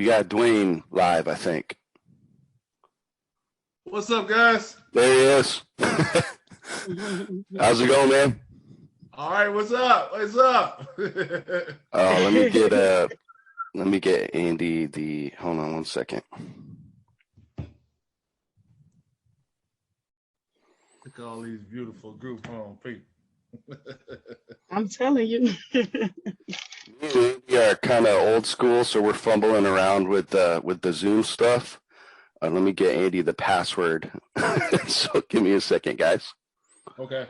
got Duane live, I think. What's up, guys? There he is. How's it going, man? All right, what's up? What's up? Let me get Andy hold on one second. Look at all these beautiful group home people. I'm telling you. We are kind of old school, so we're fumbling around with the Zoom stuff. Let me get Andy the password. So give me a second, guys. Okay.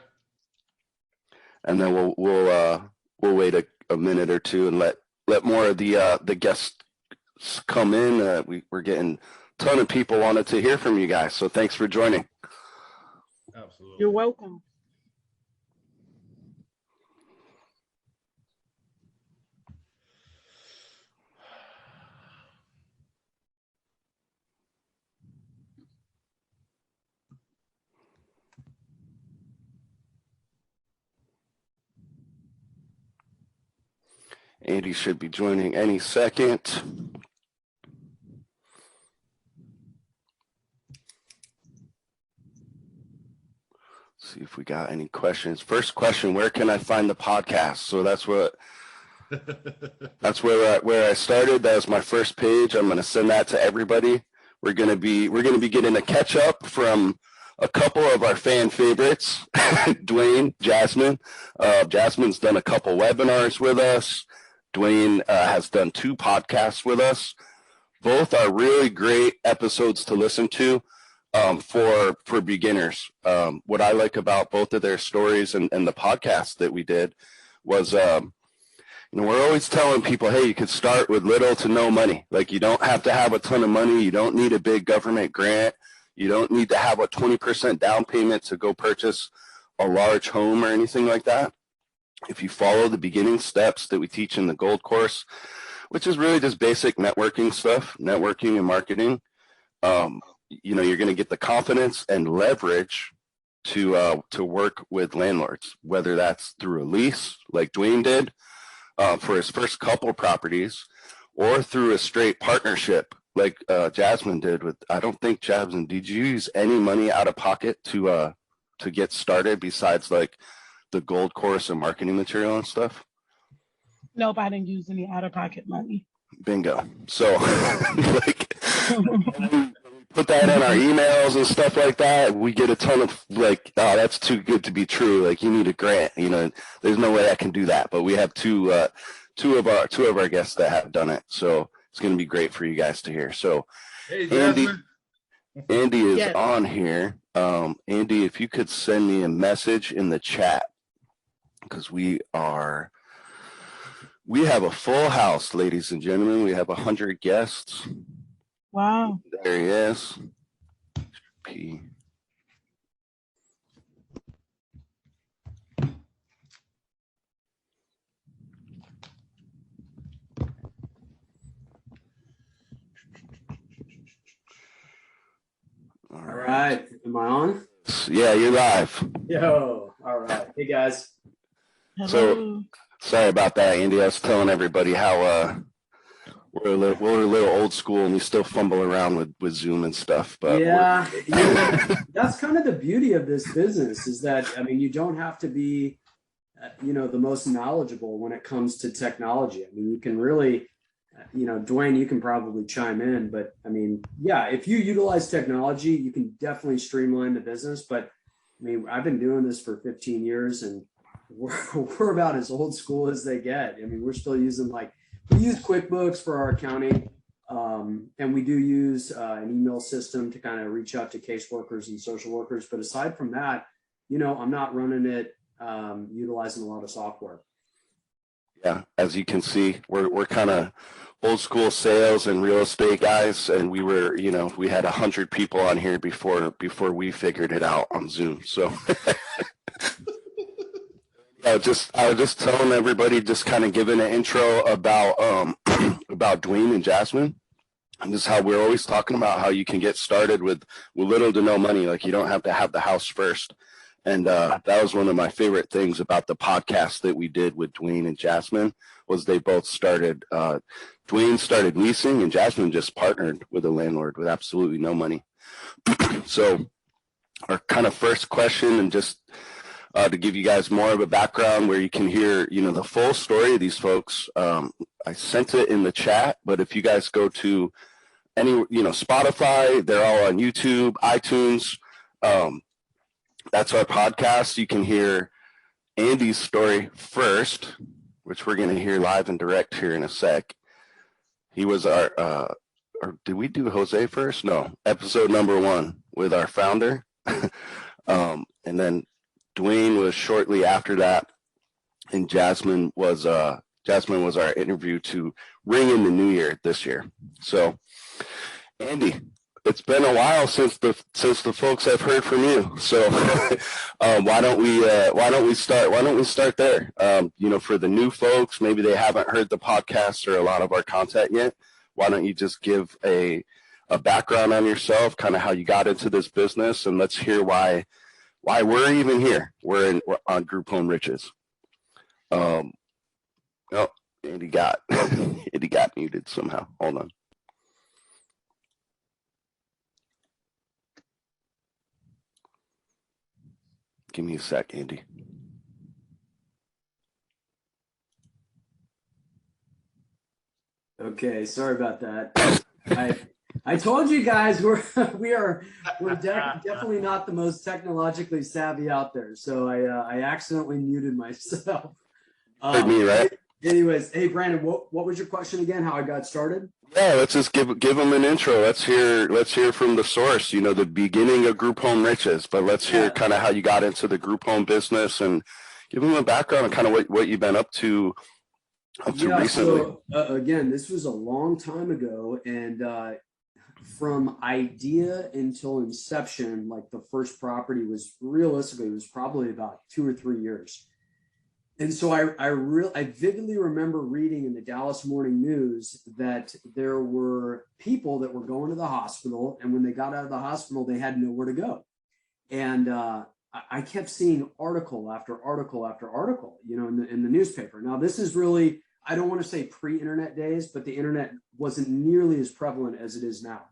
And then we'll wait a minute or two and let more of the guests come in. We're getting a ton of people wanted to hear from you guys, so thanks for joining. Absolutely. You're welcome. Andy should be joining any second. See if we got any questions. First question, where can I find the podcast? So that's where I started. That was my first page. I'm going to send that to everybody. We're going to be getting a catch up from a couple of our fan favorites, Duane, Jasmine. Jasmine's done a couple webinars with us. Duane has done 2 podcasts with us. Both are really great episodes to listen to. For beginners. What I like about both of their stories and the podcast that we did was, we're always telling people, hey, you could start with little to no money. Like, you don't have to have a ton of money. You don't need a big government grant. You don't need to have a 20% down payment to go purchase a large home or anything like that. If you follow the beginning steps that we teach in the Gold course, which is really just basic networking stuff, networking and marketing, you're going to get the confidence and leverage to work with landlords, whether that's through a lease like Duane did for his first couple properties, or through a straight partnership like Jasmine did with. I don't think, Jasmine, did you use any money out of pocket to get started besides like the Gold course and marketing material and stuff? Nope, I didn't use any out-of-pocket money. Bingo. So put that in our emails and stuff like that. We get a ton of like, oh, that's too good to be true. Like, you need a grant. There's no way I can do that. But we have two of our guests that have done it. So it's going to be great for you guys to hear. So hey, Andy is yes. on here. Andy, if you could send me a message in the chat, because we have a full house, ladies and gentlemen. We have 100 guests. Wow. There he is. P. All right. Am I on? Yeah, you're live. Yo. All right. Hey, guys. Hello. So, sorry about that, Andy. I was telling everybody how we're a little old school and we still fumble around with Zoom and stuff. But yeah, that's kind of the beauty of this business, is that, you don't have to be, the most knowledgeable when it comes to technology. You can really, Duane, you can probably chime in, but if you utilize technology, you can definitely streamline the business. But I've been doing this for 15 years and we're about as old school as they get. We're still using we use QuickBooks for our accounting, and we do use an email system to kind of reach out to caseworkers and social workers. But aside from that, I'm not running it utilizing a lot of software. Yeah, as you can see, we're kind of old school sales and real estate guys, and we were, we had 100 people on here before we figured it out on Zoom. So. I was just telling everybody, just kind of giving an intro about about Duane and Jasmine, and this is how we're always talking about how you can get started with little to no money. Like, you don't have to have the house first, And that was one of my favorite things about the podcast that we did with Duane and Jasmine was they both started, Duane started leasing and Jasmine just partnered with a landlord with absolutely no money. So our kind of first question, and just to give you guys more of a background where you can hear, the full story of these folks. I sent it in the chat, but if you guys go to any, Spotify, they're all on YouTube, iTunes. That's our podcast. You can hear Andy's story first, which we're going to hear live and direct here in a sec. He was or did we do Jose first? No, episode number 1 with our founder. And then Duane was shortly after that, and Jasmine was our interview to ring in the new year this year. So, Andy, it's been a while since the folks have heard from you. So, why don't we start there? For the new folks, maybe they haven't heard the podcast or a lot of our content yet. Why don't you just give a background on yourself, kind of how you got into this business, and let's hear why we're even here. We're on Group Home Riches. Andy got muted somehow. Hold on. Give me a sec, Andy. Okay, sorry about that. I told you guys we're definitely not the most technologically savvy out there. So I accidentally muted myself. Heard me, right? Anyways, hey Brandon, what was your question again? How I got started? Yeah, let's just give them an intro. Let's hear from the source. The beginning of Group Home Riches, but let's hear kind of how you got into the group home business and give them a background on kind of what you've been up to recently. So again, this was a long time ago, and from idea until inception, like the first property was probably about 2 or 3 years. And so I vividly remember reading in the Dallas Morning News that there were people that were going to the hospital, and when they got out of the hospital, they had nowhere to go. And I kept seeing article after article after article, in the newspaper. Now, this is really, I don't want to say pre-internet days, but the internet wasn't nearly as prevalent as it is now.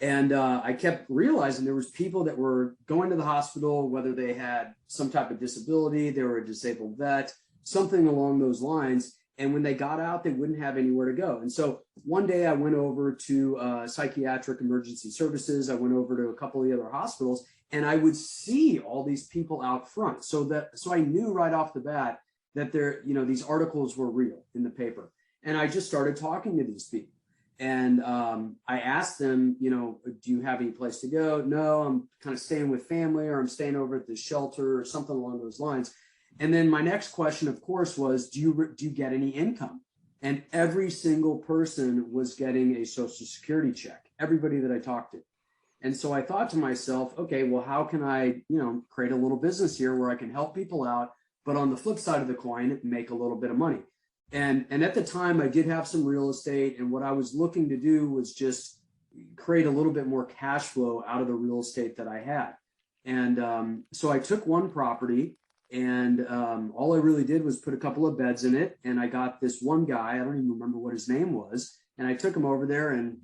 And I kept realizing there was people that were going to the hospital, whether they had some type of disability, they were a disabled vet, something along those lines. And when they got out, they wouldn't have anywhere to go. And so one day I went over to psychiatric emergency services. I went over to a couple of the other hospitals, and I would see all these people out front. So I knew right off the bat that these articles were real in the paper. And I just started talking to these people. And I asked them, do you have any place to go? No, I'm kind of staying with family, or I'm staying over at the shelter or something along those lines. And then my next question, of course, was, do you get any income? And every single person was getting a Social Security check, everybody that I talked to. And so I thought to myself, okay, well, how can I, create a little business here where I can help people out, but on the flip side of the coin, make a little bit of money. And at the time, I did have some real estate, and what I was looking to do was just create a little bit more cash flow out of the real estate that I had. And so I took one property, and all I really did was put a couple of beds in it, and I got this one guy, I don't even remember what his name was, and I took him over there, and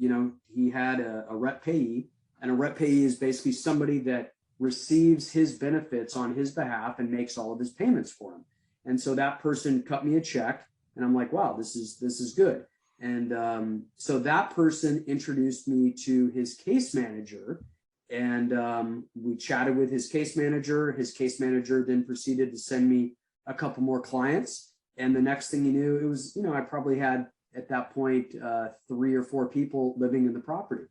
he had a rep payee, and a rep payee is basically somebody that receives his benefits on his behalf and makes all of his payments for him. And so that person cut me a check. And I'm like, wow, this is good. And so that person introduced me to his case manager, and we chatted with his case manager. His case manager then proceeded to send me a couple more clients. And the next thing you knew, it was, I probably had at that point 3 or 4 people living in the property.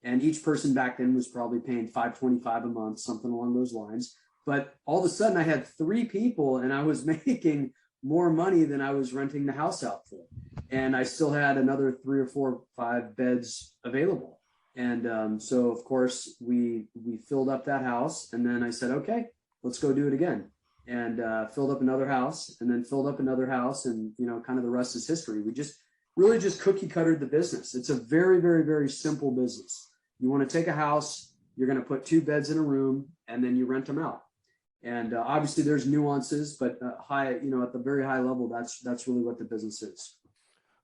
And each person back then was probably paying $525 a month, something along those lines. But all of a sudden I had 3 people, and I was making more money than I was renting the house out for. And I still had another 3 or 4 or 5 beds available. And so of course we filled up that house, and then I said, okay, let's go do it again. And filled up another house, and then filled up another house, and kind of the rest is history. We just really just cookie cuttered the business. It's a very, very, very simple business. You want to take a house, you're going to put 2 beds in a room, and then you rent them out. And obviously there's nuances, but high, you know, at the very high level, that's really what the business is.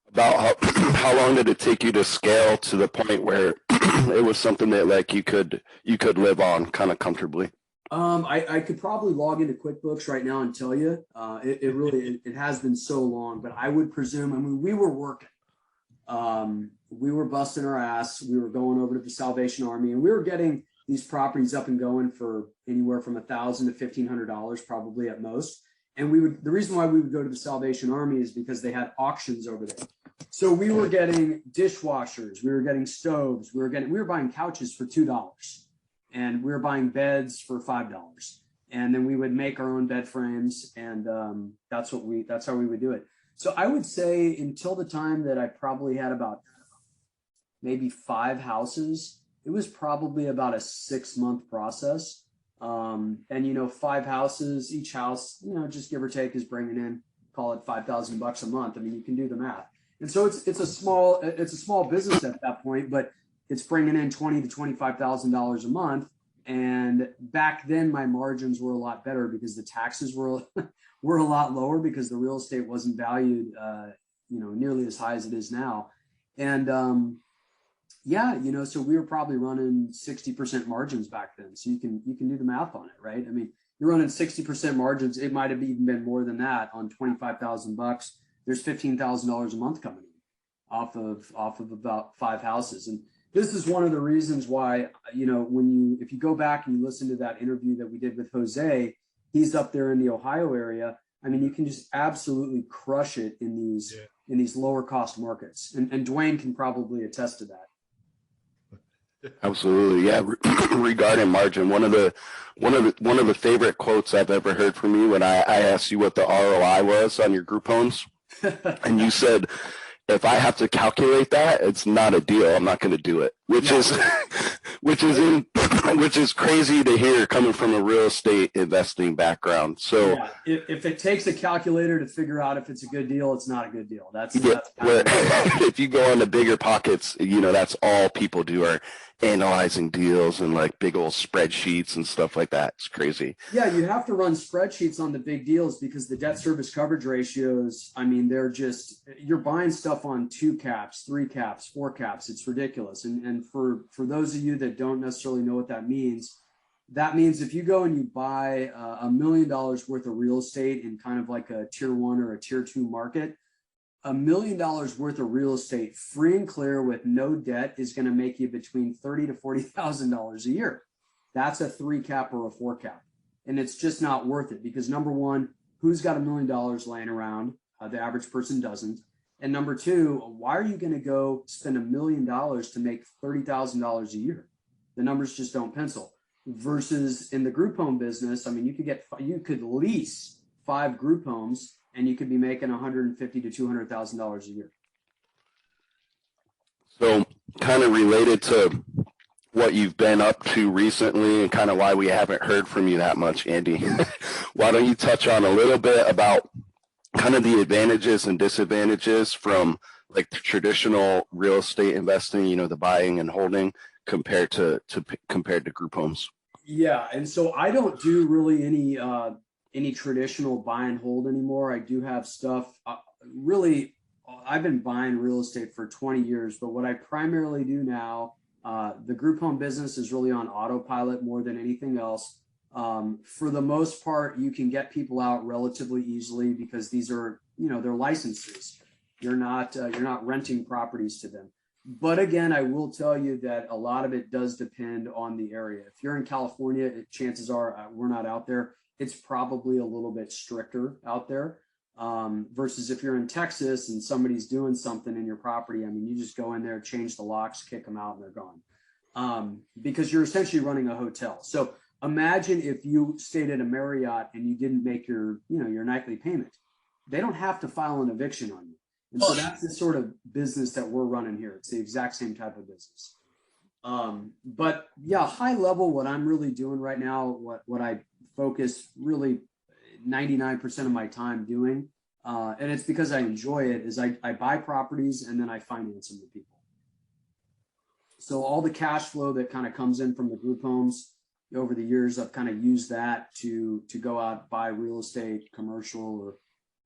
About how long did it take you to scale to the point where it was something that like you could live on kind of comfortably? I could probably log into QuickBooks right now and tell you. It really it has been so long, but I would presume. I mean, we were working. We were busting our ass. We were going over to the Salvation Army, and we were getting these properties up and going for anywhere from $1,000 to $1,500, probably at most. And the reason why we would go to the Salvation Army is because they had auctions over there. So we were getting dishwashers, we were getting stoves, we were buying couches for $2, and we were buying beds for $5. And then we would make our own bed frames, and that's how we would do it. So I would say until the time that I probably had about maybe 5 houses, it was probably about a 6-month process. And, you know, 5 houses, each house, you know, just give or take is bringing in, call it $5,000 a month. I mean, you can do the math. And so it's a small business at that point, but it's bringing in $20,000 to $25,000 a month. And back then my margins were a lot better because the taxes were a lot lower because the real estate wasn't valued, you know, nearly as high as it is now. And, yeah, you know, so we were probably running 60% margins back then. So you can do the math on it, right? I mean, you're running 60% margins. It might have even been more than that on $25,000. There's $15,000 a month coming in off of about 5 houses. And this is one of the reasons why, you know, if you go back and you listen to that interview that we did with Jose, he's up there in the Ohio area. I mean, you can just absolutely crush it in these lower cost markets. And Duane can probably attest to that. Absolutely, yeah. Regarding margin, one of the favorite quotes I've ever heard from you when I asked you what the ROI was on your group homes, and you said, if I have to calculate that, it's not a deal. I'm not going to do it, which is crazy to hear coming from a real estate investing background. So yeah, if it takes a calculator to figure out if it's a good deal, it's not a good deal. That's if you go into bigger pockets, you know, that's all people do are analyzing deals and like big old spreadsheets and stuff like that. It's crazy. Yeah, you have to run spreadsheets on the big deals because the debt service coverage ratios, I mean, you're buying stuff on 2 caps, 3 caps, 4 caps. It's ridiculous. And for those of you that don't necessarily know what that means if you go and you buy $1 million worth of real estate in kind of like a tier 1 or a tier 2 market, $1 million worth of real estate free and clear with no debt is going to make you between $30,000 to $40,000 a year. That's a 3 cap or a 4 cap. And it's just not worth it because number one, who's got $1 million laying around? The average person doesn't. And number two, why are you going to go spend $1 million to make $30,000 a year? The numbers just don't pencil. Versus in the group home business, I mean, you could lease 5 group homes and you could be making $150,000 to $200,000 a year. So kind of related to what you've been up to recently and kind of why we haven't heard from you that much, Andy, why don't you touch on a little bit about kind of the advantages and disadvantages from like the traditional real estate investing, you know, the buying and holding compared to group homes? Yeah. And so I don't do really any traditional buy and hold anymore. I do have stuff really, I've been buying real estate for 20 years, but what I primarily do now, the group home business is really on autopilot more than anything else. For the most part, you can get people out relatively easily because these are, you know, they're licenses. You're not renting properties to them. But again, I will tell you that a lot of it does depend on the area. If you're in California, chances are we're not out there. It's probably a little bit stricter out there versus if you're in Texas and somebody's doing something in your property. I mean, you just go in there, change the locks, kick them out, and they're gone because you're essentially running a hotel. So imagine if you stayed at a Marriott and you didn't make your nightly payment. They don't have to file an eviction on you. And so that's the sort of business that we're running here. It's the exact same type of business. But yeah, high level, what I'm really doing right now, what I focus really 99% of my time doing, and it's because I enjoy it, is I buy properties and then I finance them to people. So all the cash flow that kind of comes in from the group homes, over the years, I've kind of used that to go out, buy real estate, commercial or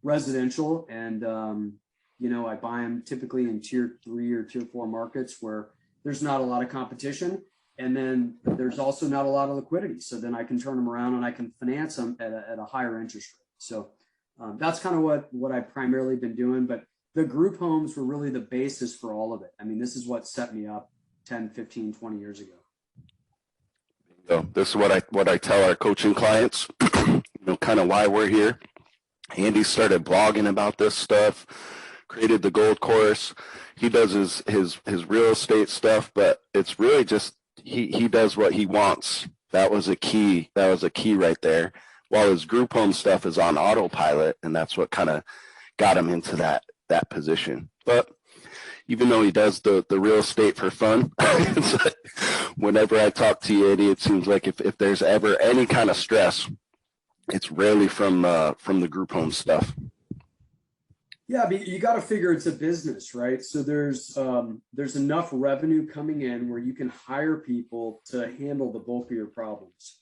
residential. And, I buy them typically in tier 3 or tier 4 markets where there's not a lot of competition. And then there's also not a lot of liquidity. So then I can turn them around and I can finance them at a higher interest rate. So that's kind of what I've primarily been doing. But the group homes were really the basis for all of it. I mean, this is what set me up 10, 15, 20 years ago. So this is what I tell our coaching clients, kind of why we're here. Andy started blogging about this stuff, created the gold course. He does his real estate stuff, but it's really just he does what he wants. That was a key right there. While his group home stuff is on autopilot, and that's what kind of got him into that position. But even though he does the real estate for fun, it's like, whenever I talk to you, Eddie, it seems like if there's ever any kind of stress, it's rarely from the group home stuff. Yeah, but you got to figure it's a business, right? So there's enough revenue coming in where you can hire people to handle the bulk of your problems.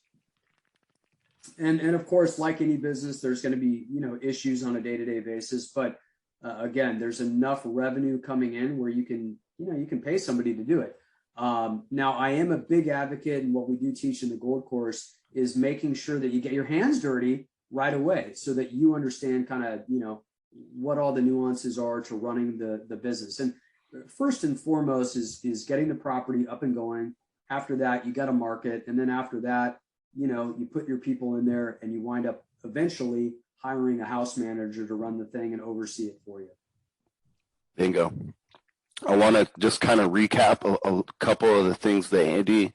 And of course, like any business, there's going to be, issues on a day-to-day basis. But again, there's enough revenue coming in where you can pay somebody to do it. Now, I am a big advocate, and what we do teach in the Gold Course is making sure that you get your hands dirty right away so that you understand kind of, what all the nuances are to running the business. And first and foremost is getting the property up and going. After that, you got to market. And then after that, you put your people in there and you wind up eventually hiring a house manager to run the thing and oversee it for you. Bingo. I want to just kind of recap a couple of the things that Andy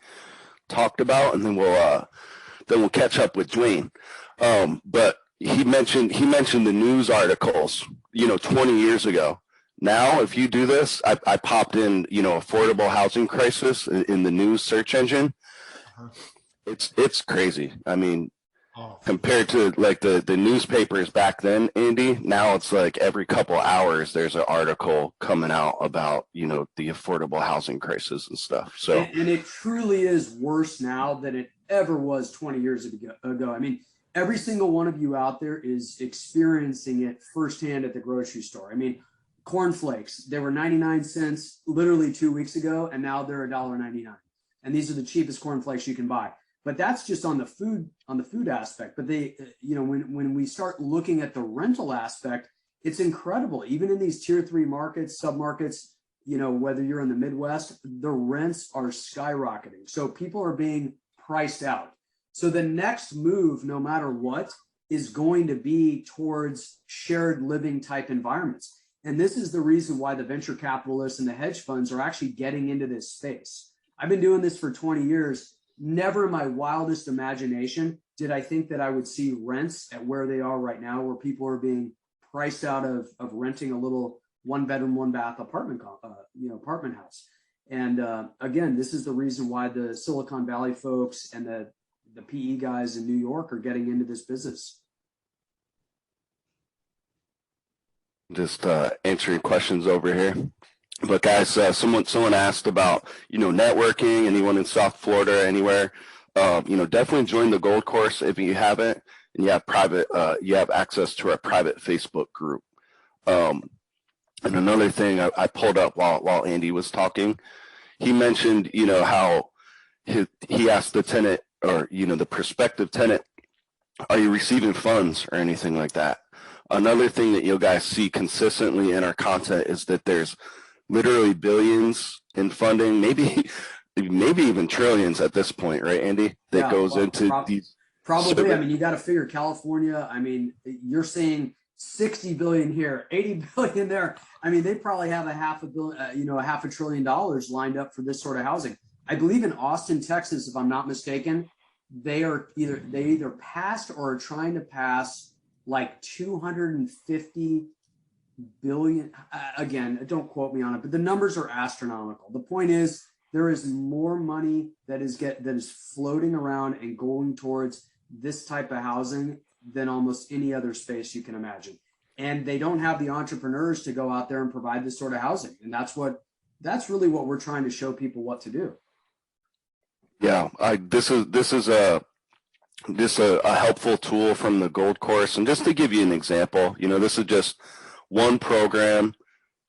talked about, and then we'll catch up with Duane. But he mentioned the news articles, 20 years ago. Now, if you do this, I popped in, affordable housing crisis in the news search engine. Uh-huh. It's crazy. I mean, compared to like the newspapers back then, Andy, now it's like every couple hours there's an article coming out about, the affordable housing crisis and stuff. So and it truly is worse now than it ever was 20 years ago. I mean, every single one of you out there is experiencing it firsthand at the grocery store. I mean, cornflakes, they were 99 cents literally 2 weeks ago, and now they're $1.99. And these are the cheapest cornflakes you can buy. But that's just on the food aspect. But they, when we start looking at the rental aspect, it's incredible. Even in these tier 3 markets, submarkets, whether you're in the Midwest, the rents are skyrocketing. So people are being priced out. So the next move, no matter what, is going to be towards shared living type environments. And this is the reason why the venture capitalists and the hedge funds are actually getting into this space. I've been doing this for 20 years. Never in my wildest imagination did I think that I would see rents at where they are right now, where people are being priced out of renting a little 1-bedroom, 1-bath apartment house. And again, this is the reason why the Silicon Valley folks and the PE guys in New York are getting into this business. Just answering questions over here. But guys, someone asked about, networking, anyone in South Florida, anywhere, definitely join the Gold Course if you haven't, and you have access to our private Facebook group. And another thing I pulled up while Andy was talking, he mentioned, how he asked the tenant or, the prospective tenant, are you receiving funds or anything like that? Another thing that you guys see consistently in our content is that there's literally billions in funding, maybe even trillions at this point, right, Andy? That goes into these. Probably. I mean, you got to figure California. I mean, you're seeing 60 billion here, 80 billion there. I mean, they probably have a $500 billion lined up for this sort of housing. I believe in Austin, Texas, if I'm not mistaken, they either passed or are trying to pass like 250 billion. Again, don't quote me on it, but the numbers are astronomical. The point is, there is more money that is floating around and going towards this type of housing than almost any other space you can imagine. And they don't have the entrepreneurs to go out there and provide this sort of housing. And that's really what we're trying to show people what to do. Yeah, this is a helpful tool from the Gold Course. And just to give you an example, this is just one program,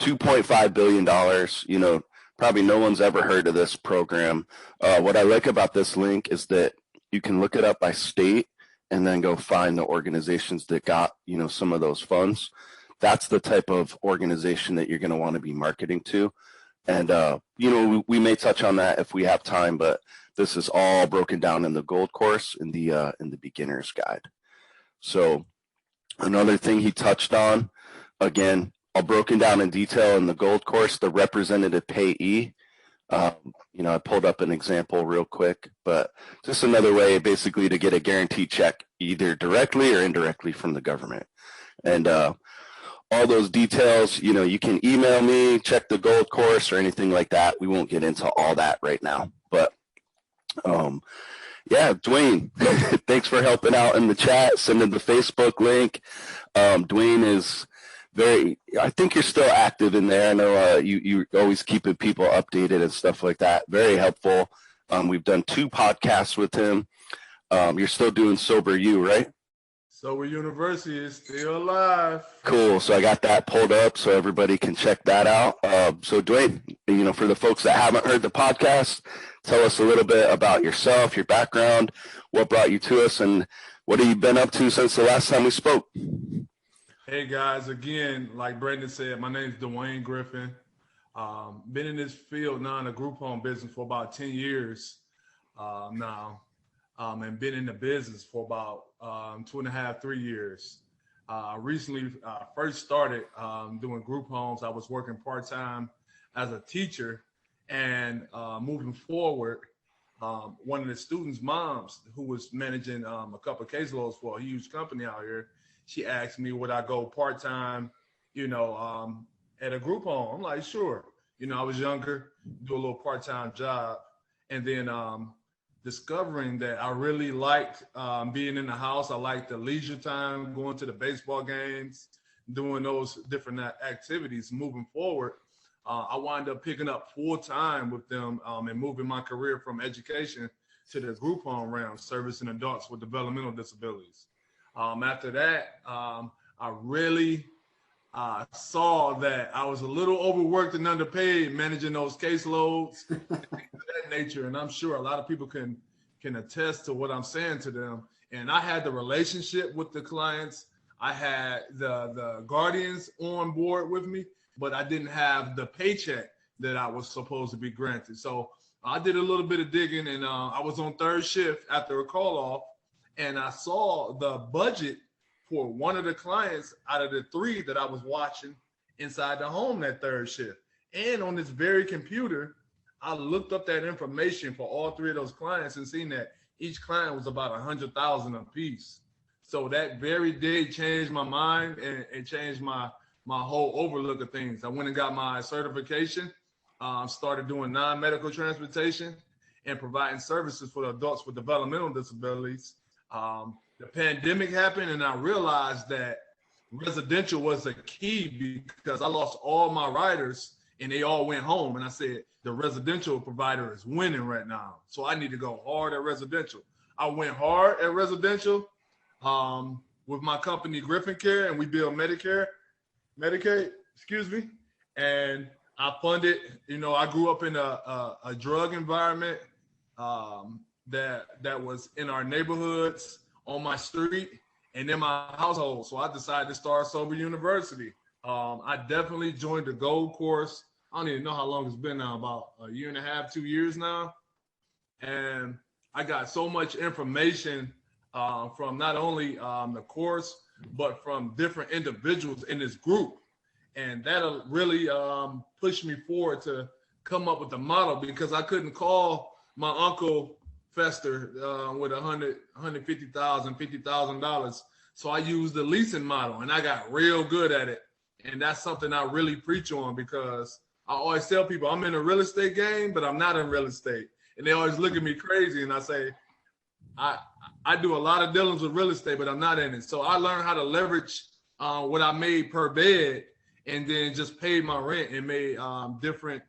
$2.5 billion. Probably no one's ever heard of this program. What I like about this link is that you can look it up by state and then go find the organizations that got, some of those funds. That's the type of organization that you're going to want to be marketing to. And, we may touch on that if we have time, but this is all broken down in the Gold Course in the beginner's guide. So another thing he touched on, again, all broken down in detail in the Gold Course, the representative payee. I pulled up an example real quick, but just another way basically to get a guaranteed check either directly or indirectly from the government. And all those details, you can email me, check the Gold Course or anything like that. We won't get into all that right now, but Duane, thanks for helping out in the chat, sending the Facebook link. Duane is I think you're still active in there. I know you always keeping people updated and stuff like that. Very helpful. We've done 2 podcasts with him. You're still doing Sober You, right? Sober University is still alive. Cool. So I got that pulled up so everybody can check that out. So Duane, for the folks that haven't heard the podcast, tell us a little bit about yourself, your background, what brought you to us, and what have you been up to since the last time we spoke? Hey guys, again, like Brendan said, my name is Duane Griffin. Been in this field now in the group home business for about 10 years now, and been in the business for about 2.5, 3 years. Recently, first started doing group homes. I was working part-time as a teacher, and moving forward, one of the students' moms who was managing a couple of caseloads for a huge company out here, she asked me would I go part-time, at a group home. I'm like, sure. I was younger, do a little part-time job. And then discovering that I really liked being in the house. I liked the leisure time, going to the baseball games, doing those different activities. Moving forward, I wound up picking up full-time with them and moving my career from education to the group home realm, servicing adults with developmental disabilities. After that, I really saw that I was a little overworked and underpaid managing those caseloads, things of that nature. And I'm sure a lot of people can attest to what I'm saying to them. And I had the relationship with the clients. I had the guardians on board with me, but I didn't have the paycheck that I was supposed to be granted. So I did a little bit of digging, and I was on third shift after a call off. And I saw the budget for one of the clients out of the 3 that I was watching inside the home that third shift. And on this very computer, I looked up that information for all 3 of those clients and seen that each client was about $100,000 a piece. So that very day changed my mind and changed my whole overlook of things. I went and got my certification, started doing non-medical transportation and providing services for the adults with developmental disabilities. The pandemic happened, and I realized that residential was a key because I lost all my riders and they all went home. And I said, the residential provider is winning right now, so I need to go hard at residential. I went hard at residential with my company Griffin Care, and we build Medicaid, and I funded, I grew up in a drug environment that was in our neighborhoods, on my street, and in my household. So I decided to start Sober University. I definitely joined the Gold Course. I don't even know how long it's been now, about 1.5 years, 2 years now. And I got so much information from not only the course, but from different individuals in this group. And that'll really push me forward to come up with a model, because I couldn't call my uncle Fester with $150,000, $50,000. So I used the leasing model, and I got real good at it. And that's something I really preach on, because I always tell people I'm in a real estate game, but I'm not in real estate. And they always look at me crazy, and I say, I do a lot of dealings with real estate, but I'm not in it. So I learned how to leverage what I made per bed, and then just paid my rent and made different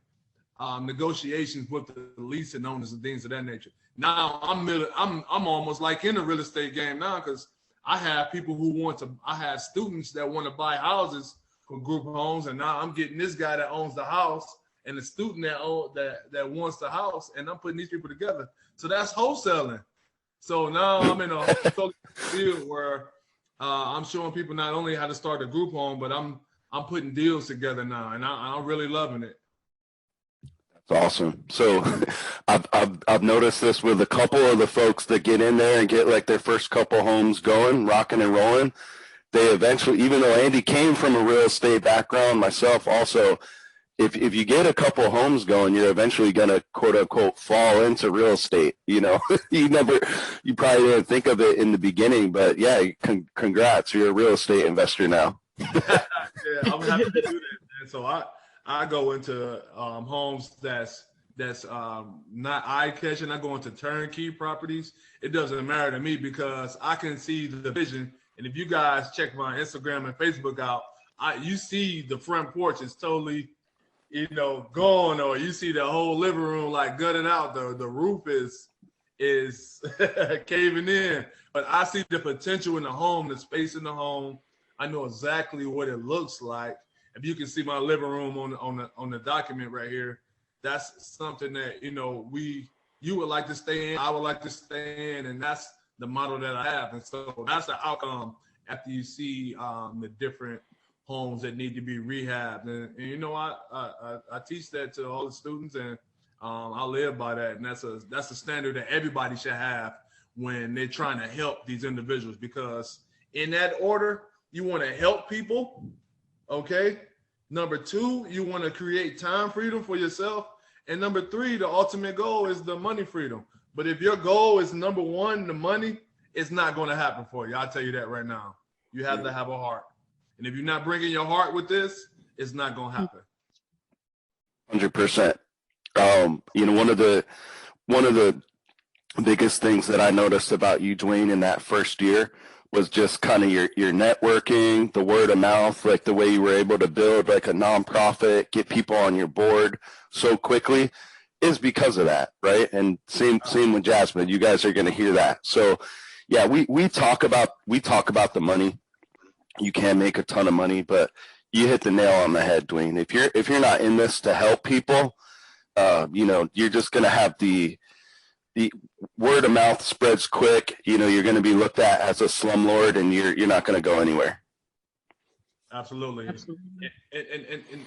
negotiations with the leasing owners and things of that nature. Now I'm almost like in the real estate game now, because I have people I have students that want to buy houses for group homes, and now I'm getting this guy that owns the house and the student that wants the house, and I'm putting these people together. So that's wholesaling. So now I'm in a whole field where I'm showing people not only how to start a group home, but I'm putting deals together now, and I'm really loving it. That's awesome. So I've noticed this with a couple of the folks that get in there and get like their first couple homes going, rocking and rolling. They eventually, even though Andy came from a real estate background, myself also, if you get a couple homes going, you're eventually going to quote unquote fall into real estate. You know, you probably didn't think of it in the beginning, but yeah, congrats. You're a real estate investor now. Yeah, I'm happy to do that, man. So I go into homes that's not eye catching. I go into turnkey properties. It doesn't matter to me because I can see the vision. And if you guys check my Instagram and Facebook out, you see the front porch is totally, gone, or you see the whole living room like gutted out. The roof is caving in. But I see the potential in the home, the space in the home. I know exactly what it looks like. If you can see my living room on the document right here, that's something that you would like to stay in, I would like to stay in, and that's the model that I have. And so that's the outcome after you see the different homes that need to be rehabbed. And I teach that to all the students, and I live by that. And that's a standard that everybody should have when they're trying to help these individuals, because in that order, you want to help people, okay? Number 2, you want to create time freedom for yourself. And number 3, the ultimate goal is the money freedom. But if your goal is number 1, the money, it's not going to happen for you. I'll tell you that right now. You have to have a heart. And if you're not bringing your heart with this, it's not going to happen. 100%. One of the biggest things that I noticed about you, Duane, in that first year was just kind of your networking, the word of mouth, like the way you were able to build like a nonprofit, get people on your board so quickly, is because of that, right? And same with Jasmine. You guys are going to hear that. So yeah, we talk about the money. You can make a ton of money, but you hit the nail on the head, Duane. If you're not in this to help people, you're just going to have the word of mouth spreads quick. You're going to be looked at as a slumlord, and you're not going to go anywhere. Absolutely.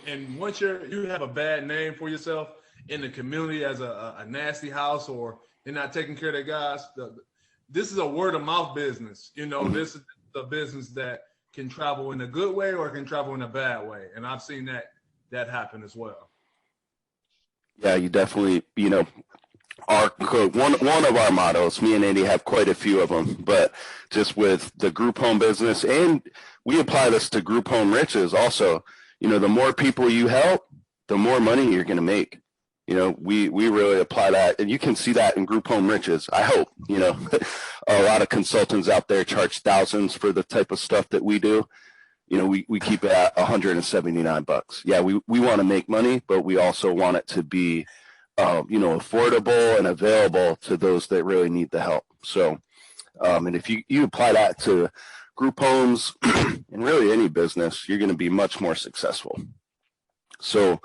And once you have a bad name for yourself in the community as a nasty house, or you're not taking care of the guys, this is a word of mouth business. This is a business that can travel in a good way or it can travel in a bad way. And I've seen that happen as well. Yeah, you definitely, one of our mottos, me and Andy have quite a few of them, but just with the group home business, and we apply this to group home riches also, the more people you help, the more money you're going to make. We really apply that, and you can see that in group home riches. I hope, a lot of consultants out there charge thousands for the type of stuff that we do. We keep it at $179. Yeah, we want to make money, but we also want it to be affordable and available to those that really need the help. So, and if you apply that to group homes and really any business, you're going to be much more successful. So,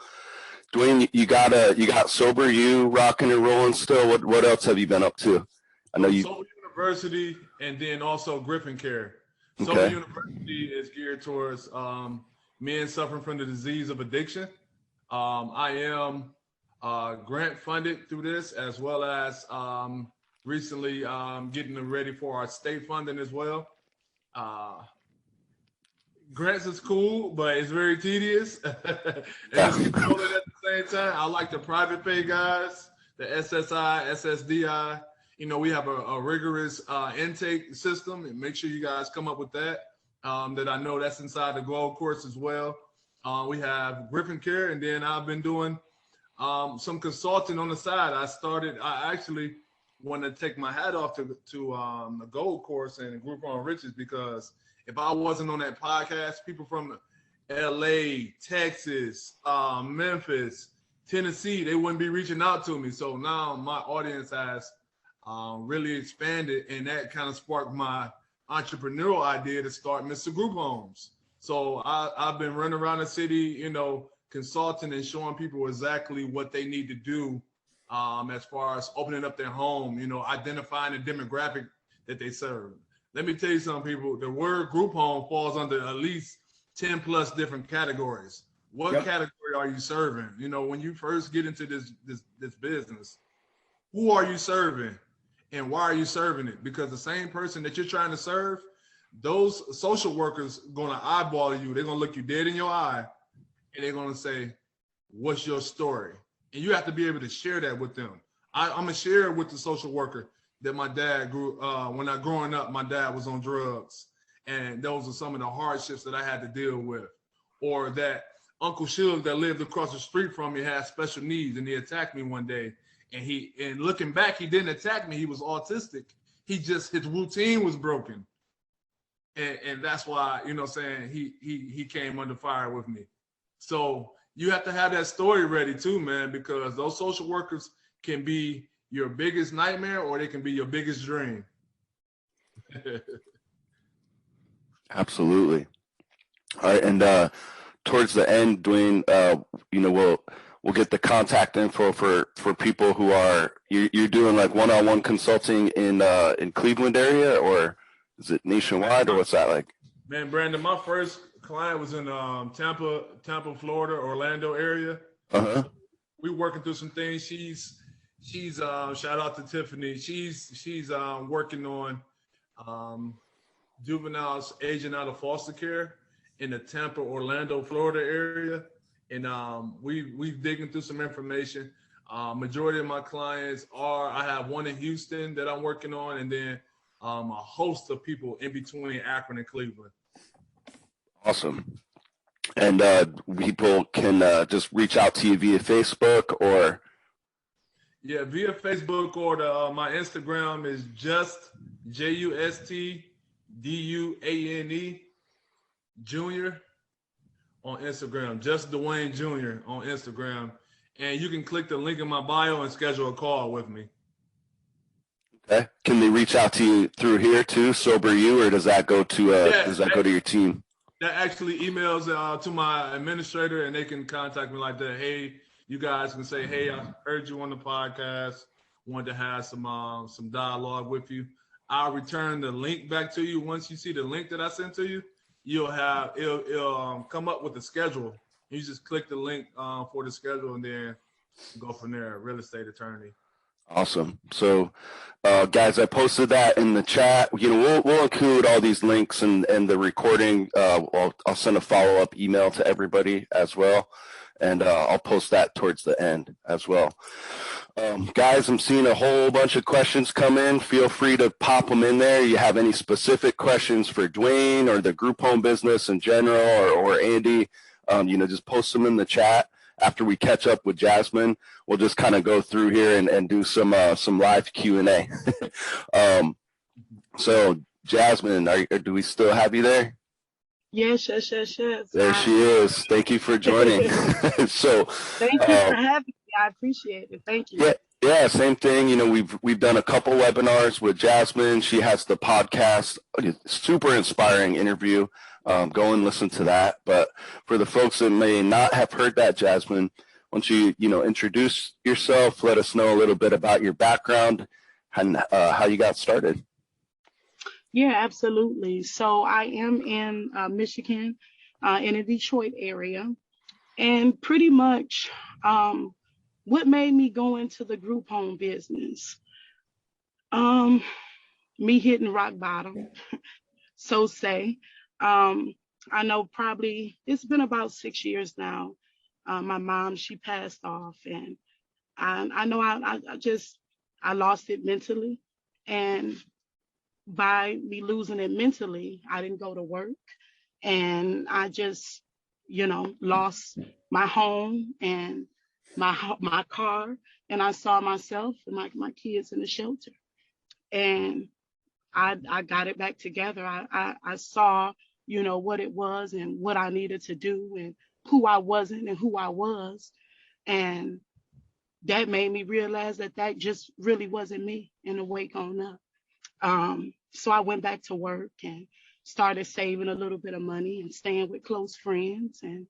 Duane, you got sober, you rocking and rolling still. What else have you been up to? I know you. Sober University, and then also Griffin Care. Okay. Sober University is geared towards men suffering from the disease of addiction. I am grant funded through this, as well as recently getting ready for our state funding as well. Grants is cool, but it's very tedious. And it's controlling at the same time. I like the private pay guys, the SSI, SSDI. We have a rigorous intake system, and make sure you guys come up with that. That I know that's inside the Gold course as well. We have Griffin Care, and then I've been doing some consulting on the side. I actually want to take my hat off to the Gold course and Group on Riches, because if I wasn't on that podcast, people from LA, Texas, Memphis, Tennessee, they wouldn't be reaching out to me. So now my audience has really expanded, and that kind of sparked my entrepreneurial idea to start Mr. Group Homes. So I've been running around the city, you know, consulting and showing people exactly what they need to do as far as opening up their home, you know, identifying the demographic that they serve. Let me tell you something, people. The word group home falls under at least 10 plus different categories. What category are you serving? You know, when you first get into this business, who are you serving and why are you serving it? Because the same person that you're trying to serve, those social workers gonna eyeball you. They're gonna look you dead in your eye and they're gonna say, what's your story? And you have to be able to share that with them. I'm gonna share with the social worker that my dad grew, when I growing up, my dad was on drugs. And those are some of the hardships that I had to deal with. Or that Uncle Shug that lived across the street from me had special needs and he attacked me one day. And looking back, he didn't attack me. He was autistic. His routine was broken. And that's why, you know what I'm saying, he came under fire with me. So you have to have that story ready too, man, because those social workers can be your biggest nightmare or they can be your biggest dream. Absolutely. All right, and towards the end, Duane, you know, we'll get the contact info for people who are you're doing like one-on-one consulting in Cleveland area, or is it nationwide, or what's that like? Man, Brandon, my first client was in Tampa, Florida, Orlando area. We working through some things. She's shout out to Tiffany. She's working on juveniles aging out of foster care in the Tampa, Orlando, Florida area. And we've digging through some information. Majority of my clients I have one in Houston that I'm working on, and then a host of people in between Akron and Cleveland. Awesome. And people can just reach out to you via Facebook or? Yeah, via Facebook, or my Instagram is just JUSTDUANE Junior on Instagram, just Duane Jr. on Instagram. And you can click the link in my bio and schedule a call with me. Okay. Can they reach out to you through here too, Sober You, or does that go to go to your team? That actually emails to my administrator, and they can contact me like that. Hey, you guys can say, hey, I heard you on the podcast, wanted to have some dialogue with you. I'll return the link back to you. Once you see the link that I sent to you, it'll come up with the schedule. You just click the link for the schedule and then go from there. Real estate attorney. Awesome. So, guys, I posted that in the chat. You know, we'll include all these links and the recording. I'll send a follow-up email to everybody as well, and I'll post that towards the end as well. Guys, I'm seeing a whole bunch of questions come in. Feel free to pop them in there. You have any specific questions for Duane or the group home business in general, or Andy, you know, just post them in the chat. After we catch up with Jasmine, we'll just kind of go through here and do some live Q&A. So, Jasmine, do we still have you there? Yes. There she is. Thank you for joining. So, thank you for having me. I appreciate it. Thank you. Yeah, same thing. You know, we've done a couple webinars with Jasmine. She has the podcast, super inspiring interview. Go and listen to that. But for the folks that may not have heard that, Jasmine, why don't you introduce yourself, let us know a little bit about your background and how you got started. Yeah, absolutely. So I am in Michigan, in the Detroit area, and pretty much what made me go into the group home business, me hitting rock bottom, so say. I know probably it's been about 6 years now. My mom, she passed off, and I know I lost it mentally, and by me losing it mentally, I didn't go to work, and I just, lost my home and my car, and I saw myself and my kids in the shelter, and I got it back together. I saw, what it was and what I needed to do and who I wasn't and who I was. And that made me realize that that just really wasn't me in the wake on up. So I went back to work and started saving a little bit of money and staying with close friends. And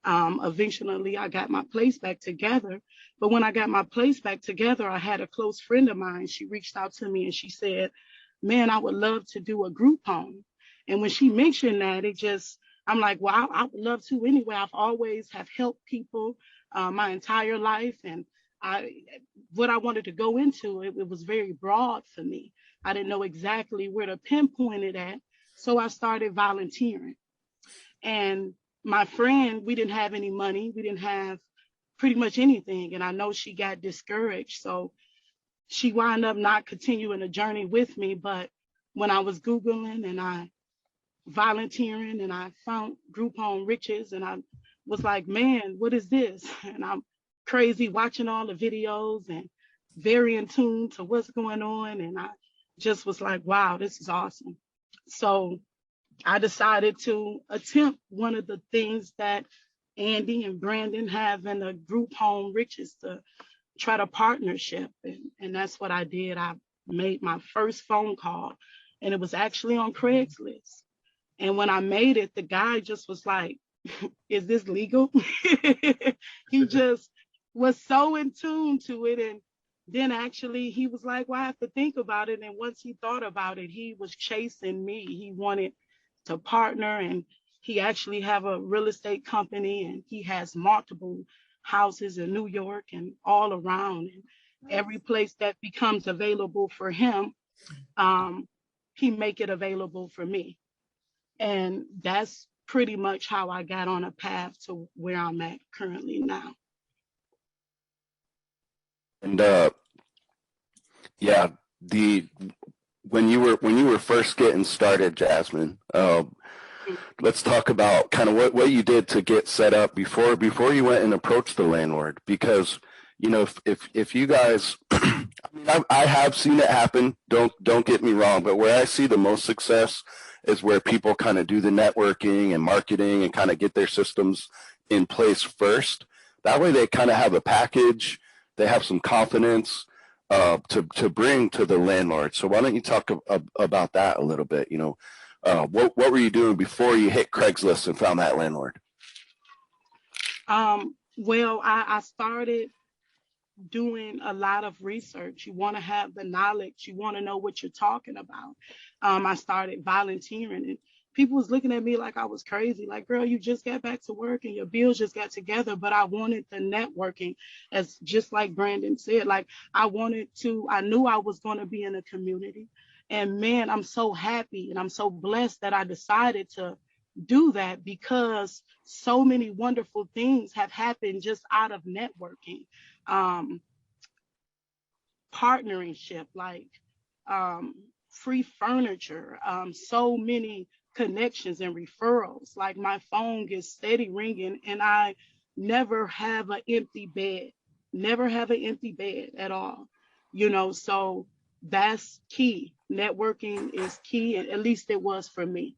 eventually I got my place back together. But when I got my place back together, I had a close friend of mine. She reached out to me and she said, man, I would love to do a group home. And when she mentioned that, I'm like, well, I would love to anyway. I've always have helped people my entire life. And what I wanted to go into, it was very broad for me. I didn't know exactly where to pinpoint it at. So I started volunteering. And my friend, we didn't have any money. We didn't have pretty much anything. And I know she got discouraged. So she wound up not continuing the journey with me. But when I was Googling and I volunteering and I found Group Home Riches and I was like, man, what is this? And I'm crazy watching all the videos and very in tune to what's going on. And I just was like, wow, this is awesome. So I decided to attempt one of the things that Andy and Brandon have in the Group Home Riches, to try to partnership. And that's what I did. I made my first phone call and it was actually on Craigslist. And when I made it, the guy just was like, is this legal? He just was so in tune to it. And then actually he was like, well, I have to think about it. And once he thought about it, he was chasing me. He wanted to partner, and he actually have a real estate company, and he has multiple houses in New York and all around. And every place that becomes available for him, he make it available for me. And that's pretty much how I got on a path to where I'm at currently now. And yeah, when you were first getting started, Jasmine, let's talk about kind of what you did to get set up before you went and approached the landlord. Because, you know, if you guys, I mean, I have seen it happen. Don't get me wrong, but where I see the most success is where people kind of do the networking and marketing and kind of get their systems in place first. That way they kind of have a package. They have some confidence to bring to the landlord. So why don't you talk about that a little bit? You know, what were you doing before you hit Craigslist and found that landlord? Well, I started doing a lot of research. You want to have the knowledge. You want to know what you're talking about. I started volunteering, and people was looking at me like I was crazy. Like, girl, you just got back to work and your bills just got together. But I wanted the networking, as just like Brandon said. Like, I knew I was going to be in a community. And man, I'm so happy and I'm so blessed that I decided to do that, because so many wonderful things have happened just out of networking. Partnership, like free furniture, so many connections and referrals. Like, my phone gets steady ringing and I never have an empty bed, at all, you know. So that's key. Networking is key, and at least it was for me.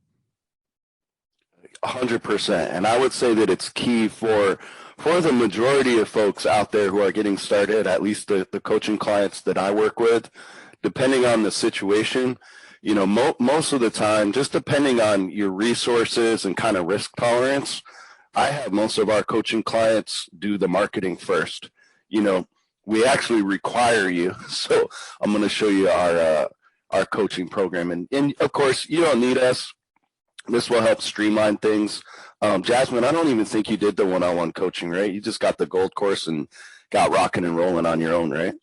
100%. And I would say that it's key for the majority of folks out there who are getting started, at least the coaching clients that I work with, depending on the situation. You know, most of the time, just depending on your resources and kind of risk tolerance, I have most of our coaching clients do the marketing first. You know, we actually require you. So I'm going to show you our coaching program. And of course, you don't need us. This will help streamline things. Jasmine, I don't even think you did the one-on-one coaching, right? You just got the gold course and got rocking and rolling on your own, right?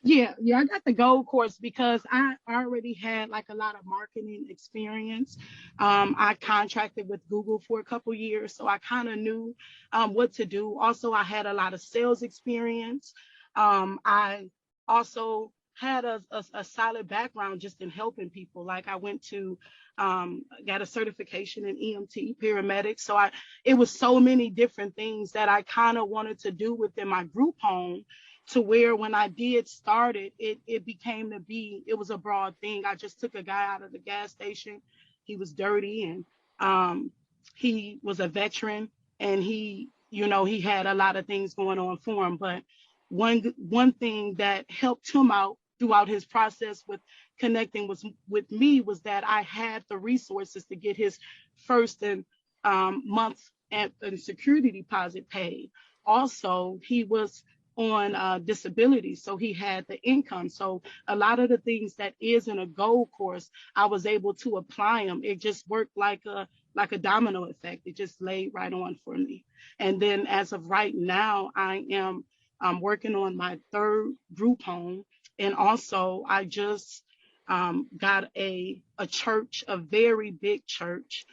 Yeah, I got the gold course because I already had like a lot of marketing experience. I contracted with Google for a couple years, so I kind of knew what to do. Also, I had a lot of sales experience. I also had a solid background just in helping people. Like, I went to got a certification in EMT paramedic. So it was so many different things that I kind of wanted to do within my group home, to where when I did start it, it became to be, it was a broad thing. I just took a guy out of the gas station. He was dirty, and he was a veteran, and he You know, he had a lot of things going on for him, but one thing that helped him out throughout his process with connecting with me was that I had the resources to get his first and month and security deposit paid. Also, he was on disability, so he had the income. So a lot of the things that is in a gold course, I was able to apply them. It just worked like a domino effect. It just laid right on for me. And then as of right now, I am working on my third group home. And also I just got a church, a very big church.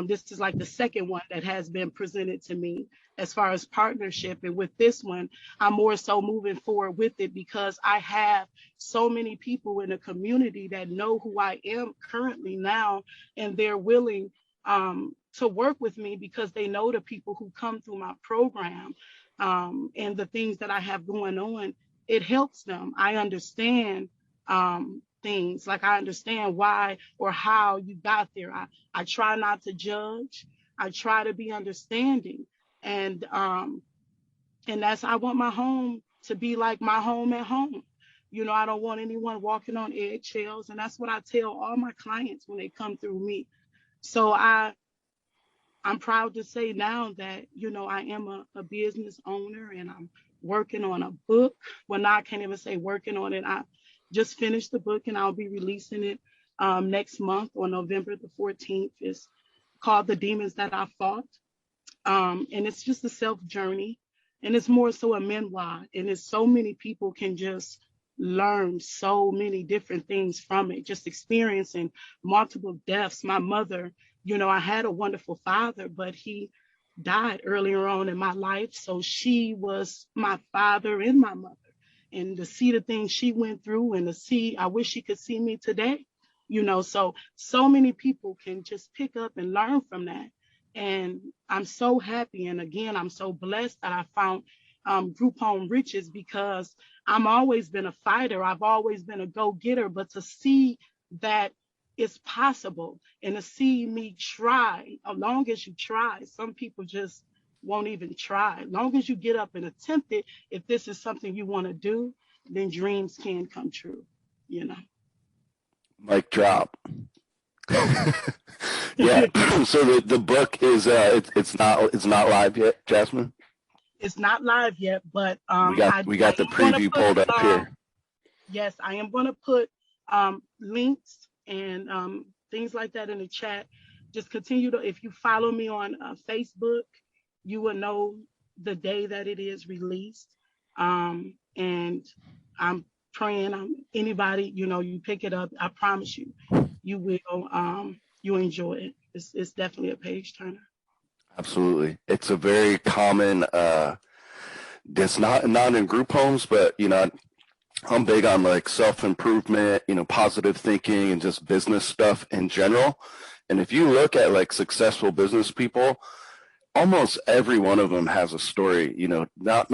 This is like the second one that has been presented to me as far as partnership. And with this one, I'm more so moving forward with it because I have so many people in the community that know who I am currently now, and they're willing to work with me because they know the people who come through my program and the things that I have going on. It helps them. I understand things, like I understand why or how you got there. I try not to judge. I try to be understanding, and that's, I want my home to be like my home at home. You know, I don't want anyone walking on eggshells, and that's what I tell all my clients when they come through me. So I'm proud to say now that, you know, I am a business owner, and I'm working on a book. Well, now I can't even say working on it. I just finished the book, and I'll be releasing it next month on November the 14th. It's called The Demons That I Fought. And it's just a self journey, and it's more so a memoir. And it's so many people can just learn so many different things from it, just experiencing multiple deaths. My mother, you know, I had a wonderful father, but he died earlier on in my life. So she was my father and my mother. And to see the things she went through, and to see, I wish she could see me today, you know, so many people can just pick up and learn from that. And I'm so happy. And again, I'm so blessed that I found Group Home Riches, because I'm always been a fighter. I've always been a go-getter, but to see that it's possible, and to see me try, as long as you try, some people just won't even try. As long as you get up and attempt it, if this is something you want to do, then dreams can come true, you know. Mic drop. Yeah. So the book is it's not live yet, Jasmine. It's not live yet, but we got the preview pulled up here. Yes, I am going to put links and things like that in the chat. Just continue to, if you follow me on Facebook, you will know the day that it is released. And I'm praying anybody, you know, you pick it up, I promise you, you will you enjoy it. It's definitely a page turner. Absolutely. It's a very common it's not in group homes, but you know, I'm big on like self-improvement, you know, positive thinking, and just business stuff in general. And if you look at like successful business people, almost every one of them has a story, you know, not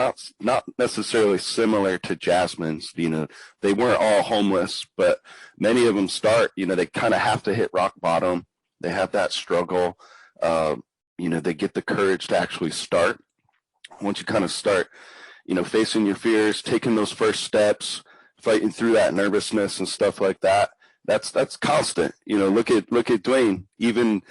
necessarily similar to Jasmine's. You know, they weren't all homeless, but many of them start, you know, they kind of have to hit rock bottom. They have that struggle. You know, they get the courage to actually start. Once you kind of start, you know, facing your fears, taking those first steps, fighting through that nervousness and stuff like that, that's constant. You know, look at Duane, even,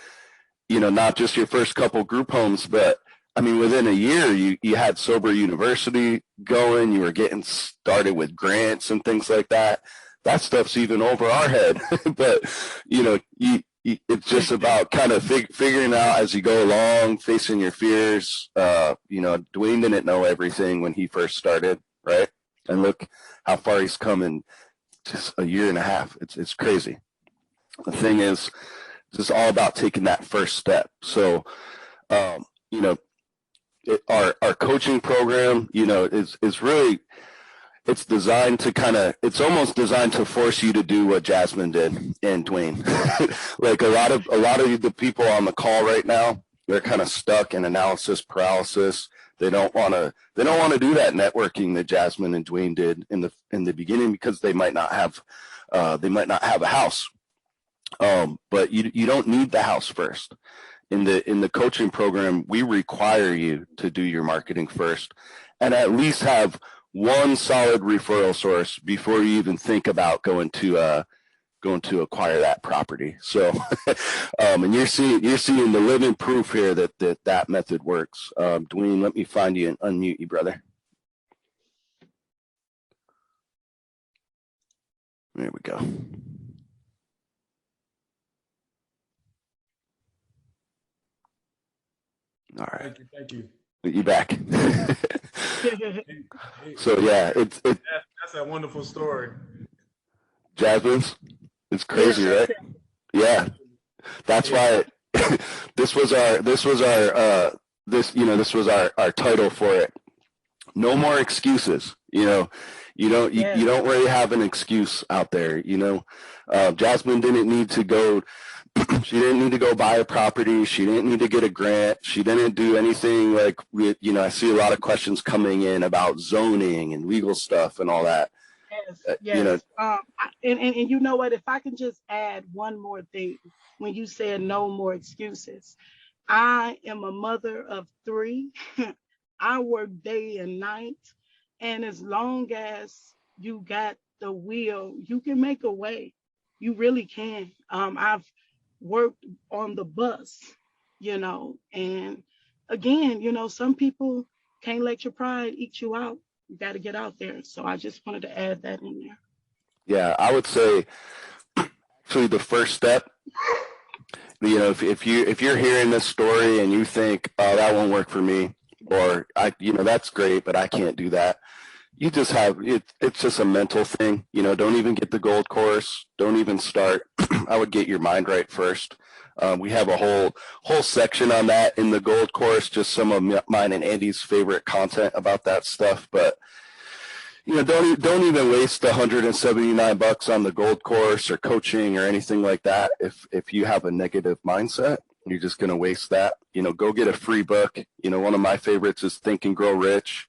you know, not just your first couple group homes, but I mean, within a year, you had Sober University going, you were getting started with grants and things like that. That stuff's even over our head. But, you know, it's just about kind of figuring out as you go along, facing your fears. You know, Duane didn't know everything when he first started, right? And look how far he's come in just a year and a half. It's crazy. The thing is, it's just all about taking that first step. So, you know, our coaching program, you know, is really, it's designed to it's almost designed to force you to do what Jasmine did and Duane. Like a lot of the people on the call right now, they're kind of stuck in analysis paralysis. They don't want to do that networking that Jasmine and Duane did in the beginning, because they might not have a house. But you don't need the house first. in the coaching program, we require you to do your marketing first and at least have one solid referral source before you even think about going to acquire that property. So, and you're seeing the living proof here that method works. Duane, let me find you and unmute you, brother. There we go. All right. Thank you. You back. So yeah, that's a wonderful story. Jasmine's, it's crazy, right? Yeah. That's why this was our title for it. No more excuses. You don't really have an excuse out there. Jasmine didn't need to go. She didn't need to go buy a property. She didn't need to get a grant. She didn't do anything like, I see a lot of questions coming in about zoning and legal stuff and all that. Yes. And you know what? If I can just add one more thing, when you said no more excuses, I am a mother of 3. I work day and night. And as long as you got the will, you can make a way. You really can. I've worked on the bus, and again, some people can't let your pride eat you out. You got to get out there. So I just wanted to add that in there. Yeah, I would say actually the first step, if you're hearing this story and you think, oh, that won't work for me, or that's great, but I can't do that. You just it's just a mental thing. Don't even get the gold course. Don't even start. I would get your mind right first. We have a whole section on that in the gold course, just some of mine and Andy's favorite content about that stuff. But, don't even waste the $179 on the gold course or coaching or anything like that. If you have a negative mindset, you're just going to waste that. Go get a free book. One of my favorites is Think and Grow Rich.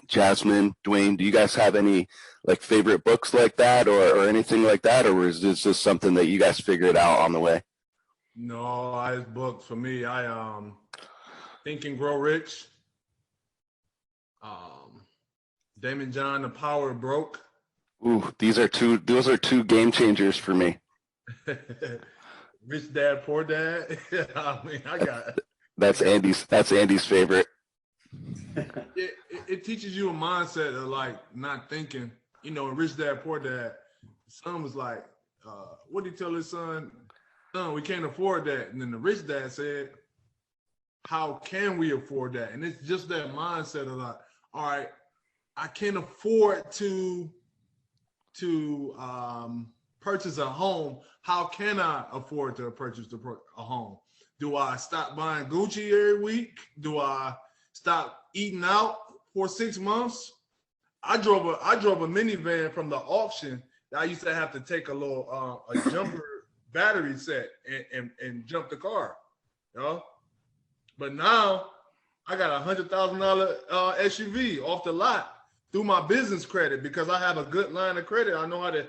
Jasmine, Duane, do you guys have any favorite books like that or anything like that, or is this just something that you guys figured out on the way? No, it's books for me. I Think and Grow Rich. Damon John, The Power of Broke. Ooh, those are two game changers for me. Rich Dad, Poor Dad. I got it. That's Andy's favorite. It teaches you a mindset of not thinking, Rich Dad, Poor Dad. Son was like, what did he tell his son? Son, we can't afford that. And then the rich dad said, how can we afford that? And it's just that mindset of all right, I can't afford to purchase a home. How can I afford to purchase a home? Do I stop buying Gucci every week? Do I stop eating out for 6 months? I drove a minivan from the auction that I used to have to take a little a jumper battery set and jump the car, But now I got $100,000 SUV off the lot through my business credit because I have a good line of credit. I know how to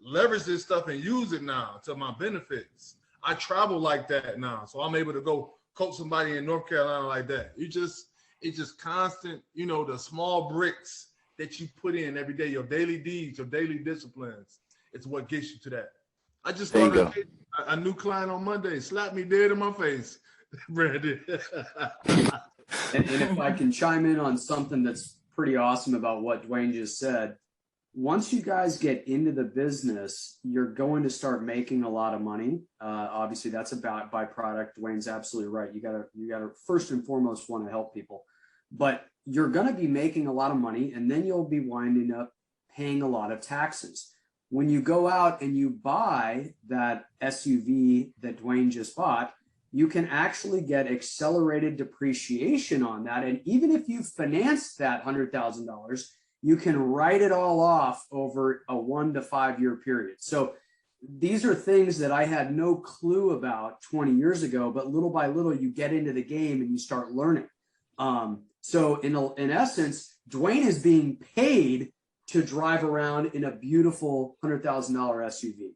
leverage this stuff and use it now to my benefits. I travel like that now, so I'm able to go coach somebody in North Carolina like that. It's just constant, the small bricks that you put in every day, your daily deeds, your daily disciplines. It's what gets you to that. I just started a new client on Monday, slapped me dead in my face, Brandon. and if I can chime in on something that's pretty awesome about what Duane just said, once you guys get into the business, you're going to start making a lot of money. Obviously, that's a byproduct. Duane's absolutely right. You gotta first and foremost want to help people, but you're going to be making a lot of money, and then you'll be winding up paying a lot of taxes. When you go out and you buy that SUV that Duane just bought, you can actually get accelerated depreciation on that. And even if you financed that $100,000, you can write it all off over a 1 to 5 year period. So these are things that I had no clue about 20 years ago, but little by little you get into the game and you start learning. So in essence, Duane is being paid to drive around in a beautiful $100,000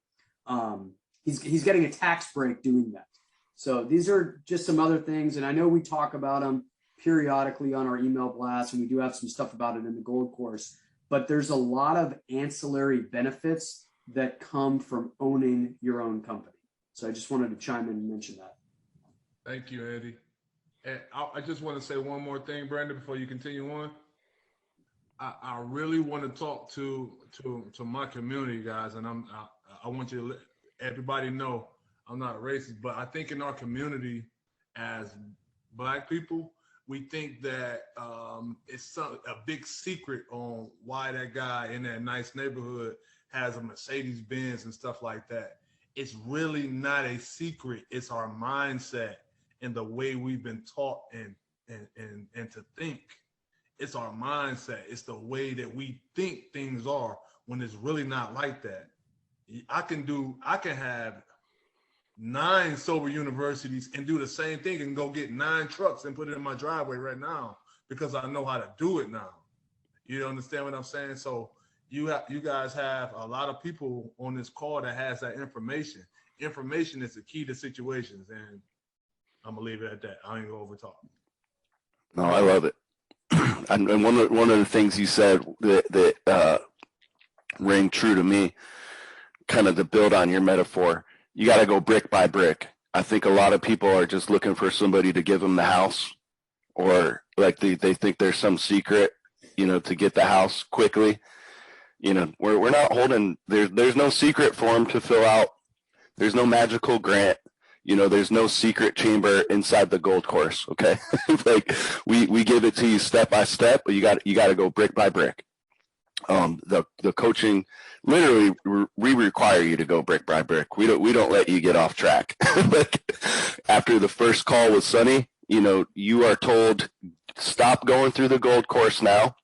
SUV. He's getting a tax break doing that. So these are just some other things. And I know we talk about them periodically on our email blast, and we do have some stuff about it in the Gold Course, but there's a lot of ancillary benefits that come from owning your own company. So I just wanted to chime in and mention that. Thank you, Andy. And I just want to say one more thing, Brandon, before you continue on. I really want to talk to my community, guys, and I want you to let everybody know I'm not racist, but I think in our community as Black people, we think that it's a big secret on why that guy in that nice neighborhood has a Mercedes Benz and stuff like that. It's really not a secret. It's our mindset and the way we've been taught and to think. It's our mindset. It's the way that we think things are when it's really not like that. I can have 9 sober universities and do the same thing and go get 9 trucks and put it in my driveway right now because I know how to do it now. You understand what I'm saying? So you guys have a lot of people on this call that has that information. Information is the key to situations, and I'm gonna leave it at that. I ain't gonna over talk. No, I love it. And one of the things you said that rang true to me, kind of to build on your metaphor, you got to go brick by brick. I think a lot of people are just looking for somebody to give them the house, or like they think there's some secret, to get the house quickly. We're not holding, there's no secret form to fill out. There's no magical grant. There's no secret chamber inside the Gold Course. Okay. Like we give it to you step by step, but you got to go brick by brick. The coaching, literally, we require you to go brick by brick. We don't let you get off track. Like after the first call with Sonny, you are told, stop going through the Gold Course now.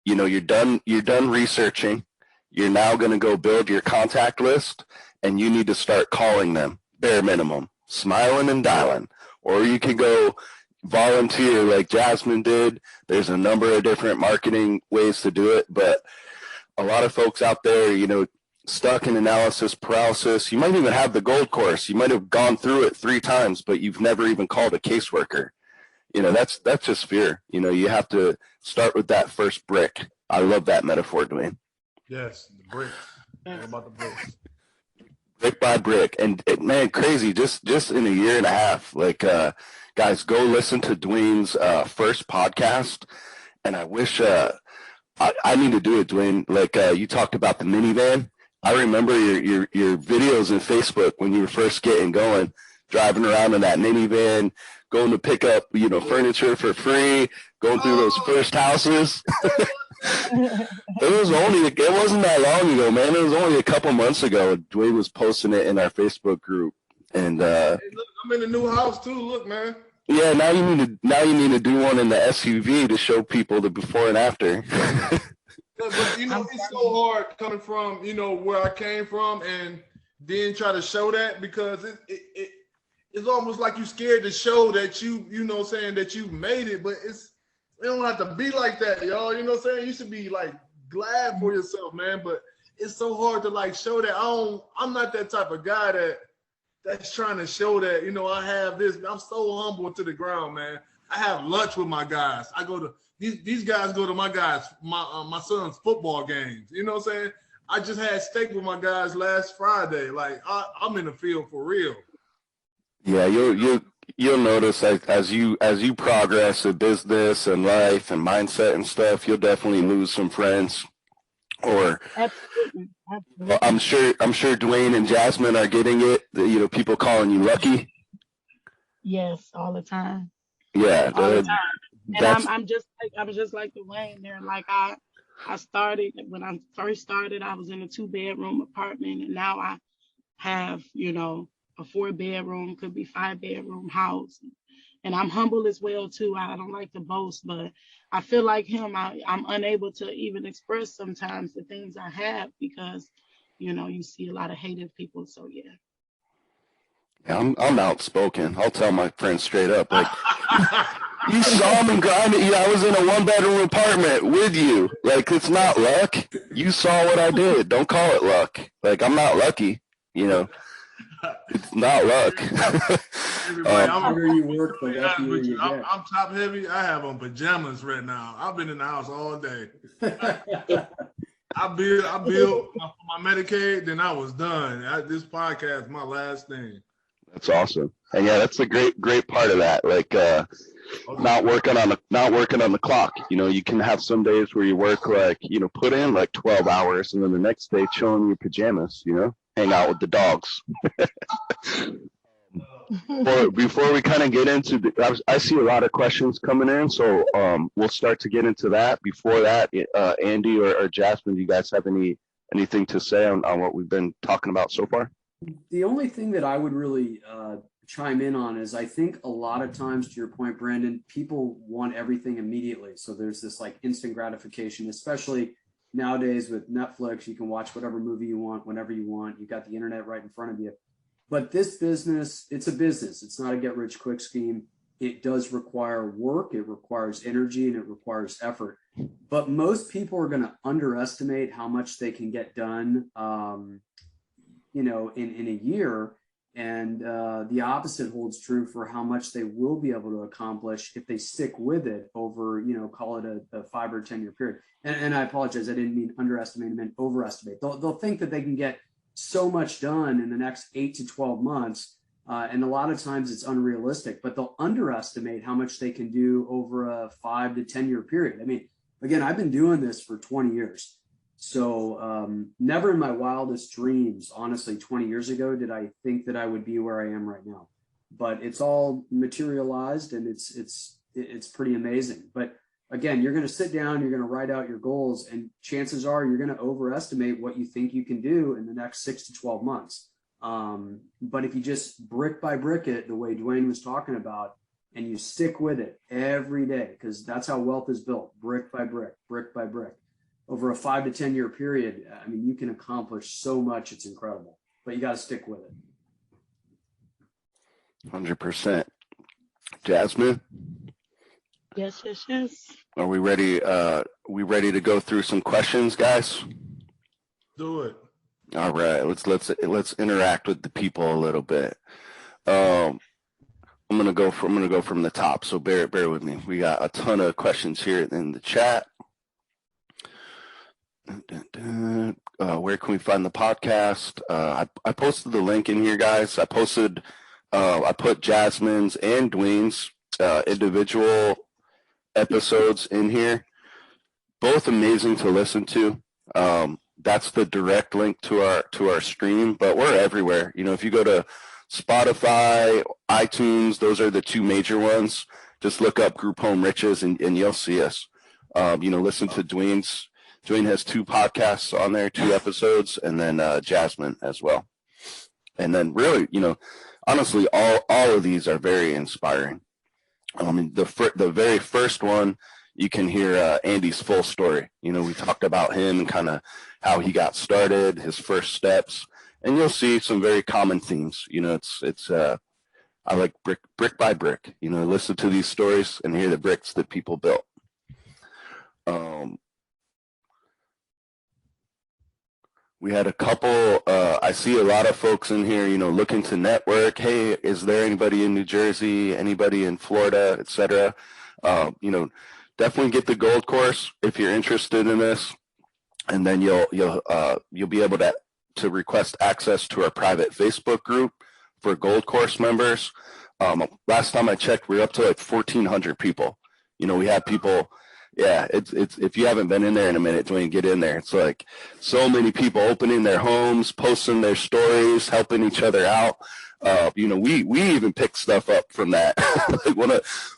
You're done researching. You're now going to go build your contact list, and you need to start calling them, bare minimum, smiling and dialing. Or you can go volunteer like Jasmine did. There's a number of different marketing ways to do it, but a lot of folks out there, stuck in analysis paralysis. You might even have the Gold Course. You might have gone through it 3 times, but you've never even called a caseworker. That's just fear. You have to start with that first brick. I love that metaphor, Duane. Yes, the bricks. What about the bricks? Brick by brick. And man, crazy, just in a year and a half, like, guys, go listen to Duane's first podcast. And I wish I need to do it, Duane. Like you talked about the minivan. I remember your videos in Facebook when you were first getting going, driving around in that minivan, going to pick up, furniture for free, going through those first houses. It wasn't that long ago, man. It was only a couple months ago. Duane was posting it in our Facebook group. And hey, look, I'm in a new house too. Look, man. Yeah, now you need to do one in the SUV to show people the before and after. But it's so hard coming from where I came from and then try to show that, because it's almost like you scared to show that that you made it, but it don't have to be like that, y'all. You should be like glad for yourself, man. But it's so hard to like show that. I'm not that type of guy that's trying to show that, I have this. I'm so humble to the ground, man. I have lunch with my guys. I go to these guys go to my guys, my son's football games. You know what I'm saying? I just had steak with my guys last Friday. Like I'm in the field for real. Yeah, you'll notice as you progress in business and life and mindset and stuff, you'll definitely lose some friends. Or Absolutely. Well, I'm sure Duane and Jasmine are getting it. People calling you lucky. Yes, all the time. Yeah, all the time. And I'm just like Duane there. Like I started when I first started, I was in a 2-bedroom apartment, and now I have a 4-bedroom, could be 5-bedroom house. And I'm humble as well too. I don't like to boast, but I feel like him. I'm unable to even express sometimes the things I have because, you see a lot of hated people. So yeah. Yeah, I'm outspoken. I'll tell my friends straight up. Like, you saw me grinding. I was in a 1-bedroom apartment with you. Like, it's not luck. You saw what I did. Don't call it luck. Like, I'm not lucky. It's not luck. Everybody, The harder you work, the luckier you get. I'm top heavy. I have on pajamas right now. I've been in the house all day. I built my Medicaid, then I was done. This podcast, my last thing. That's awesome. And yeah, that's a great part of that. Like not working on the clock. You know, you can have some days where you work like, you know, put in like 12 hours and then the next day chilling in your pajamas, you know, hang out with the dogs. Before we kind of get into I see a lot of questions coming in, so we'll start to get into that. Before that, Andy or Jasmine, do you guys have anything to say on what we've been talking about so far? The only thing that I would really chime in on is I think a lot of times, to your point, Brandon, people want everything immediately. So there's this like instant gratification, especially nowadays with Netflix. You can watch whatever movie you want, whenever you want. You got the internet right in front of you. But this business, it's a business. It's not a get rich quick scheme. It does require work. It requires energy and it requires effort. But most people are going to underestimate how much they can get done, you know, in a year. And the opposite holds true for how much they will be able to accomplish if they stick with it over, you know, call it a 5 or 10 year period. And I apologize. I didn't mean underestimate, I meant overestimate. They'll think that they can get so much done in the next 8 to 12 months. And a lot of times it's unrealistic, but they'll underestimate how much they can do over a 5 to 10 year period. I mean, again, I've been doing this for 20 years. So never in my wildest dreams, honestly, 20 years ago, did I think that I would be where I am right now. But it's all materialized and it's pretty amazing. But again, you're going to sit down, you're going to write out your goals, and chances are you're going to overestimate what you think you can do in the next 6 to 12 months. But if you just brick by brick it, the way Duane was talking about, and you stick with it every day, because that's how wealth is built, brick by brick, brick by brick. Over a 5 to 10 year period, I mean, you can accomplish so much. It's incredible, but you got to stick with it. 100%. Jasmine? Yes. Are we ready? We ready to go through some questions, guys? Do it. All right. Let's interact with the people a little bit. I'm gonna go from the top. So bear with me. We got a ton of questions here in the chat. Where can we find the podcast? I posted the link in here, guys. I put Jasmine's and Duane's individual episodes in here, both amazing to listen to. That's the direct link to our stream, but we're everywhere. You know, if you go to Spotify, iTunes, those are the two major ones. Just look up Group Home Riches and you'll see us. You know, listen to Duane has 2 podcasts on there, 2 episodes, and then Jasmine as well. And then really, you know, honestly, all of these are very inspiring. I mean, the very first one, you can hear Andy's full story. You know, we talked about him and kind of how he got started, his first steps, and you'll see some very common themes. You know, it's I like brick by brick. You know, listen to these stories and hear the bricks that people built. We had a couple, I see a lot of folks in here, you know, looking to network. Hey, is there anybody in New Jersey, anybody in Florida, et cetera? You know, definitely get the gold course if you're interested in this. And then you'll be able to request access to our private Facebook group for gold course members. Last time I checked, we're up to like 1,400 people. You know, we have people. Yeah, it's if you haven't been in there in a minute, Duane, get in there. It's like so many people opening their homes, posting their stories, helping each other out. You know, we even pick stuff up from that. Like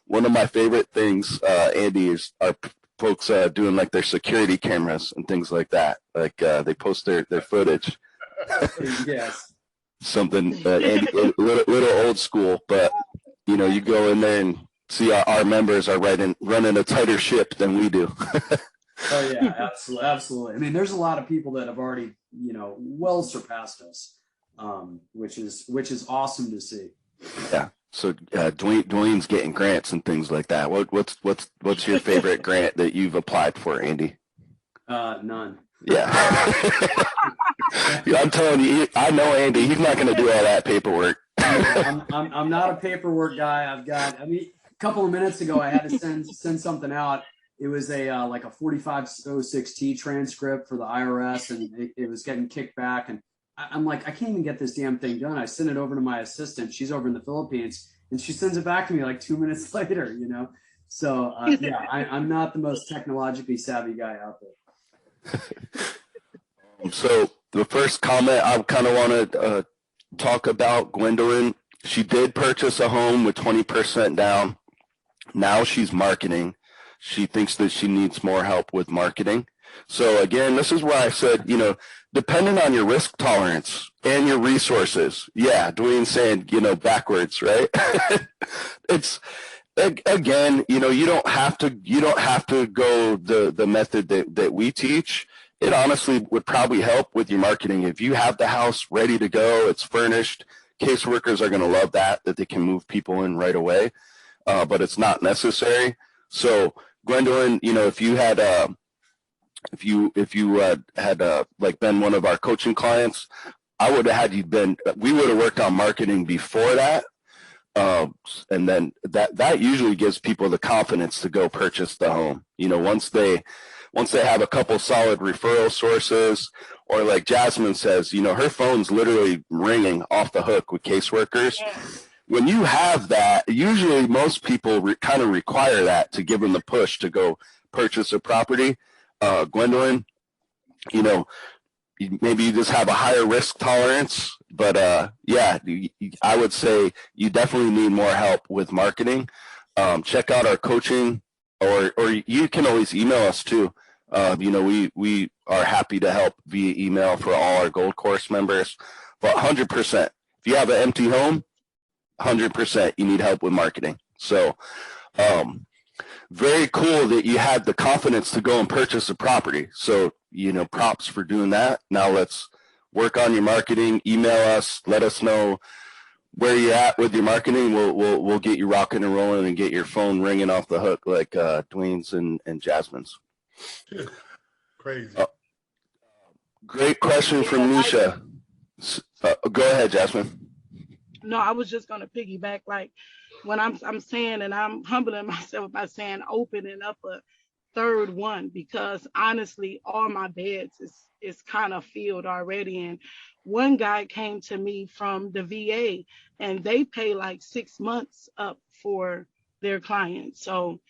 one of my favorite things, Andy, is our folks doing like their security cameras and things like that. Like they post their footage. Yes. Something Andy, a little old school, but you know, you go in there and see our members are running a tighter ship than we do. Oh yeah, absolutely. I mean, there's a lot of people that have already, you know, well surpassed us, which is awesome to see. Yeah. So Duane's getting grants and things like that. What's your favorite grant that you've applied for, Andy? None. Yeah. I'm telling you, I know Andy. He's not going to do all that paperwork. I'm not a paperwork guy. I mean, a couple of minutes ago, I had to send something out. It was a like a 4506T transcript for the IRS, and it was getting kicked back. And I'm like, I can't even get this damn thing done. I sent it over to my assistant. She's over in the Philippines, and she sends it back to me like 2 minutes later, you know? So yeah, I'm not the most technologically savvy guy out there. So the first comment I kind of want to talk about, Gwendolyn, she did purchase a home with 20% down. Now she's marketing. She thinks that she needs more help with marketing. So again, this is where I said, you know, depending on your risk tolerance and your resources. Yeah, Duane's saying, you know, backwards, right? It's, again, you know, you don't have to go the method that we teach. It honestly would probably help with your marketing. If you have the house ready to go, it's furnished, caseworkers are going to love that they can move people in right away. But it's not necessary. So Gwendolyn, you know, if you had like been one of our coaching clients, I would have had we would have worked on marketing before that. And then that usually gives people the confidence to go purchase the home. You know, once they have a couple solid referral sources, or like Jasmine says, you know, her phone's literally ringing off the hook with caseworkers. Yeah. When you have that, usually most people kind of require that to give them the push to go purchase a property. Gwendolyn, you know, maybe you just have a higher risk tolerance, but yeah, I would say you definitely need more help with marketing. Check out our coaching, or you can always email us too. You know, we are happy to help via email for all our Gold Course members. But 100%, if you have an empty home, 100% you need help with marketing. So very cool that you had the confidence to go and purchase a property. So, you know, props for doing that. Now let's work on your marketing. Email us, let us know where you're at with your marketing. We'll get you rocking and rolling and get your phone ringing off the hook like Duane's and Jasmine's. Crazy. Great question from Nisha. Go ahead, Jasmine. No, I was just going to piggyback, like when I'm saying, and I'm humbling myself by saying opening up a third one, because honestly, all my beds is kind of filled already. And one guy came to me from the VA, and they pay like 6 months up for their clients. So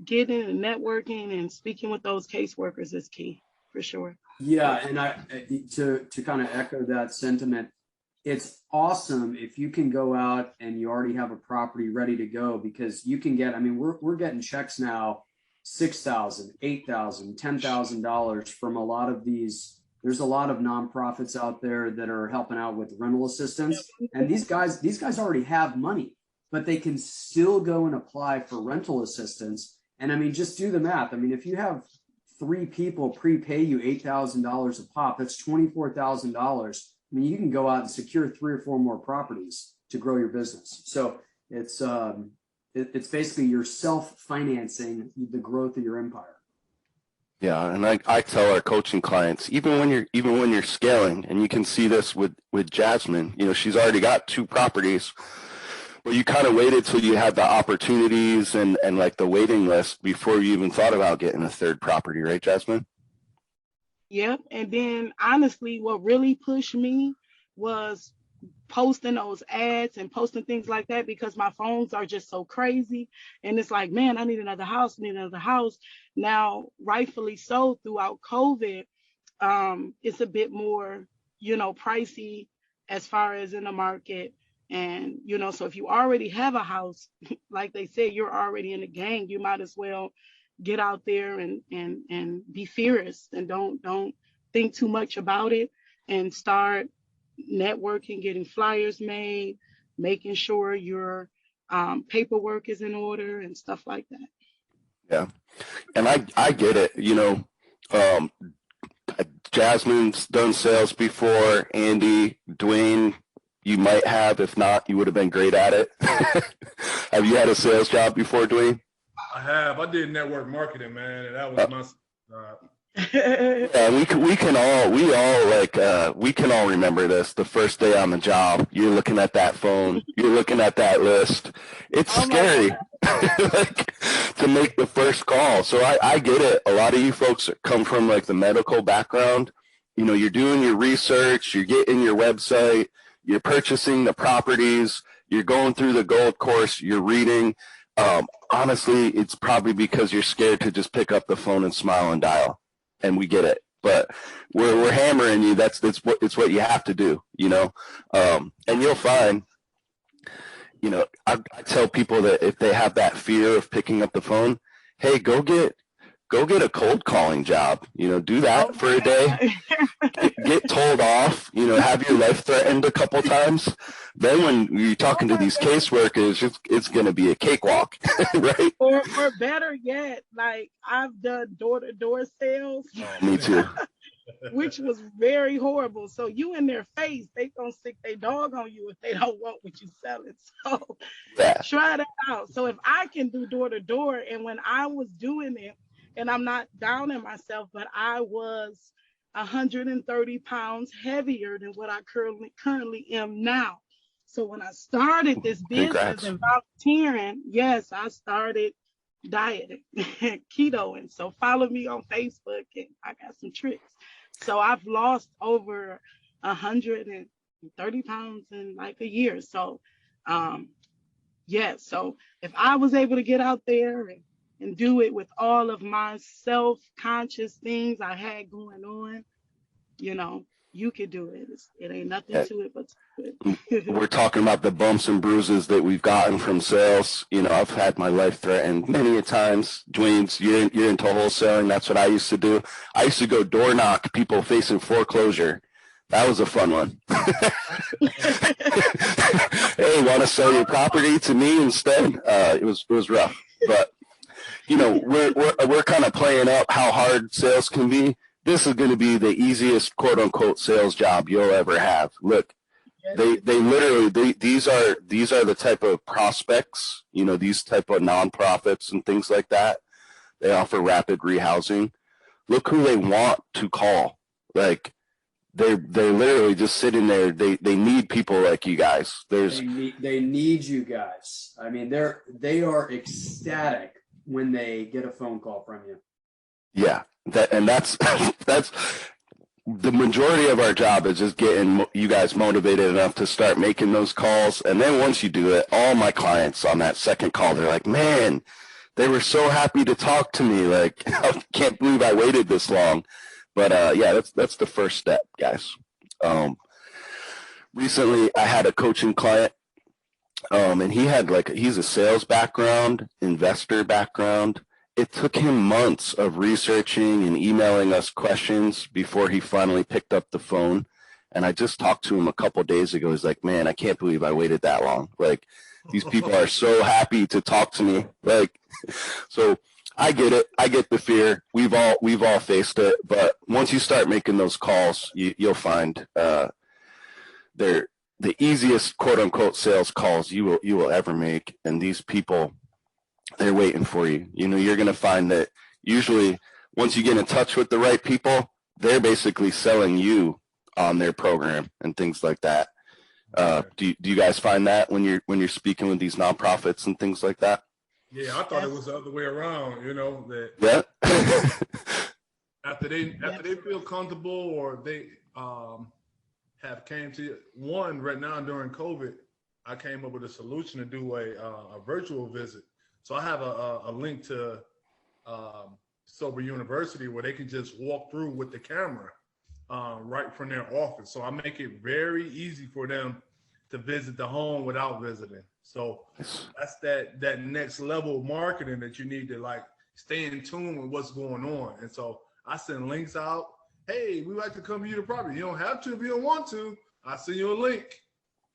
getting and networking and speaking with those caseworkers is key for sure. Yeah, and to kind of echo that sentiment, it's awesome if you can go out and you already have a property ready to go, because you can get, I mean, we're getting checks now, $6,000, $8,000, $10,000 from a lot of these. There's a lot of nonprofits out there that are helping out with rental assistance. And these guys already have money, but they can still go and apply for rental assistance. And I mean, just do the math. I mean, if you have 3 people prepay you $8,000 a pop, that's $24,000. I mean, you can go out and secure 3 or 4 more properties to grow your business. So it's basically you're self-financing the growth of your empire. Yeah, and I tell our coaching clients, even when you're scaling, and you can see this with Jasmine, you know, she's already got 2 properties, but you kind of waited till you had the opportunities and like the waiting list before you even thought about getting a 3rd property, right, Jasmine? Yep. And then honestly, what really pushed me was posting those ads and posting things like that, because my phones are just so crazy. And it's like, man, I need another house, Now, rightfully so, throughout COVID, it's a bit more, you know, pricey as far as in the market. And, you know, so if you already have a house, like they said, you're already in the game, you might as well get out there and be fearless, and don't think too much about it, and start networking, getting flyers made, making sure your paperwork is in order and stuff like that. Yeah. And I get it. You know, Jasmine's done sales before. Andy, Duane, you might have. If not, you would have been great at it. Have you had a sales job before, Duane? I have. I did network marketing, man, and that was my Yeah, we can all remember this. The first day on the job, you're looking at that phone, you're looking at that list. It's Oh my scary, God. like, to make the first call. So I get it. A lot of you folks come from like the medical background. You know, you're doing your research, you're getting your website, you're purchasing the properties, you're going through the gold course, you're reading. Honestly, it's probably because you're scared to just pick up the phone and smile and dial. And we get it, but we're hammering you. It's what you have to do, you know. And you'll find, you know, I tell people that if they have that fear of picking up the phone, hey, go get a cold calling job. You know, do that Oh for my a day. God. Get told off. You know, have your life threatened a couple times. Then when you're talking to Oh my these God. caseworkers, it's going to be a cakewalk, right? Or better yet, like I've done door-to-door sales, Oh, me too. which was very horrible. So you in their face, they gonna stick their dog on you if they don't want what you selling. So Yeah. try that out. So if I can do door-to-door, and when I was doing it, and I'm not down on myself, but I was 130 pounds heavier than what I currently am now. So when I started this business Congrats. and volunteering, yes, I started dieting, ketoing. So follow me on Facebook, and I got some tricks. So I've lost over 130 pounds in like a year. So, yeah. So if I was able to get out there and do it with all of my self-conscious things I had going on, you know, you could do it. It ain't nothing Yeah. to it but to do it. We're talking about the bumps and bruises that we've gotten from sales. You know, I've had my life threatened many a times. Dwayne's, you're into wholesaling. That's what I used to do. I used to go door knock people facing foreclosure. That was a fun one. Hey, want to sell your property to me instead? It was rough, but you know, we're kind of playing up how hard sales can be. This is going to be the easiest quote unquote sales job you'll ever have. Look, they literally these are the type of prospects, you know, these type of nonprofits and things like that. They offer rapid rehousing. Look who they want to call. Like they're literally just sitting there. They need people like you guys. They need you guys. I mean, they are ecstatic when they get a phone call from you. Yeah, that's that's the majority of our job is just getting you guys motivated enough to start making those calls. And then once you do it, all my clients on that second call, they're like, man, they were so happy to talk to me. Like, I can't believe I waited this long. But yeah, that's the first step, guys. Recently, I had a coaching client, and he's a sales background, investor background. It took him months of researching and emailing us questions before he finally picked up the phone. And I just talked to him a couple days ago. He's like, man, I can't believe I waited that long. Like, these people are so happy to talk to me. Like, so I get it. I get the fear. We've all faced it. But once you start making those calls, you'll find they're the easiest quote unquote sales calls you will ever make. And these people, they're waiting for you. You know, you're going to find that usually once you get in touch with the right people, they're basically selling you on their program and things like that. Do you guys find that when you're speaking with these nonprofits and things like that? Yeah, I thought it was the other way around. You know that. Yeah. after they feel comfortable or they have came to one right now during COVID, I came up with a solution to do a virtual visit. So I have a link to Sober University where they can just walk through with the camera right from their office. So I make it very easy for them to visit the home without visiting. So that's that next level of marketing that you need to like stay in tune with what's going on. And so I send links out. Hey, we like to come to your property. You don't have to if you don't want to. I send you a link.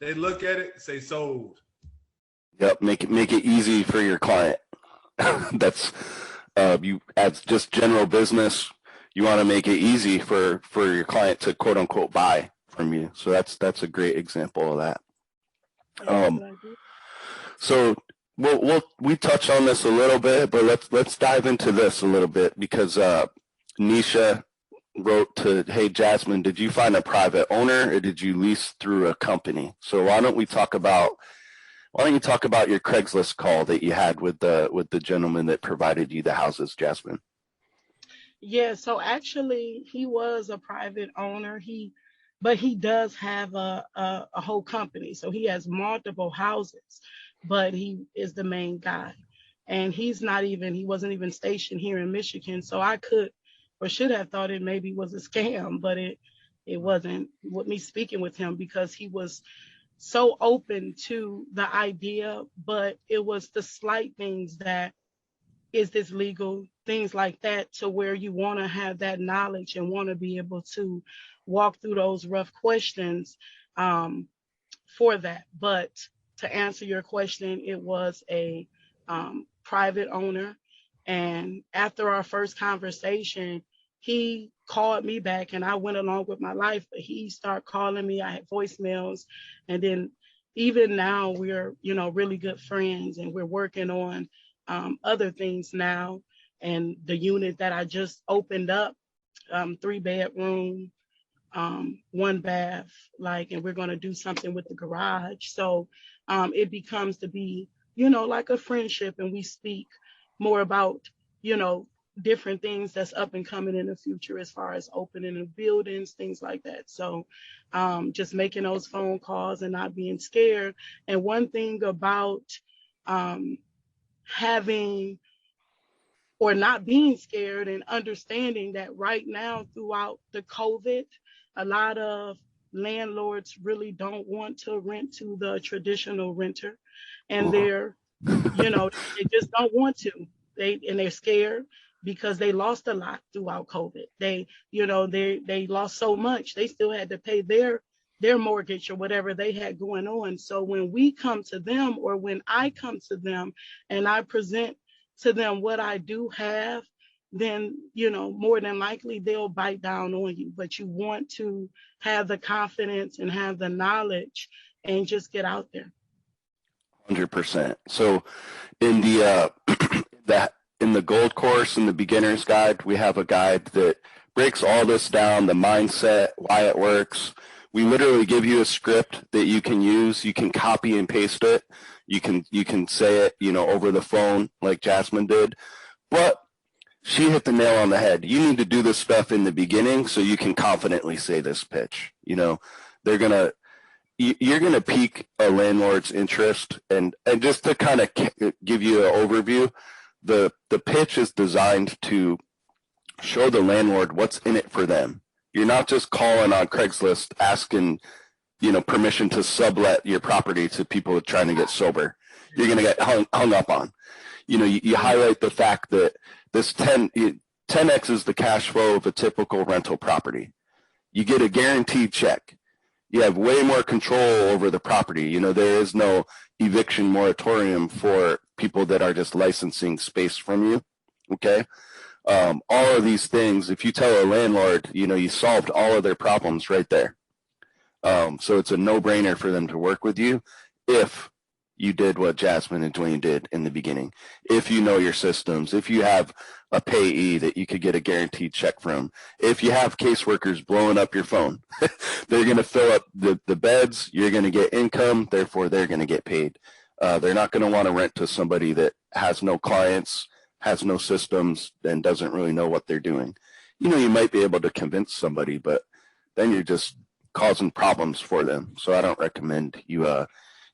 They look at it, say sold. Yep. Make it easy for your client. That's you as just general business. You want to make it easy for your client to quote unquote buy from you. So that's a great example of that. So we touched on this a little bit, but let's dive into this a little bit because Nisha wrote to, hey, Jasmine, did you find a private owner or did you lease through a company? So why don't you talk about your Craigslist call that you had with the gentleman that provided you the houses, Jasmine? Yeah, so actually he was a private owner. But he does have a whole company. So he has multiple houses, but he is the main guy. And he wasn't even stationed here in Michigan. So I could or should have thought it maybe was a scam, but it wasn't with me speaking with him because he was so open to the idea, but it was the slight things that is this legal, things like that, to where you want to have that knowledge and want to be able to walk through those rough questions for that. But to answer your question, it was a private owner. And after our first conversation, he called me back and I went along with my life, but he started calling me. I had voicemails. And then even now we're, really good friends and we're working on other things now. And the unit that I just opened up, 3-bedroom, 1 bath, and we're going to do something with the garage. So it becomes to be, like a friendship, and we speak more about, different things that's up and coming in the future as far as opening of buildings, things like that. So just making those phone calls and not being scared. And one thing about having or not being scared and understanding that right now throughout the COVID, a lot of landlords really don't want to rent to the traditional renter, and they're, they just don't want to. They're scared because they lost a lot throughout COVID. They lost so much. They still had to pay their mortgage or whatever they had going on. So when we come to them, or when I come to them and I present to them what I do have, then, more than likely they'll bite down on you. But you want to have the confidence and have the knowledge and just get out there. 100%. So in the in the gold course, in the beginner's guide, we have a guide that breaks all this down, the mindset, why it works. We literally give you a script that you can use. You can copy and paste it. You can say it, over the phone like Jasmine did. But she hit the nail on the head. You need to do this stuff in the beginning so you can confidently say this pitch. You're gonna pique a landlord's interest, and just to kind of give you an overview, the pitch is designed to show the landlord what's in it for them. You're not just calling on Craigslist asking, permission to sublet your property to people trying to get sober. You're going to get hung up on. You highlight the fact that this 10x is the cash flow of a typical rental property. You get a guaranteed check. You have way more control over the property. There is no eviction moratorium for people that are just licensing space from you. Okay. All of these things, if you tell a landlord, you solved all of their problems right there. So it's a no-brainer for them to work with you if you did what Jasmine and Duane did in the beginning. If you know your systems, if you have a payee that you could get a guaranteed check from, if you have caseworkers blowing up your phone, they're going to fill up the beds, you're going to get income, therefore they're going to get paid. They're not going to want to rent to somebody that has no clients, has no systems, and doesn't really know what they're doing. You might be able to convince somebody, but then you're just causing problems for them. So I don't recommend you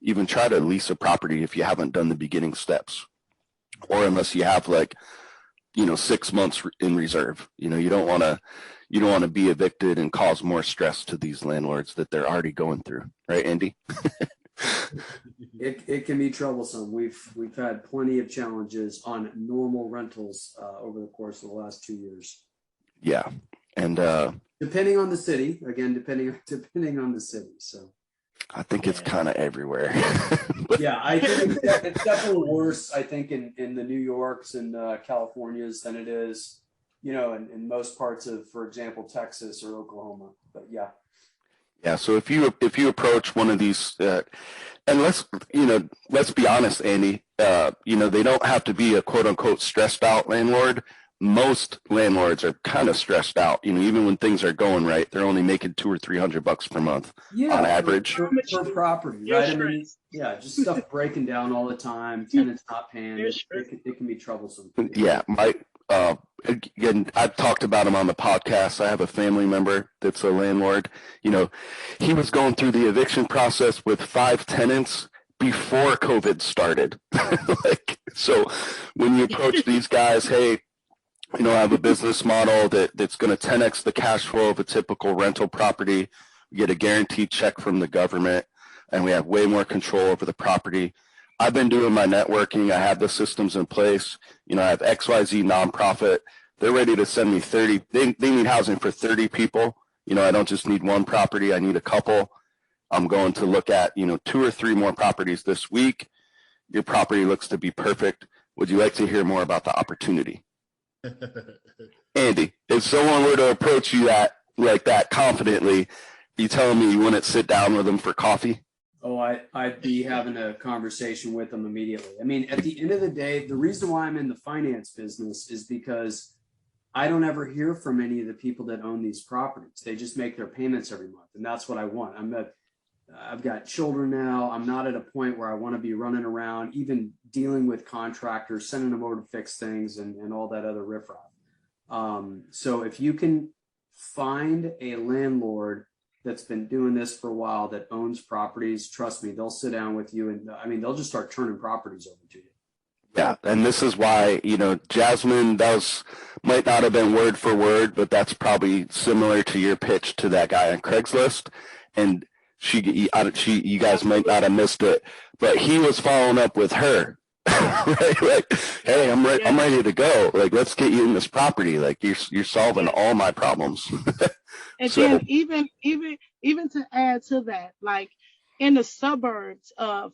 even try to lease a property if you haven't done the beginning steps, or unless you have 6 months in reserve. You don't want to be evicted and cause more stress to these landlords that they're already going through, right, Andy? It can be troublesome. We've had plenty of challenges on normal rentals over the course of the last 2 years. Yeah, and depending on the city, again, depending on the city. So I think it's kind of everywhere. Yeah, I think it's definitely worse, I think, in the New Yorks and Californias than it is, in most parts of, for example, Texas or Oklahoma. But yeah. Yeah. So if you approach one of these, and let's be honest, Andy, they don't have to be a quote unquote stressed out landlord. most landlords are kind of stressed out. Even when things are going right, they're only making $200 or $300 per month on average. For property, right? I mean, yeah, just stuff breaking down all the time, tenants not paying. It can be troublesome. Yeah, again, I've talked about him on the podcast. I have a family member that's a landlord. He was going through the eviction process with 5 tenants before COVID started. So when you approach these guys, hey, I have a business model that's going to 10x the cash flow of a typical rental property. We get a guaranteed check from the government, and we have way more control over the property. I've been doing my networking. I have the systems in place. I have XYZ nonprofit. They're ready to send me 30. They need housing for 30 people. I don't just need one property. I need a couple. I'm going to look at, 2 or 3 more properties this week. Your property looks to be perfect. Would you like to hear more about the opportunity? Andy, if someone were to approach you like that confidently, you telling me you wouldn't sit down with them for coffee? Oh, I'd be having a conversation with them immediately. I mean, at the end of the day, the reason why I'm in the finance business is because I don't ever hear from any of the people that own these properties. They just make their payments every month, and that's what I want. I've got children now. I'm not at a point where I want to be running around, even dealing with contractors, sending them over to fix things and all that other riffraff. So if you can find a landlord that's been doing this for a while, that owns properties, trust me, they'll sit down with you and they'll just start turning properties over to you. Yeah, and this is why, Jasmine, might not have been word for word, but that's probably similar to your pitch to that guy on Craigslist. And you guys might not have missed it, but he was following up with her. Right? Like, hey, I'm ready to go. Like, let's get you in this property. Like, you're solving all my problems. And then even to add to that, like in the suburbs of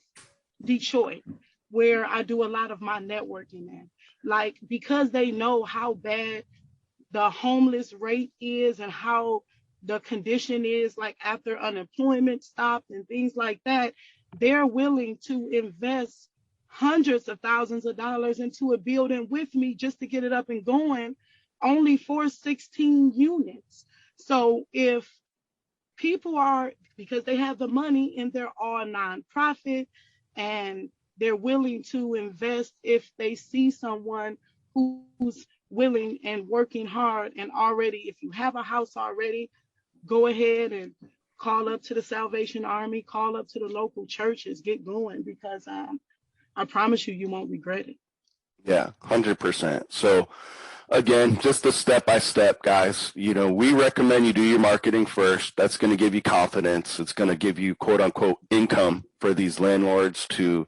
Detroit, where I do a lot of my networking in, like, because they know how bad the homeless rate is and how the condition is, like after unemployment stopped and things like that, they're willing to invest hundreds of thousands of dollars into a building with me just to get it up and going, only for 16 units. So if people are, because they have the money and they're all nonprofit and they're willing to invest if they see someone who's willing and working hard, and already, if you have a house already, go ahead and call up to the Salvation Army, call up to the local churches, get going, because I promise you won't regret it. Yeah, 100%. So again, just the step-by-step, guys. We recommend you do your marketing first. That's going to give you confidence. It's going to give you, quote unquote, income for these landlords to,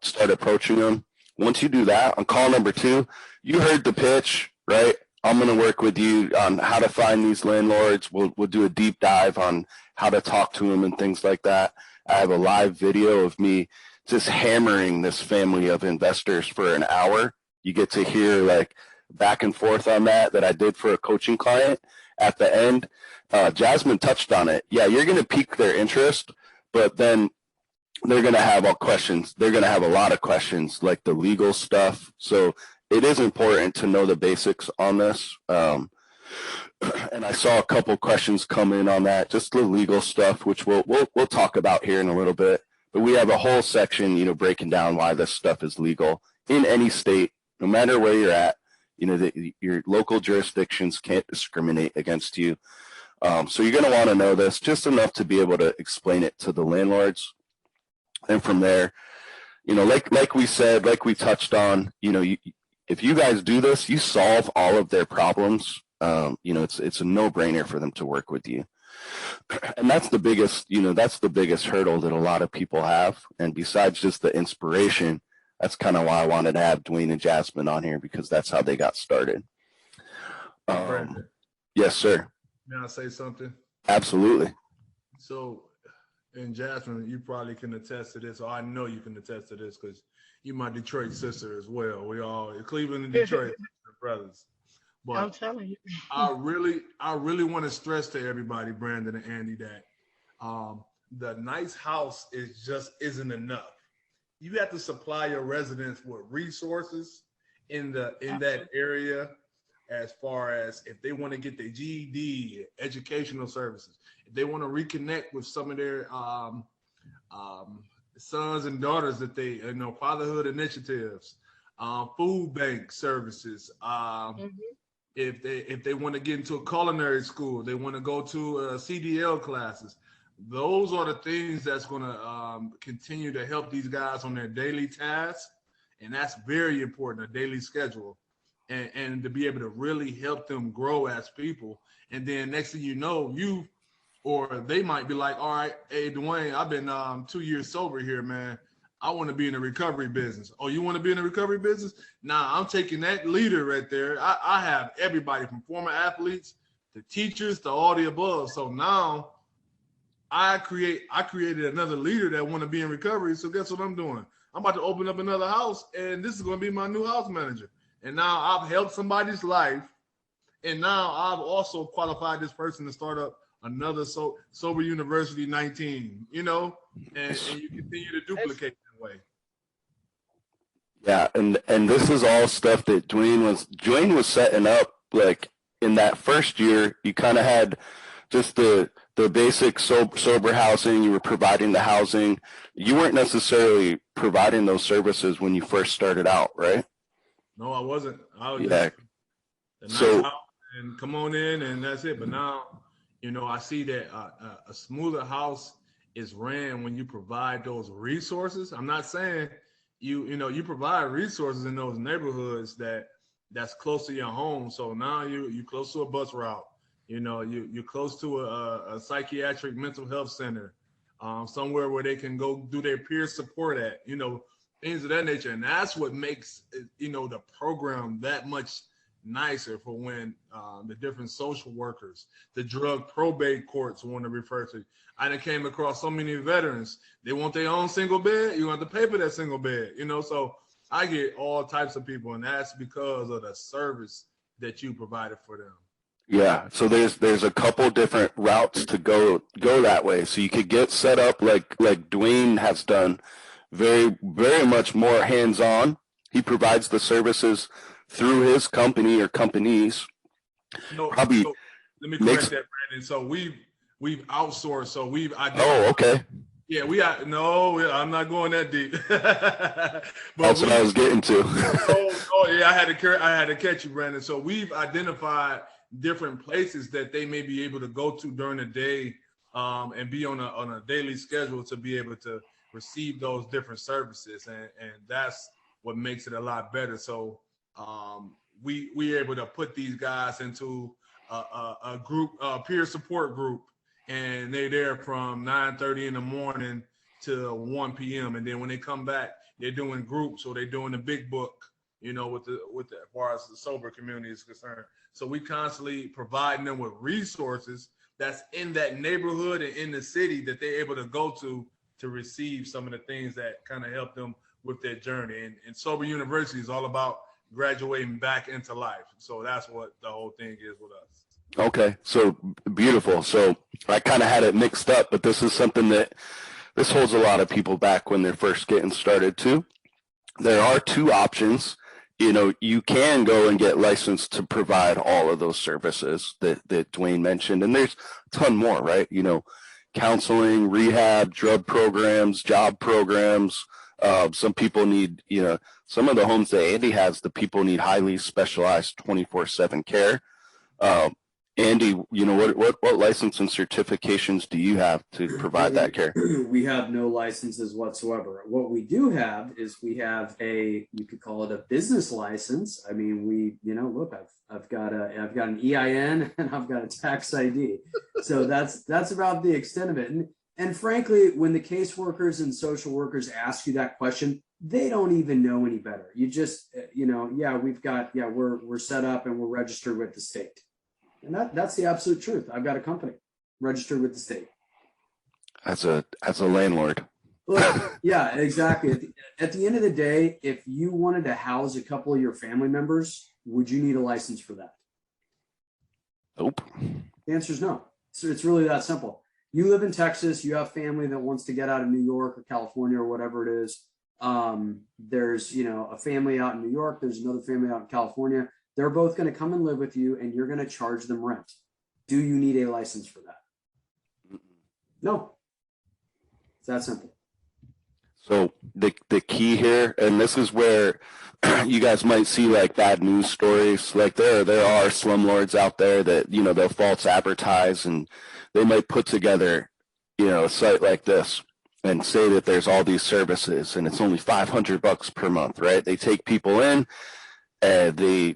start approaching them. Once you do that, on call number 2, you heard the pitch, right? I'm going to work with you on how to find these landlords. We'll do a deep dive on how to talk to them and things like that. I have a live video of me just hammering this family of investors for an hour. You get to hear like back and forth on that I did for a coaching client. At the end, Jasmine touched on it. Yeah, you're going to pique their interest, but then they're going to have all questions. They're going to have a lot of questions, like the legal stuff. So it is important to know the basics on this. And I saw a couple questions come in on that, just the legal stuff, which we'll talk about here in a little bit. But we have a whole section, breaking down why this stuff is legal in any state, no matter where you're at. Your local jurisdictions can't discriminate against you. So you're going to want to know this just enough to be able to explain it to the landlords. And from there, like we said, like we touched on, if you guys do this, you solve all of their problems. It's a no-brainer for them to work with you. And that's the biggest hurdle that a lot of people have. And besides just the inspiration, that's kind of why I wanted to have Duane and Jasmine on here, because that's how they got started. Yes, sir. May I say something? Absolutely. So, and Jasmine, you probably can attest to this, or I know you can attest to this, because you're my Detroit sister as well. We all, Cleveland and Detroit are brothers. But I'm telling you. I really want to stress to everybody, Brandon and Andy, that the nice house isn't enough. You have to supply your residents with resources in that area, as far as if they want to get their GED, educational services, if they want to reconnect with some of their sons and daughters that they, fatherhood initiatives, food bank services. If they want to get into a culinary school, they want to go to CDL classes. Those are the things that's going to continue to help these guys on their daily tasks. And that's very important, a daily schedule, and to be able to really help them grow as people. And then next thing you know, or they might be like, all right, hey, Duane, I've been 2 years sober here, man. I want to be in the recovery business. Oh, you want to be in the recovery business? Nah, I'm taking that leader right there. I have everybody from former athletes to teachers to all the above. So now I created another leader that want to be in recovery. So guess what I'm doing? I'm about to open up another house, and this is going to be my new house manager. And now I've helped somebody's life, and now I've also qualified this person to start up another Sober University 19, and you continue to duplicate that way. Yeah, and this is all stuff that Duane was setting up. Like in that first year, you kind of had just the basic sober housing. You were providing the housing. You weren't necessarily providing those services when you first started out, right? No, I wasn't. I was just a nice house and come on in, and that's it. But now, I see that a smoother house is ran when you provide those resources. I'm not saying you provide resources in those neighborhoods that's close to your home. So now you're close to a bus route. You're close to a psychiatric mental health center, somewhere where they can go do their peer support at, things of that nature. And that's what makes, the program that much nicer for when the different social workers, the drug probate courts want to refer to. I done came across so many veterans. They want their own single bed. You have to pay for that single bed, so I get all types of people, and that's because of the service that you provided for them. Yeah, so there's a couple different routes to go that way. So you could get set up like Duane has done, very, very much more hands-on. He provides the services through his company or companies. Let me correct that, Brandon. So we've outsourced. So we've identified. Oh, okay. Yeah, I'm not going that deep. That's what I was getting to. Yeah, I had to catch you, Brandon. So we've identified different places that they may be able to go to during the day, and be on a daily schedule to be able to receive those different services, and that's what makes it a lot better. So we're able to put these guys into a group, a peer support group, and they're there from 9:30 in the morning to 1 p.m. And then when they come back, they're doing groups, or they're doing the big book, with the as far as the sober community is concerned. So we constantly providing them with resources that's in that neighborhood and in the city that they're able to go to receive some of the things that kind of help them with their journey. And Sober University is all about graduating back into life. So that's what the whole thing is with us. Okay, so beautiful. So I kind of had it mixed up, but this is something that this holds a lot of people back when they're first getting started too. There are two options. You can go and get licensed to provide all of those services that Duane mentioned, and there's a ton more, right? Counseling, rehab, drug programs, job programs. Some people need, some of the homes that Andy has, the people need highly specialized 24/7 care. Andy, what license and certifications do you have to provide that care? We have no licenses whatsoever. What we do have is we have you could call it a business license. I mean, look, I've got an EIN and I've got a tax ID. So that's about the extent of it. And frankly, when the caseworkers and social workers ask you that question, they don't even know any better. You just, we're set up and we're registered with the state. And that's the absolute truth. I've got a company registered with the state. As a landlord. Well, yeah, exactly. At the end of the day, if you wanted to house a couple of your family members, would you need a license for that? Nope. The answer is no. So it's really that simple. You live in Texas, you have family that wants to get out of New York or California or whatever it is. There's, a family out in New York. There's another family out in California. They're both going to come and live with you, and you're going to charge them rent. Do you need a license for that? No. It's that simple. So the key here, and this is where you guys might see like bad news stories. Like there are slumlords out there that, they'll false advertise, and they might put together, a site like this and say that there's all these services and it's only $500 per month, right? They take people in and they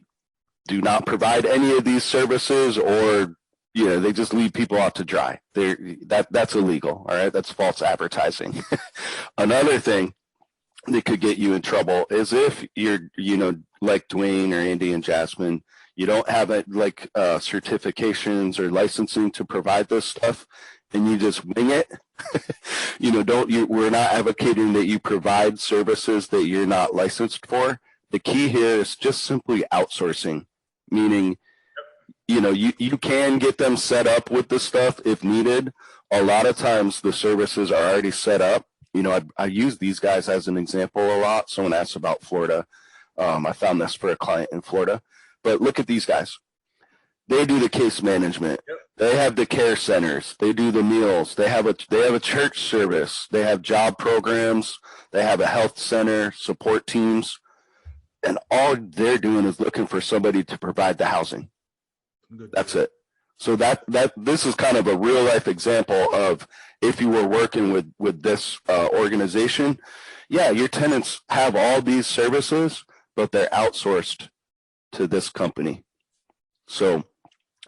do not provide any of these services, or they just leave people out to dry. That's illegal. All right. That's false advertising. Another thing that could get you in trouble is if you're, like Duane or Andy and Jasmine, you don't have certifications or licensing to provide this stuff, and you just wing it. We're not advocating that you provide services that you're not licensed for. The key here is just simply outsourcing, meaning you can get them set up with the stuff if needed. A lot of times the services are already set up. I use these guys as an example a lot. Someone asked about Florida. I found this for a client in Florida. But look at these guys. They do the case management. Yep. They have the care centers. They do the meals. They have a church service. They have job programs. They have a health center, support teams. And all they're doing is looking for somebody to provide the housing. That's it. So this is kind of a real life example of if you were working with this organization, yeah, your tenants have all these services, but they're outsourced to this company. So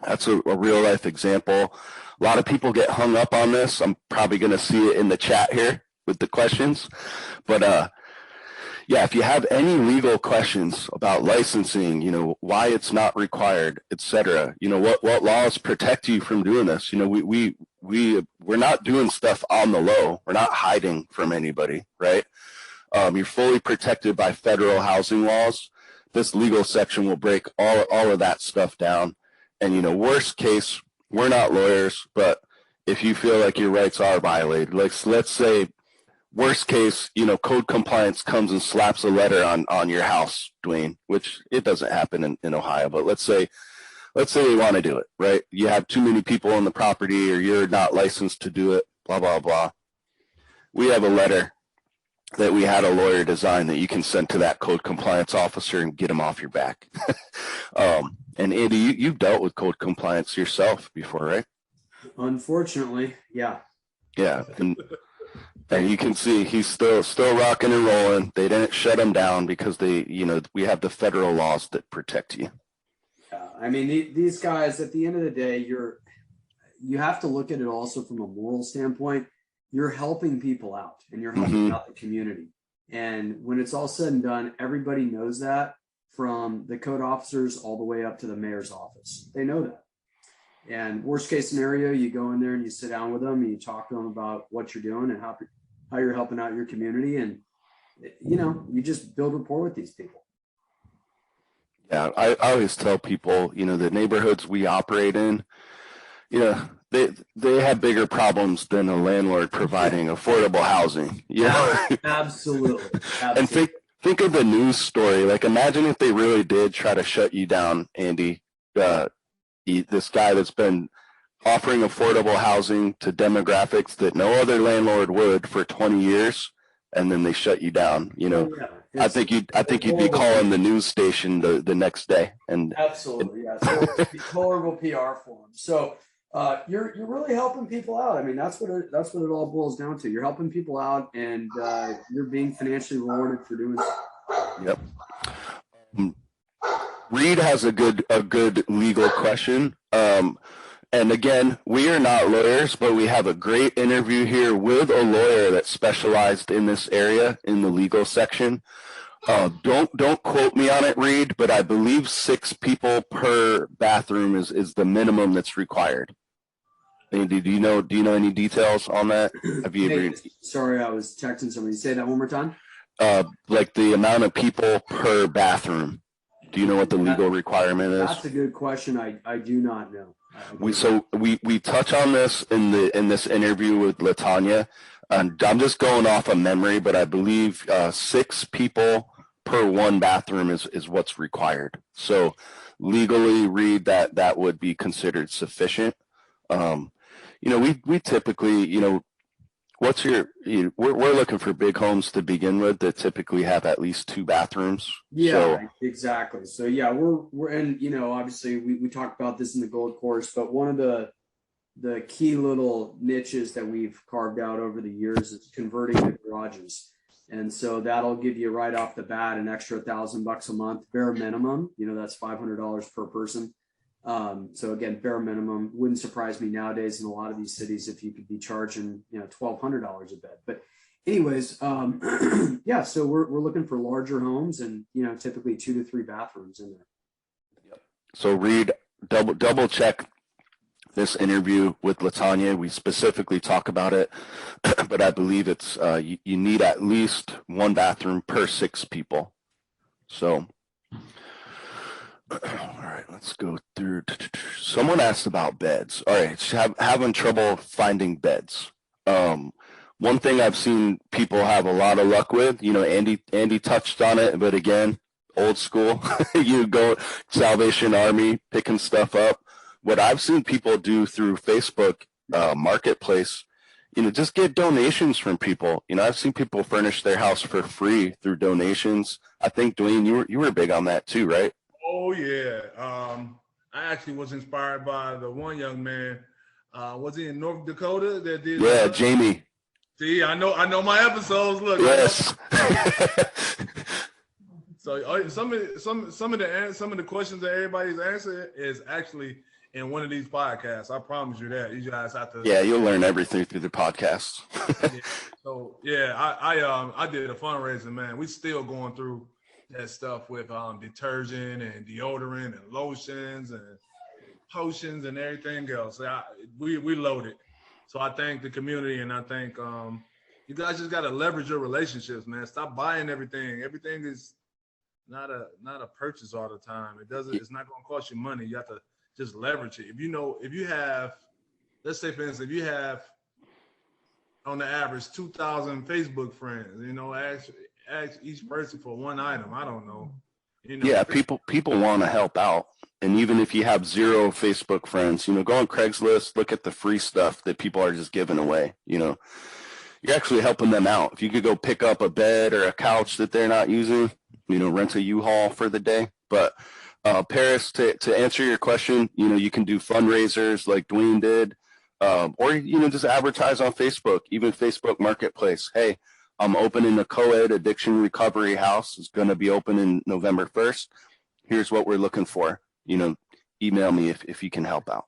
that's a real life example. A lot of people get hung up on this. I'm probably going to see it in the chat here with the questions, but yeah, if you have any legal questions about licensing, why it's not required, etc., what laws protect you from doing this? We're not doing stuff on the low. We're not hiding from anybody, right? You're fully protected by federal housing laws. This legal section will break all of that stuff down. And, worst case, we're not lawyers, but if you feel like your rights are violated, let's say, worst case, code compliance comes and slaps a letter on your house, Duane, which it doesn't happen in Ohio, but let's say they want to do it, right? You have too many people on the property, or you're not licensed to do it, blah, blah, blah. We have a letter that we had a lawyer design that you can send to that code compliance officer and get them off your back. And Andy, you've dealt with code compliance yourself before, right? Unfortunately, yeah. Yeah. And you can see he's still rocking and rolling. They didn't shut him down because we have the federal laws that protect you. I mean, these guys, at the end of the day, you have to look at it also from a moral standpoint. You're helping people out, and you're helping out the community. And when it's all said and done, everybody knows that, from the code officers all the way up to the mayor's office. They know that. And worst case scenario, you go in there and you sit down with them and you talk to them about what you're doing and how you're helping out your community. And, you just build rapport with these people. Yeah, I always tell people, the neighborhoods we operate in, they have bigger problems than a landlord providing affordable housing. Absolutely. And think of the news story. Like, imagine if they really did try to shut you down, Andy. This guy that's been offering affordable housing to demographics that no other landlord would for 20 years, and then they shut you down. I think you'd be calling the news station the next day. And absolutely, yeah. So it's horrible PR for them. So you're really helping people out. I mean, that's what it all boils down to. You're helping people out, and you're being financially rewarded for doing so. Yep. Reed has a good legal question. And again, we are not lawyers, but we have a great interview here with a lawyer that specialized in this area in the legal section. Don't quote me on it, Reed, but I believe 6 people per bathroom is the minimum that's required. Andy, do you know any details on that? Have you agreed? Sorry, I was texting somebody. Say that one more time. Like the amount of people per bathroom. Do you know what the legal requirement is? That's a good question. I do not know. We touch on this in this interview with LaTanya. And I'm just going off of memory, but I believe 6 people per 1 bathroom is what's required. So legally, read that would be considered sufficient. We typically, we're looking for big homes to begin with that typically have at least 2 bathrooms. Yeah, so, exactly. So yeah, we're and obviously we talked about this in the Gold Course, but one of the key little niches that we've carved out over the years is converting the garages. And so that'll give you right off the bat an extra $1,000 a month, bare minimum. That's $500 per person. So again, bare minimum. Wouldn't surprise me nowadays in a lot of these cities if you could be charging $1,200 a bed. But anyways, yeah. So we're looking for larger homes and typically 2 to 3 bathrooms in there. So Reed, double check this interview with LaTanya. We specifically talk about it, but I believe it's you need at least 1 bathroom per 6 people. So, all right, let's go through. Someone asked about beds. All right, having trouble finding beds. One thing I've seen people have a lot of luck with, Andy touched on it, but again, old school. You go Salvation Army, picking stuff up. What I've seen people do through Facebook Marketplace, just get donations from people. I've seen people furnish their house for free through donations. I think, Duane, you were big on that too, right? Oh, yeah. I actually was inspired by the one young man. Was he in North Dakota that did? Yeah, Jamie. See, I know my episodes. Look. Yes. So some of the questions that everybody's answering is actually in one of these podcasts. I promise you that. You guys have to. Yeah, you'll learn everything through the podcast. Yeah. So yeah, I did a fundraiser, man. We still going through that stuff with detergent and deodorant and lotions and potions and everything else. We loaded. So I thank the community, and I think you guys just got to leverage your relationships, man. Stop buying everything. Everything is not a purchase all the time. It's not going to cost you money. You have to just leverage it. If you have, let's say for instance, if you have on the average 2,000 Facebook friends, ask each person for one item. I don't know. Yeah, people want to help out. And even if you have 0 Facebook friends, go on Craigslist, look at the free stuff that people are just giving away. You're actually helping them out. If you could go pick up a bed or a couch that they're not using, rent a U-Haul for the day. But Paris, to answer your question, you can do fundraisers like Duane did, or just advertise on Facebook, even Facebook Marketplace. Hey, I'm opening a co-ed addiction recovery house. It's going to be open in November 1st. Here's what we're looking for. Email me if you can help out.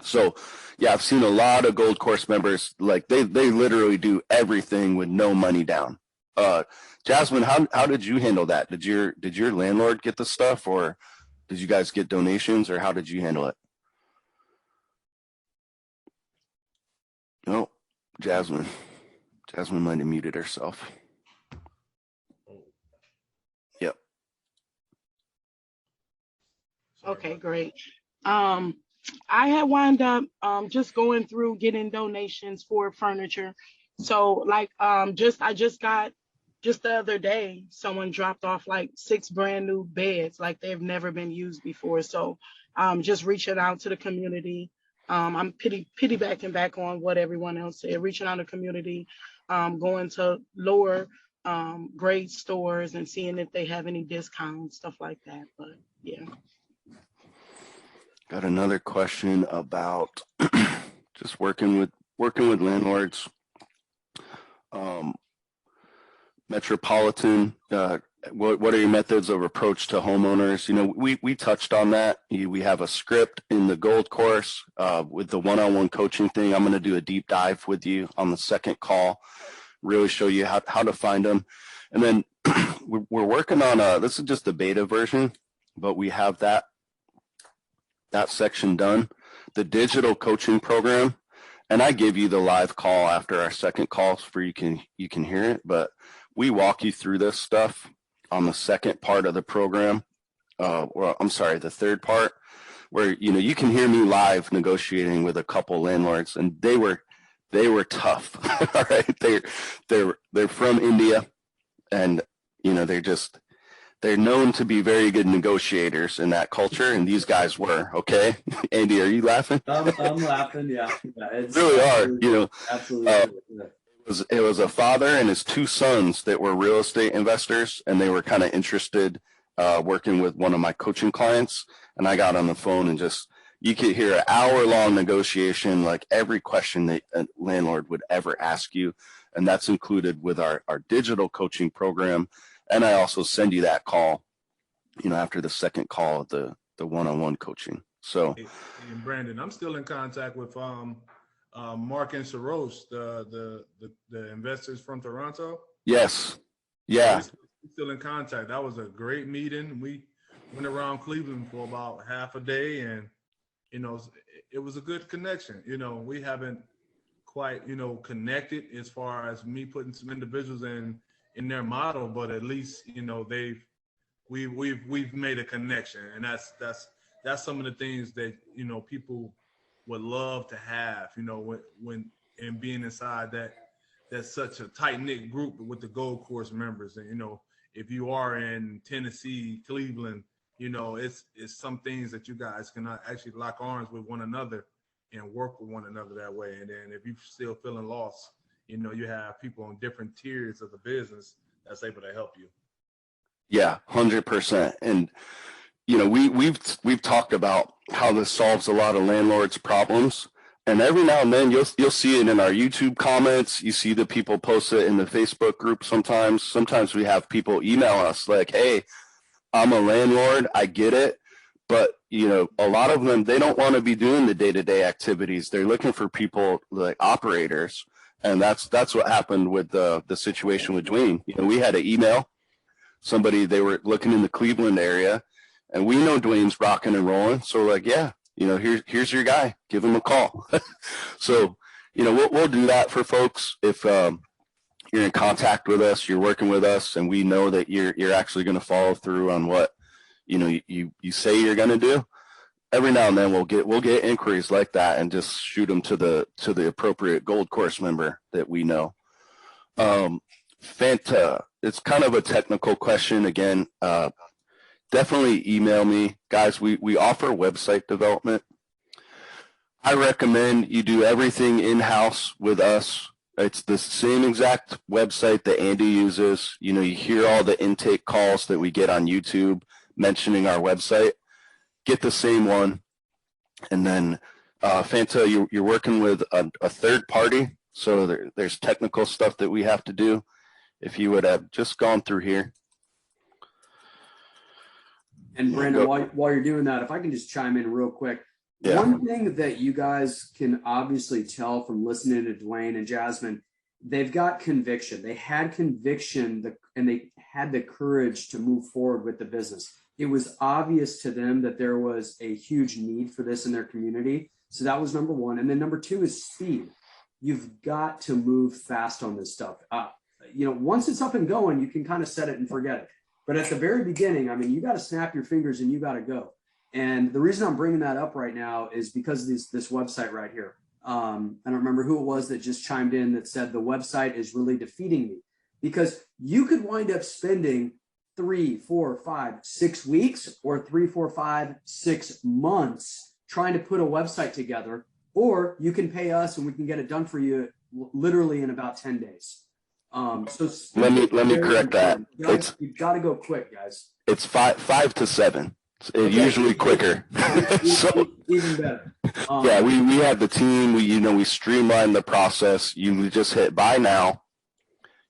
So, yeah, I've seen a lot of Gold Course members, like they literally do everything with no money down. Jasmine, how did you handle that? Did your landlord get the stuff, or did you guys get donations, or how did you handle it? No, Jasmine might have muted herself. Yep. Okay, great. I had wound up just going through getting donations for furniture. So I just got the other day, someone dropped off like 6 brand new beds, like they've never been used before. So just reaching out to the community. I'm piggybacking back on what everyone else said, reaching out to the community, going to lower grade stores and seeing if they have any discounts, stuff like that. But yeah. Got another question about just working with landlords. Metropolitan, what are your methods of approach to homeowners? We touched on that. We have a script in the Gold Course with the one-on-one coaching thing. I'm going to do a deep dive with you on the second call, really show you how to find them. And then we're working on this is just the beta version, but we have that section done, the digital coaching program. And I give you the live call after our second call for you can hear it, but we walk you through this stuff on the second part of the program, the third part, where you can hear me live negotiating with a couple landlords, and they were they were tough. All right. They're from India, and, you know, they're known to be very good negotiators in that culture. And these guys were, okay. Andy, are you laughing? I'm laughing. Yeah. It's really are, you know, absolutely. Yeah. it was a father and his two sons that were real estate investors, and they were kind of interested working with one of my coaching clients. And I got on the phone and just, you could hear an hour-long negotiation, like every question that a landlord would ever ask you. And that's included with our digital coaching program. And I also send you that call, you know, after the second call of the one-on-one coaching. So, hey, Brandon, I'm still in contact with Mark and Saros, the investors from Toronto. yes. Yeah. We're still in contact. That was a great meeting. We went around Cleveland for about half a day, and, you know, it was a good connection. You know, we haven't quite, you know, connected as far as me putting some individuals in their model, but at least, you know, we've made a connection, and that's some of the things that, you know, people would love to have, you know, when and being inside that's such a tight-knit group with the Gold Course members. And, you know, if you are in Tennessee, Cleveland, you know, it's some things that you guys can actually lock arms with one another and work with one another that way. And then if you're still feeling lost, you know, you have people on different tiers of the business that's able to help you. Yeah, 100%. And, you know, we've talked about how this solves a lot of landlords' problems. And every now and then you'll see it in our YouTube comments. You see the people post it in the Facebook group sometimes. Sometimes we have people email us like, hey, I'm a landlord, I get it. But, you know, a lot of them, they don't want to be doing the day-to-day activities. They're looking for people like operators. And that's what happened with the situation with Duane. You know, we had an email, somebody, they were looking in the Cleveland area, and we know Duane's rocking and rolling. So we're like, yeah, you know, here's your guy, give him a call. So, you know, we'll do that for folks. If you're in contact with us, you're working with us, and we know that you're actually going to follow through on what, you know, you say you're going to do. Every now and then we'll get inquiries like that and just shoot them to the appropriate Gold Course member that we know. Fanta, it's kind of a technical question again. Definitely email me, guys. We offer website development. I recommend you do everything in-house with us. It's the same exact website that Andy uses. You know, you hear all the intake calls that we get on YouTube mentioning our website. Get the same one. And then Fanta, you're working with a third party, so there's technical stuff that we have to do. If you would have just gone through here. And Brandon, while you're doing that, if I can just chime in real quick. Yeah. One thing that you guys can obviously tell from listening to Duane and Jasmine, they've got conviction. They had conviction and they had the courage to move forward with the business. It was obvious to them that there was a huge need for this in their community. So that was number one. And then number two is speed. You've got to move fast on this stuff. You know, once it's up and going, you can kind of set it and forget it. But at the very beginning, I mean, you got to snap your fingers and you got to go. And the reason I'm bringing that up right now is because of this website right here. I don't remember who it was that just chimed in that said the website is really defeating me, because you could wind up spending 3, 4, 5, 6 weeks or 3, 4, 5, 6 months trying to put a website together, or you can pay us and we can get it done for you literally in about 10 days. So let me correct that. You've got to go quick, guys. It's 5 to 7. It's usually quicker. So even better. Yeah, we have the team. We streamline the process. You just hit buy now.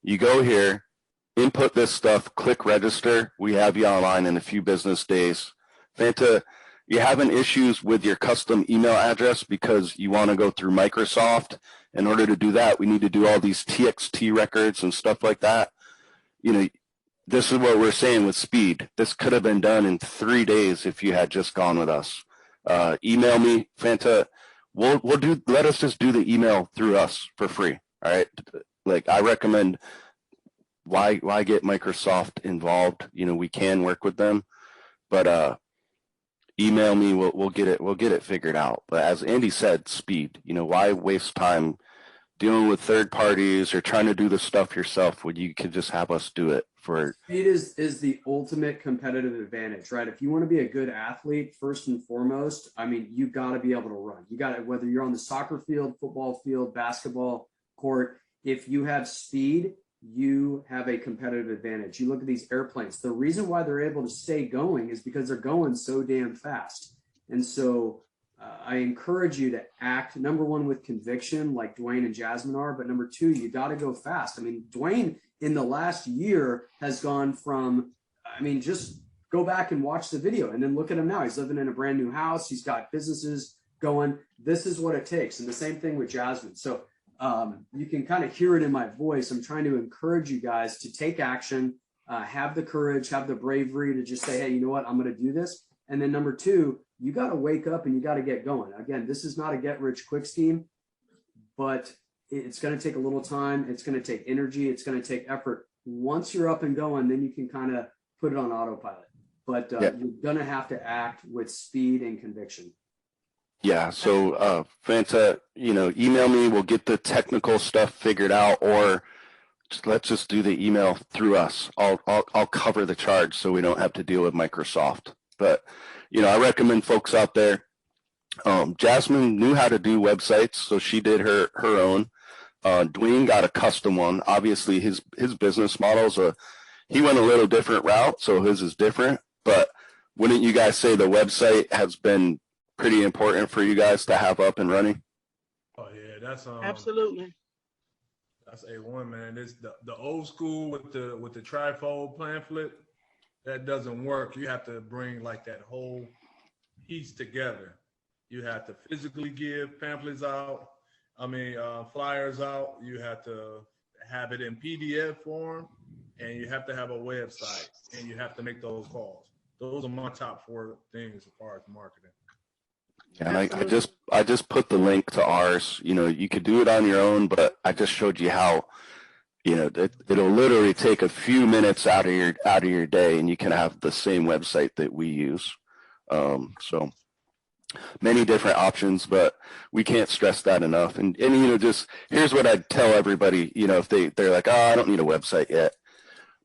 You go here, input this stuff, click register. We have you online in a few business days. Fanta, you having issues with your custom email address because you want to go through Microsoft. In order to do that, we need to do all these TXT records and stuff like that. You know, this is what we're saying with speed. This could have been done in 3 days if you had just gone with us. Email me, Fanta. Let us just do the email through us for free. All right. Like, I recommend, why get Microsoft involved? You know, we can work with them, but email me. We'll get it figured out. But as Andy said, speed. You know, why waste time dealing with third parties or trying to do the stuff yourself when you could just have us do it for. Speed is the ultimate competitive advantage, right? If you want to be a good athlete, first and foremost, I mean, you got to be able to run. You got to, whether you're on the soccer field, football field, basketball court, if you have speed, you have a competitive advantage. You look at these airplanes. The reason why they're able to stay going is because they're going so damn fast. And so I encourage you to act, number one, with conviction, like Duane and Jasmine are, but number two, you got to go fast. I mean, Duane in the last year has gone from, I mean, just go back and watch the video and then look at him now. He's living in a brand new house. He's got businesses going. This is what it takes. And the same thing with Jasmine. So you can kind of hear it in my voice. I'm trying to encourage you guys to take action, have the courage, have the bravery to just say, hey, you know what, I'm going to do this. And then number two, you got to wake up and you got to get going. Again, this is not a get rich quick scheme, but it's going to take a little time. It's going to take energy. It's going to take effort. Once you're up and going, then you can kind of put it on autopilot. But you're going to have to act with speed and conviction. Yeah. So, Fanta, email me. We'll get the technical stuff figured out, or let's just do the email through us. I'll cover the charge so we don't have to deal with Microsoft. But, I recommend folks out there. Jasmine knew how to do websites, so she did her own. Duane got a custom one. Obviously, his business models, he went a little different route, so his is different. But wouldn't you guys say the website has been pretty important for you guys to have up and running? Oh yeah, that's Absolutely. That's A1, man. It's the old school with the trifold pamphlet. That doesn't work. You have to bring like that whole piece together. You have to physically give pamphlets out. Flyers out. You have to have it in PDF form, and you have to have a website, and you have to make those calls. Those are my top 4 things as far as marketing. Yeah, and I just put the link to ours. You could do it on your own, but I just showed you how. It'll literally take a few minutes out of your day, and you can have the same website that we use. So many different options, but we can't stress that enough. And just here's what I'd tell everybody. If they're like, oh, I don't need a website yet.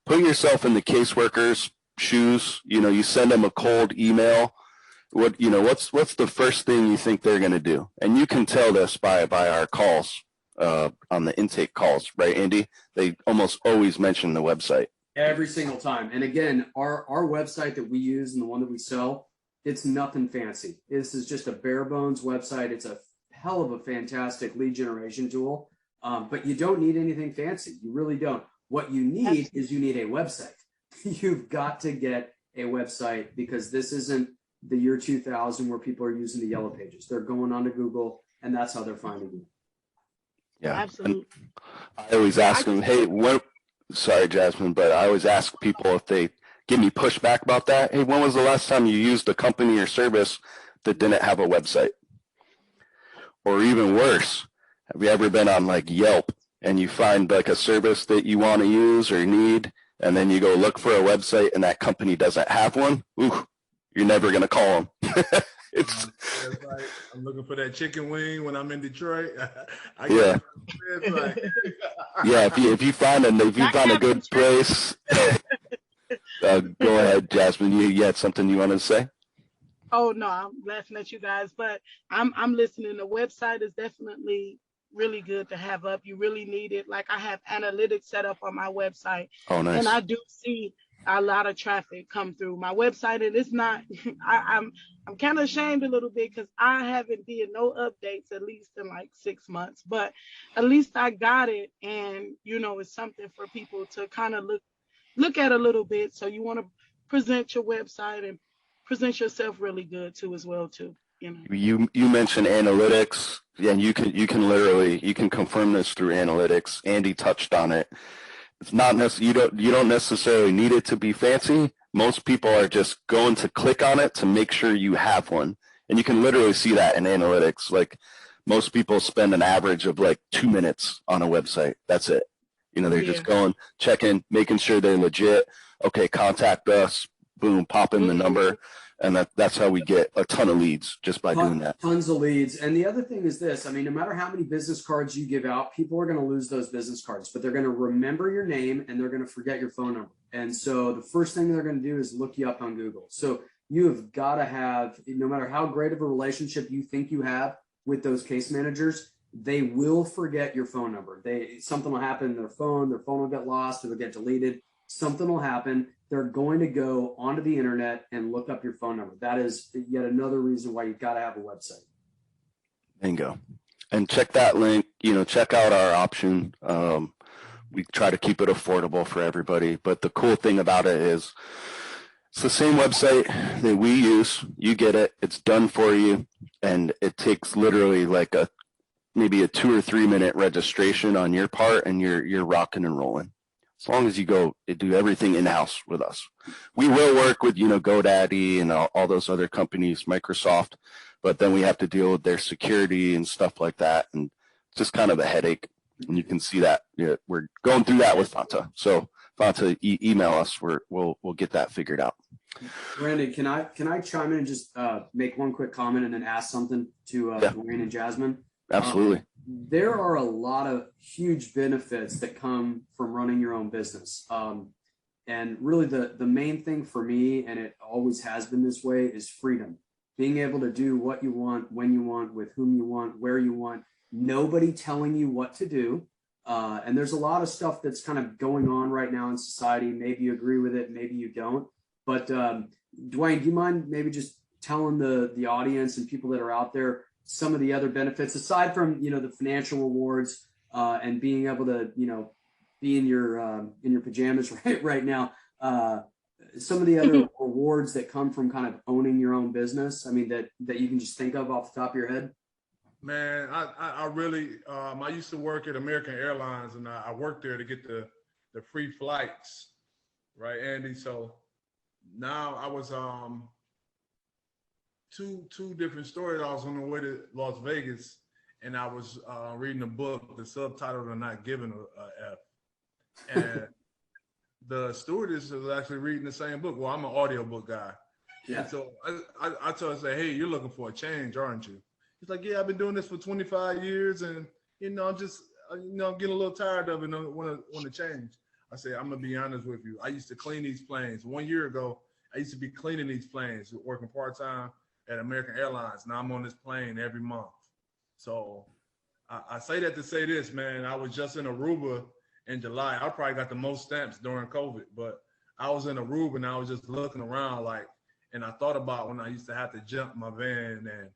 Put yourself in the caseworker's shoes. You send them a cold email. What's the first thing you think they're going to do? And you can tell this by our calls. On the intake calls, right, Andy? They almost always mention the website. Every single time. And again, our website that we use and the one that we sell, it's nothing fancy. This is just a bare bones website. It's a hell of a fantastic lead generation tool, but you don't need anything fancy. You really don't. What you need is you need a website. You've got to get a website, because this isn't the year 2000 where people are using the yellow pages. They're going onto Google, and that's how they're finding you. Yeah, absolutely. And I always ask them, hey, sorry, Jasmine, but I always ask people if they give me pushback about that. Hey, when was the last time you used a company or service that didn't have a website? Or even worse, have you ever been on like Yelp and you find like a service that you want to use or need, and then you go look for a website and that company doesn't have one? Ooh, you're never going to call them. It's like, I'm looking for that chicken wing when I'm in Detroit. Yeah, if you find a good place, go ahead, Jasmine. You had something you wanted to say? Oh no, I'm laughing at you guys, but I'm listening. The website is definitely really good to have up. You really need it. Like, I have analytics set up on my website. Oh, nice. And I do see a lot of traffic come through my website, and it's not. I'm kind of ashamed a little bit because I haven't did no updates at least in like 6 months, but at least I got it, and it's something for people to kind of look at a little bit. So you want to present your website and present yourself really good too as well too. You mentioned analytics, and you can confirm this through analytics. Andy touched on it. It's not necessarily, you don't necessarily need it to be fancy. Most people are just going to click on it to make sure you have one. And you can literally see that in analytics. Like, most people spend an average of like 2 minutes on a website. That's it. They're just going, checking, making sure they're legit. Okay, contact us. Boom, pop in the number. And that's how we get a ton of leads, just by doing that. Tons of leads. And the other thing is this, I mean, no matter how many business cards you give out, people are going to lose those business cards, but they're going to remember your name and they're going to forget your phone number. And so the first thing they're going to do is look you up on Google. So you have got to have, no matter how great of a relationship you think you have with those case managers, they will forget your phone number. Something will happen in their phone will get lost, or they'll get deleted. Something will happen. They're going to go onto the internet and look up your phone number. That is yet another reason why you've got to have a website. Bingo. And check that link, check out our option. We try to keep it affordable for everybody. But the cool thing about it is it's the same website that we use. You get it. It's done for you. And it takes literally like maybe a 2 or 3 minute registration on your part, and you're rocking and rolling. As long as you do everything in-house with us. We will work with, GoDaddy and all those other companies, Microsoft, but then we have to deal with their security and stuff like that. And it's just kind of a headache. And you can see that we're going through that with Fanta. So Fanta, email us. We'll get that figured out. Brandon, can I chime in and just make one quick comment and then ask something to Duane and Jasmine? Absolutely. There are a lot of huge benefits that come from running your own business. And really the main thing for me, and it always has been this way, is freedom. Being able to do what you want, when you want, with whom you want, where you want, nobody telling you what to do. And there's a lot of stuff that's kind of going on right now in society. Maybe you agree with it, maybe you don't. But Duane, do you mind maybe just telling the audience and people that are out there some of the other benefits aside from the financial rewards and being able to be in your pajamas right now, some of the other rewards that come from kind of owning your own business? I mean, that you can just think of off the top of your head. Man, I really I used to work at American Airlines, and I worked there to get the free flights, right, Andy? So now I was two different stories. I was on the way to Las Vegas, and I was reading a book. The subtitle are not given a F, and the stewardess was actually reading the same book. Well, I'm an audiobook guy. Yeah. And so I told her, say, hey, you're looking for a change, aren't you? He's like, yeah, I've been doing this for 25 years, and I'm just I'm getting a little tired of it and want to change. I said, I'm gonna be honest with you. I used to clean these planes. 1 year ago, I used to be cleaning these planes, working part-time at American Airlines. Now I'm on this plane every month. So I say that to say this, man. I was just in Aruba in July. I probably got the most stamps during COVID, but I was in Aruba and I was just looking around and I thought about when I used to have to jump my van, and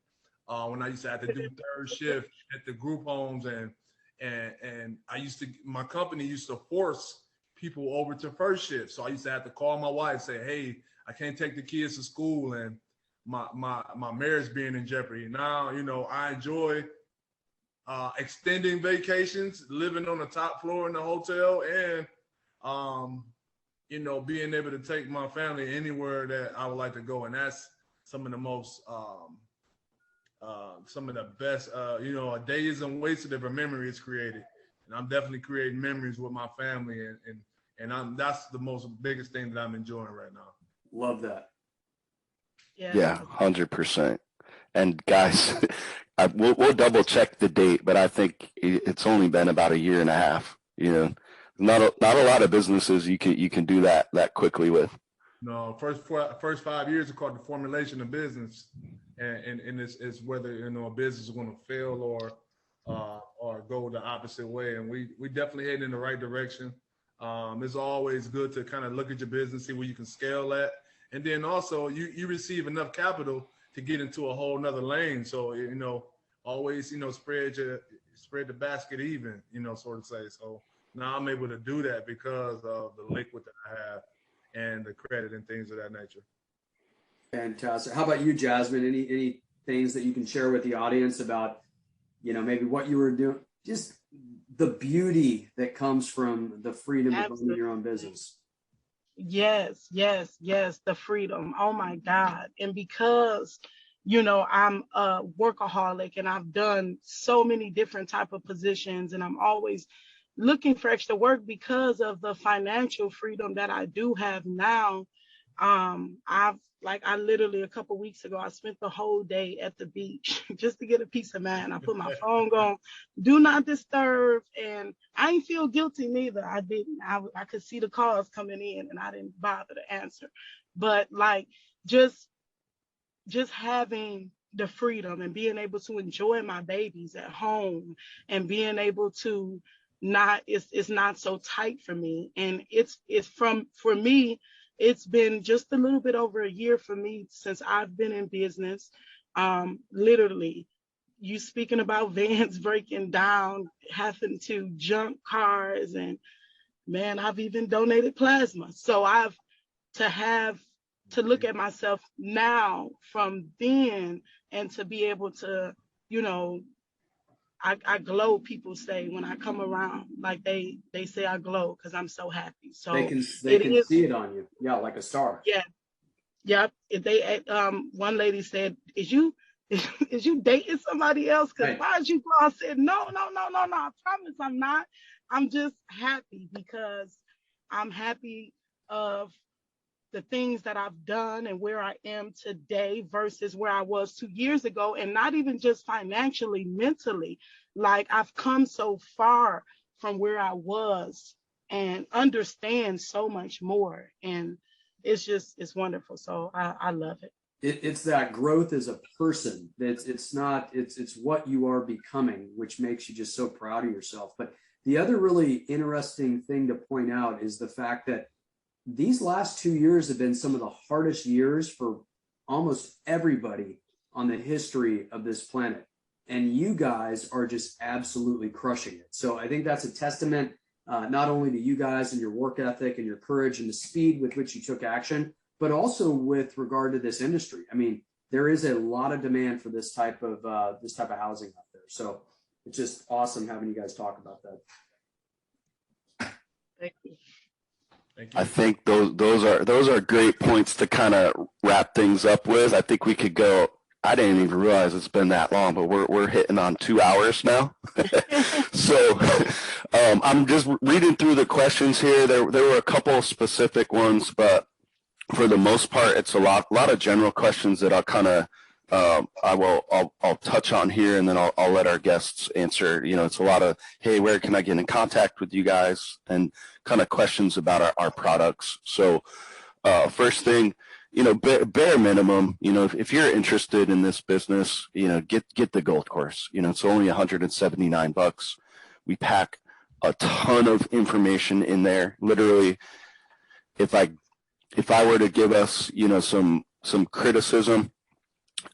when I used to have to do third shift at the group homes, and my company used to force people over to first shift. So I used to have to call my wife, say, hey, I can't take the kids to school, and my marriage being in jeopardy. Now, I enjoy extending vacations, living on the top floor in the hotel, and being able to take my family anywhere that I would like to go. And that's some of the most some of the best a day isn't wasted if a memory is created. And I'm definitely creating memories with my family, and that's the most biggest thing that I'm enjoying right now. Love that. Yeah, 100%. And guys, we'll double check the date, but I think it's only been about 1.5 years. Not a lot of businesses you can do that quickly with. No, first 5 years are called the formulation of business, and it's whether a business is going to fail or go the opposite way. And we definitely heading in the right direction. It's always good to kind of look at your business, see where you can scale at. And then also you receive enough capital to get into a whole nother lane. So, always, spread the basket even, sort of say. So now I'm able to do that because of the liquid that I have and the credit and things of that nature. Fantastic. How about you, Jasmine? Any things that you can share with the audience about, maybe what you were doing, just the beauty that comes from the freedom of owning your own business? Yes, the freedom. Oh my God. And because, I'm a workaholic and I've done so many different type of positions, and I'm always looking for extra work because of the financial freedom that I do have now. I literally a couple weeks ago, I spent the whole day at the beach just to get a peace of mind. I put my phone on, do not disturb, and I didn't feel guilty neither. I didn't. I could see the calls coming in, and I didn't bother to answer. But like just having the freedom and being able to enjoy my babies at home and being able to not it's not so tight for me, and for me it's been just a little bit over a year for me since I've been in business. Literally, you speaking about vans breaking down, having to junk cars, and man, I've even donated plasma. So I've to look at myself now from then and to be able to, you know, I glow, people say when I come around, like they say I glow because I'm so happy. So they can see it on you. Yeah, like a star. Yeah. Yep. If they one lady said, is you dating somebody else? Because Right. why is you glow? I said, no. I promise I'm not. I'm just happy because I'm happy of the things that I've done and where I am today versus where I was 2 years ago, and not even just financially, mentally. Like I've come so far from where I was and understand so much more. And it's wonderful. So I love it. It's that growth as a person. It's what you are becoming, which makes you just so proud of yourself. But the other really interesting thing to point out is the fact that these last 2 years have been some of the hardest years for almost everybody on the history of this planet. And you guys are just absolutely crushing it. So I think that's a testament not only to you guys and your work ethic and your courage and the speed with which you took action, but also with regard to this industry. I mean, there is a lot of demand for this type of housing out there. So it's just awesome having you guys talk about that. Thank you. I think those are great points to kind of wrap things up with. I think we could go. I didn't even realize it's been that long, but we're hitting on 2 hours now. So I'm just reading through the questions here. There were a couple of specific ones, but for the most part, it's a lot of general questions that I'll kind of I'll touch on here, and then I'll let our guests answer. You know, it's a lot of, hey, where can I get in contact with you guys, and kind of questions about our products. So first thing, you know, bare minimum, you know, if you're interested in this business, you know, get the gold course. You know, it's only $179. We pack a ton of information in there. Literally, if I were to give us, you know, some criticism,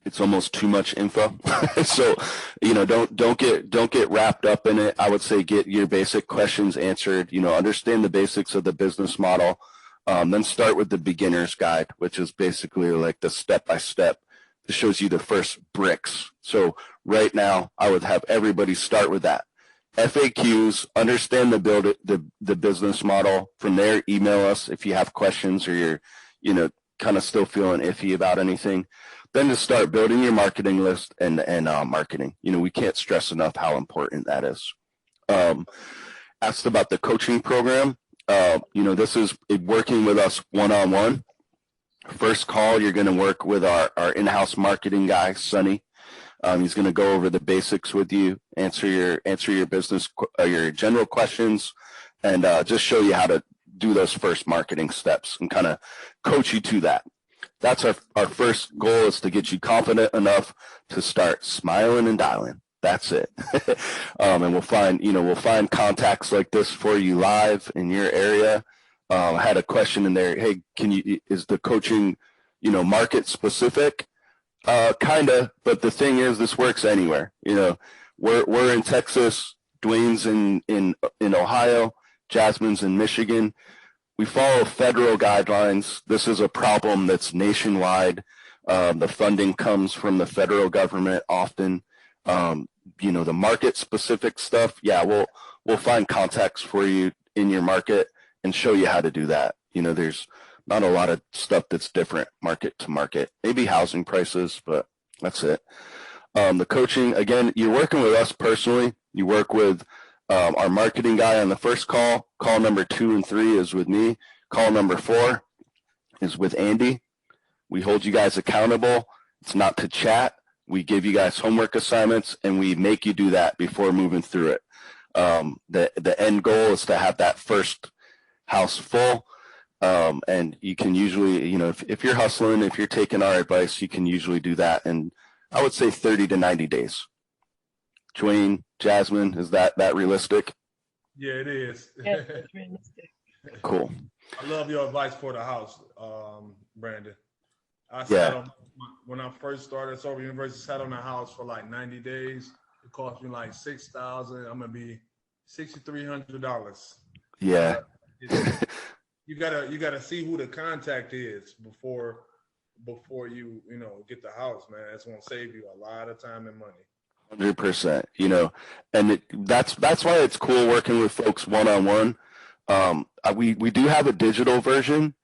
it's almost too much info. So, you know, don't get wrapped up in it. I would say get your basic questions answered, you know, understand the basics of the business model. Then start with the beginner's guide, which is basically like the step-by-step. It shows you the first bricks. So right now I would have everybody start with that. FAQs, understand the business model. From there, email us if you have questions or you're, you know, kind of still feeling iffy about anything. Then to start building your marketing list and marketing. You know, we can't stress enough how important that is. Asked about the coaching program. You know, this is working with us one-on-one. First call, you're going to work with our in-house marketing guy, Sonny. He's going to go over the basics with you, answer your business, your general questions, and just show you how to do those first marketing steps and kind of coach you to that. That's our first goal, is to get you confident enough to start smiling and dialing. That's it. And we'll find contacts like this for you live in your area. I had a question in there. Hey, is the coaching, you know, market specific? Kinda, but the thing is, this works anywhere. You know, we're in Texas, Duane's in Ohio, Jasmine's in Michigan. We follow federal guidelines. This is a problem that's nationwide. The funding comes from the federal government often. You know, the market specific stuff, yeah, we'll find contacts for you in your market and show you how to do that. You know, there's not a lot of stuff that's different market to market. Maybe housing prices, but that's it. The coaching, again, you're working with us personally. You work with our marketing guy on the first call. Call number 2 and 3 is with me. Call number 4, is with Andy. We hold you guys accountable. It's not to chat. We give you guys homework assignments, and we make you do that before moving through it. The end goal is to have that first house full. And you can usually, if you're hustling, if you're taking our advice, you can usually do that. And I would say 30 to 90 days. Duane, Jasmine, is that realistic? Yeah, it is. Yes, it's realistic. Cool. I love your advice for the house, Brandon. When I first started Sober University, sat on the house for like 90 days. It cost me like $6,000. I'm gonna be $6,300. Yeah. You gotta see who the contact is before you get the house, man. It's gonna save you a lot of time and money. 100%. And that's why it's cool working with folks one-on-one. We do have a digital version.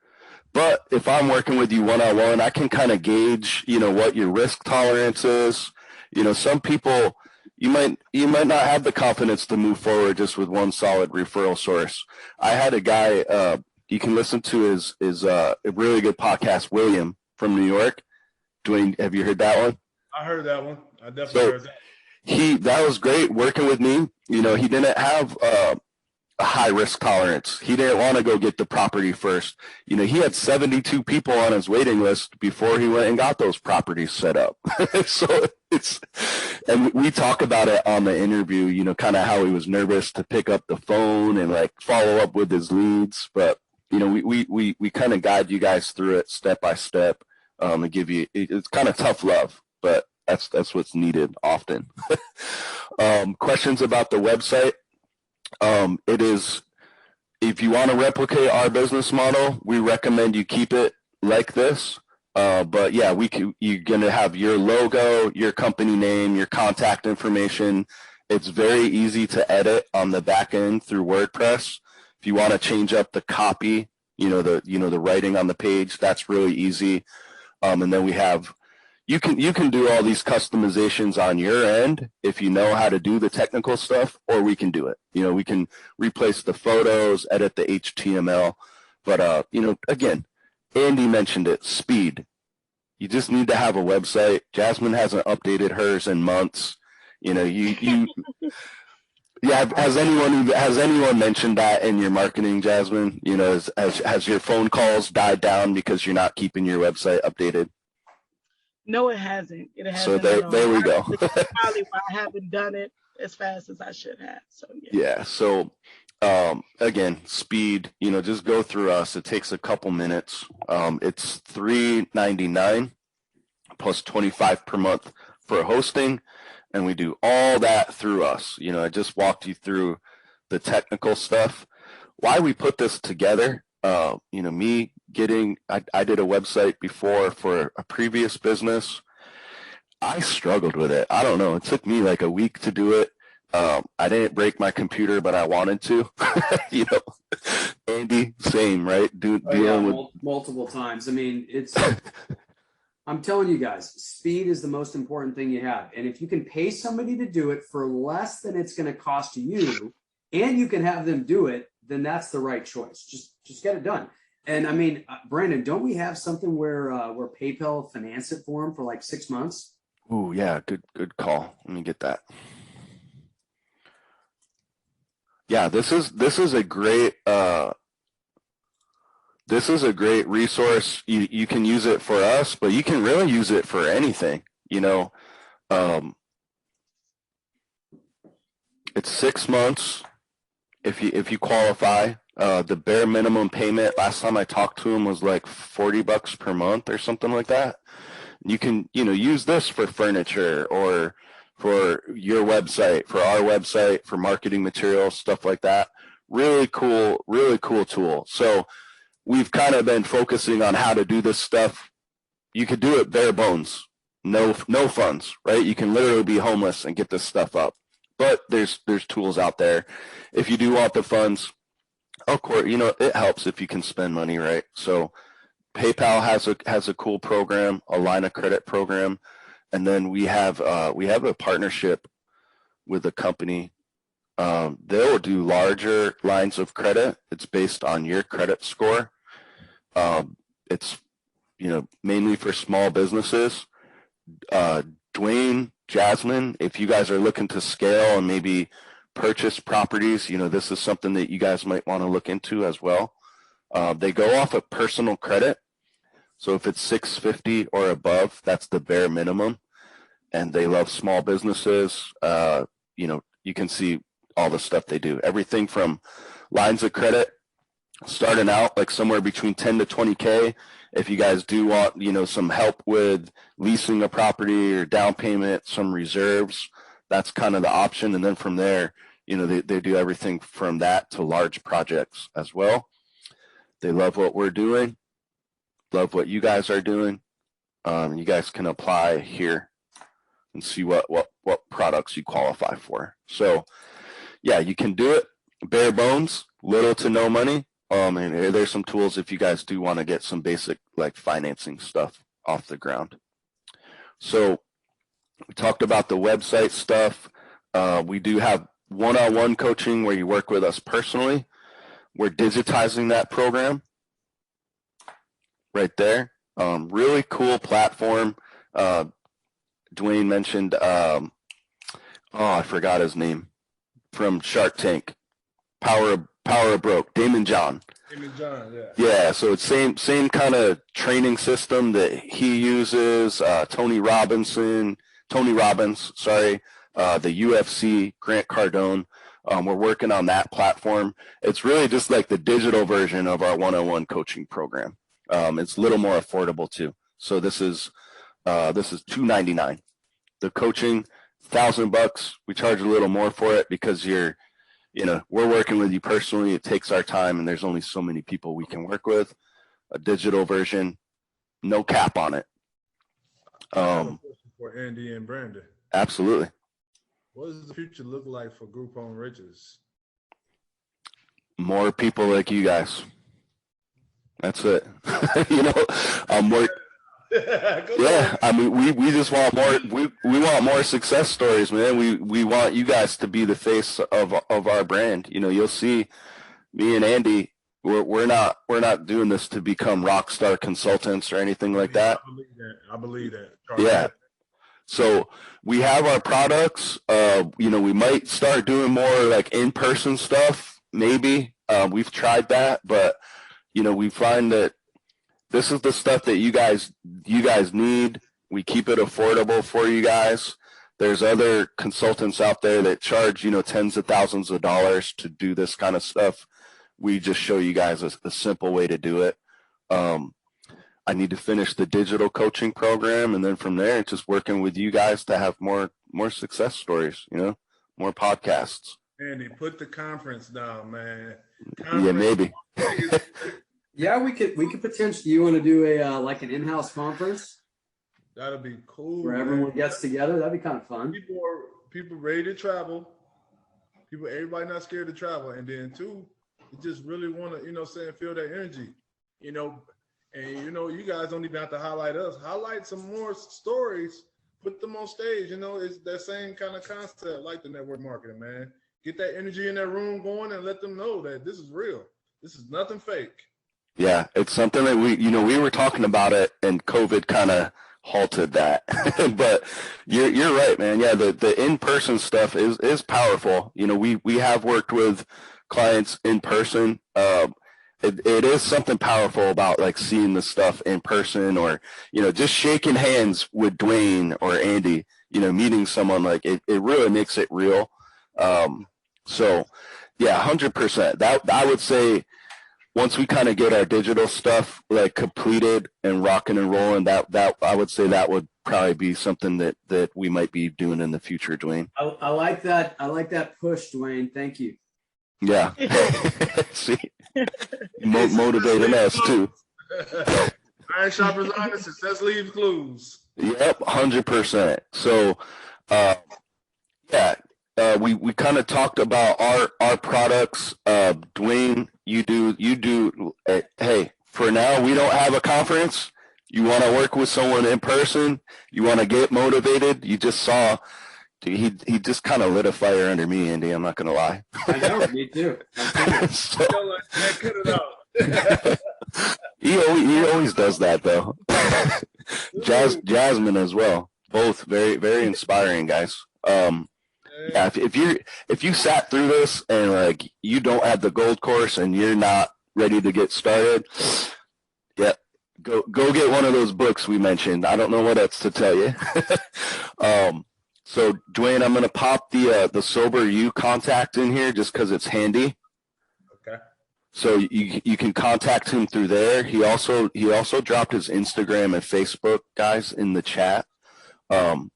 But if I'm working with you one-on-one, I can kind of gauge, what your risk tolerance is. Some people, you might not have the confidence to move forward just with one solid referral source. I had a guy, you can listen to his a really good podcast, William from New York. Duane, have you heard that one? I heard that one. I definitely heard that. That was great working with me. He didn't have a high risk tolerance. He didn't want to go get the property first. He had 72 people on his waiting list before he went and got those properties set up. So and we talk about it on the interview, kind of how he was nervous to pick up the phone and like follow up with his leads. But, we kind of guide you guys through it step by step, and give you, it's kind of tough love, but that's what's needed often. Questions about the website? It is, if you want to replicate our business model, we recommend you keep it like this. But yeah, you're going to have your logo, your company name, your contact information. It's very easy to edit on the back end through WordPress. If you want to change up the copy, the writing on the page, that's really easy. And then we have, you can do all these customizations on your end if you know how to do the technical stuff, or we can do it. We can replace the photos, edit the HTML. But, again, Andy mentioned it, speed. You just need to have a website. Jasmine hasn't updated hers in months. Yeah, has anyone mentioned that in your marketing, Jasmine? Has your phone calls died down because you're not keeping your website updated? No, it hasn't. It hasn't. So there we go. That's probably why I haven't done it as fast as I should have. So yeah. So again, speed. Just go through us. It takes a couple minutes. It's $3.99 plus $25 per month for hosting, and we do all that through us. I just walked you through the technical stuff. Why we put this together. I did a website before for a previous business. I struggled with it. I don't know. It took me like a week to do it. I didn't break my computer, but I wanted to. Andy, same, right? Dealing with multiple times. I mean, I'm telling you guys, speed is the most important thing you have. And if you can pay somebody to do it for less than it's going to cost you, and you can have them do it, then that's the right choice. Just get it done. And I mean, Brandon, don't we have something where PayPal finance it for them for like 6 months? Ooh, yeah, good call. Let me get that. Yeah, this is a great resource. You can use it for us, but you can really use it for anything. It's 6 months if you qualify. The bare minimum payment last time I talked to him was like $40 per month or something like that. You can use this for furniture or for your website, for our website, for marketing materials, stuff like that. Really cool tool. So we've kind of been focusing on how to do this stuff. You could do it bare bones, no funds, right? You can literally be homeless and get this stuff up. But there's tools out there. If you do want the funds, of course, it helps if you can spend money, right? So PayPal has a cool program, a line of credit program, and then we have a partnership with a company. They'll do larger lines of credit. It's based on your credit score. it's, mainly for small businesses. Duane, Jasmine, if you guys are looking to scale and maybe purchase properties, this is something that you guys might want to look into as well. They go off of personal credit. So if it's 650 or above, that's the bare minimum. And they love small businesses. You can see all the stuff they do. Everything from lines of credit, starting out like somewhere between 10 to 20K. If you guys do want, some help with leasing a property or down payment, some reserves, that's kind of the option. And then from there, they do everything from that to large projects as well. They love what we're doing, love what you guys are doing. You guys can apply here and see what products you qualify for. So yeah, you can do it bare bones, little to no money. And there's some tools if you guys do want to get some basic like financing stuff off the ground. So we talked about the website stuff. We do have one-on-one coaching where you work with us personally. We're digitizing that program right there. Really cool platform. Duane mentioned, I forgot his name, from Shark Tank, Power of Broke, Damon John. Yeah. Yeah, so it's same kind of training system that he uses. Tony Robbins, the UFC, Grant Cardone. We're working on that platform. It's really just like the digital version of our one-on-one coaching program. It's a little more affordable too. So this is $299. The coaching, $1,000. We charge a little more for it because we're working with you personally. It takes our time, and there's only so many people we can work with. A digital version, no cap on it. I have a question for Andy and Brandon. Absolutely. What does the future look like for Group Home Riches? More people like you guys. That's it. Yeah, I mean, we just want more. We want more success stories, man. We want you guys to be the face of our brand. You'll see me and Andy. We're not doing this to become rock star consultants or anything like that. I believe that. Yeah. So we have our products. We might start doing more like in-person stuff. Maybe we've tried that, but we find that this is the stuff that you guys need. We keep it affordable for you guys. There's other consultants out there that charge, tens of thousands of dollars to do this kind of stuff. We just show you guys a simple way to do it. I need to finish the digital coaching program, and then from there, it's just working with you guys to have more success stories, more podcasts. Andy, put the conference down, man. Yeah, maybe. Yeah, we could potentially. You want to do a like an in-house conference? That'd be cool. Where everyone gets together. That'd be kind of fun. People ready to travel. Everybody not scared to travel, and then too, you just really want to, feel that energy, And you guys don't even have to highlight us. Highlight some more stories. Put them on stage. It's that same kind of concept like the network marketing, man. Get that energy in that room going and let them know that this is real. This is nothing fake. Yeah, it's something that we were talking about it, and COVID kind of halted that. But you're right, man. Yeah, the in-person stuff is powerful. We have worked with clients in person. It is something powerful about like seeing the stuff in person, or just shaking hands with Duane or Andy. Meeting someone, like it really makes it real. So yeah, 100%. That I would say. Once we kind of get our digital stuff like completed and rocking and rolling, that I would say that would probably be something that we might be doing in the future, Duane. I like that. I like that push, Duane. Thank you. Yeah. See, motivating us too. Iron sharpens iron. Success leaves clues. Yep, 100%. So, yeah. We kind of talked about our products. Duane, you do. Hey, for now, we don't have a conference. You want to work with someone in person. You want to get motivated. You just saw, he just kind of lit a fire under me, Andy. I'm not going to lie. I know, me too. So, Cut it out. He always does that though. Jasmine as well. Both very, very inspiring guys. Yeah, if you sat through this and like you don't have the gold course and you're not ready to get started, yeah, go get one of those books we mentioned. I don't know what else to tell you. So Duane, I'm gonna pop the Sober You contact in here just because it's handy. Okay. So you can contact him through there. He also dropped his Instagram and Facebook guys in the chat. I'll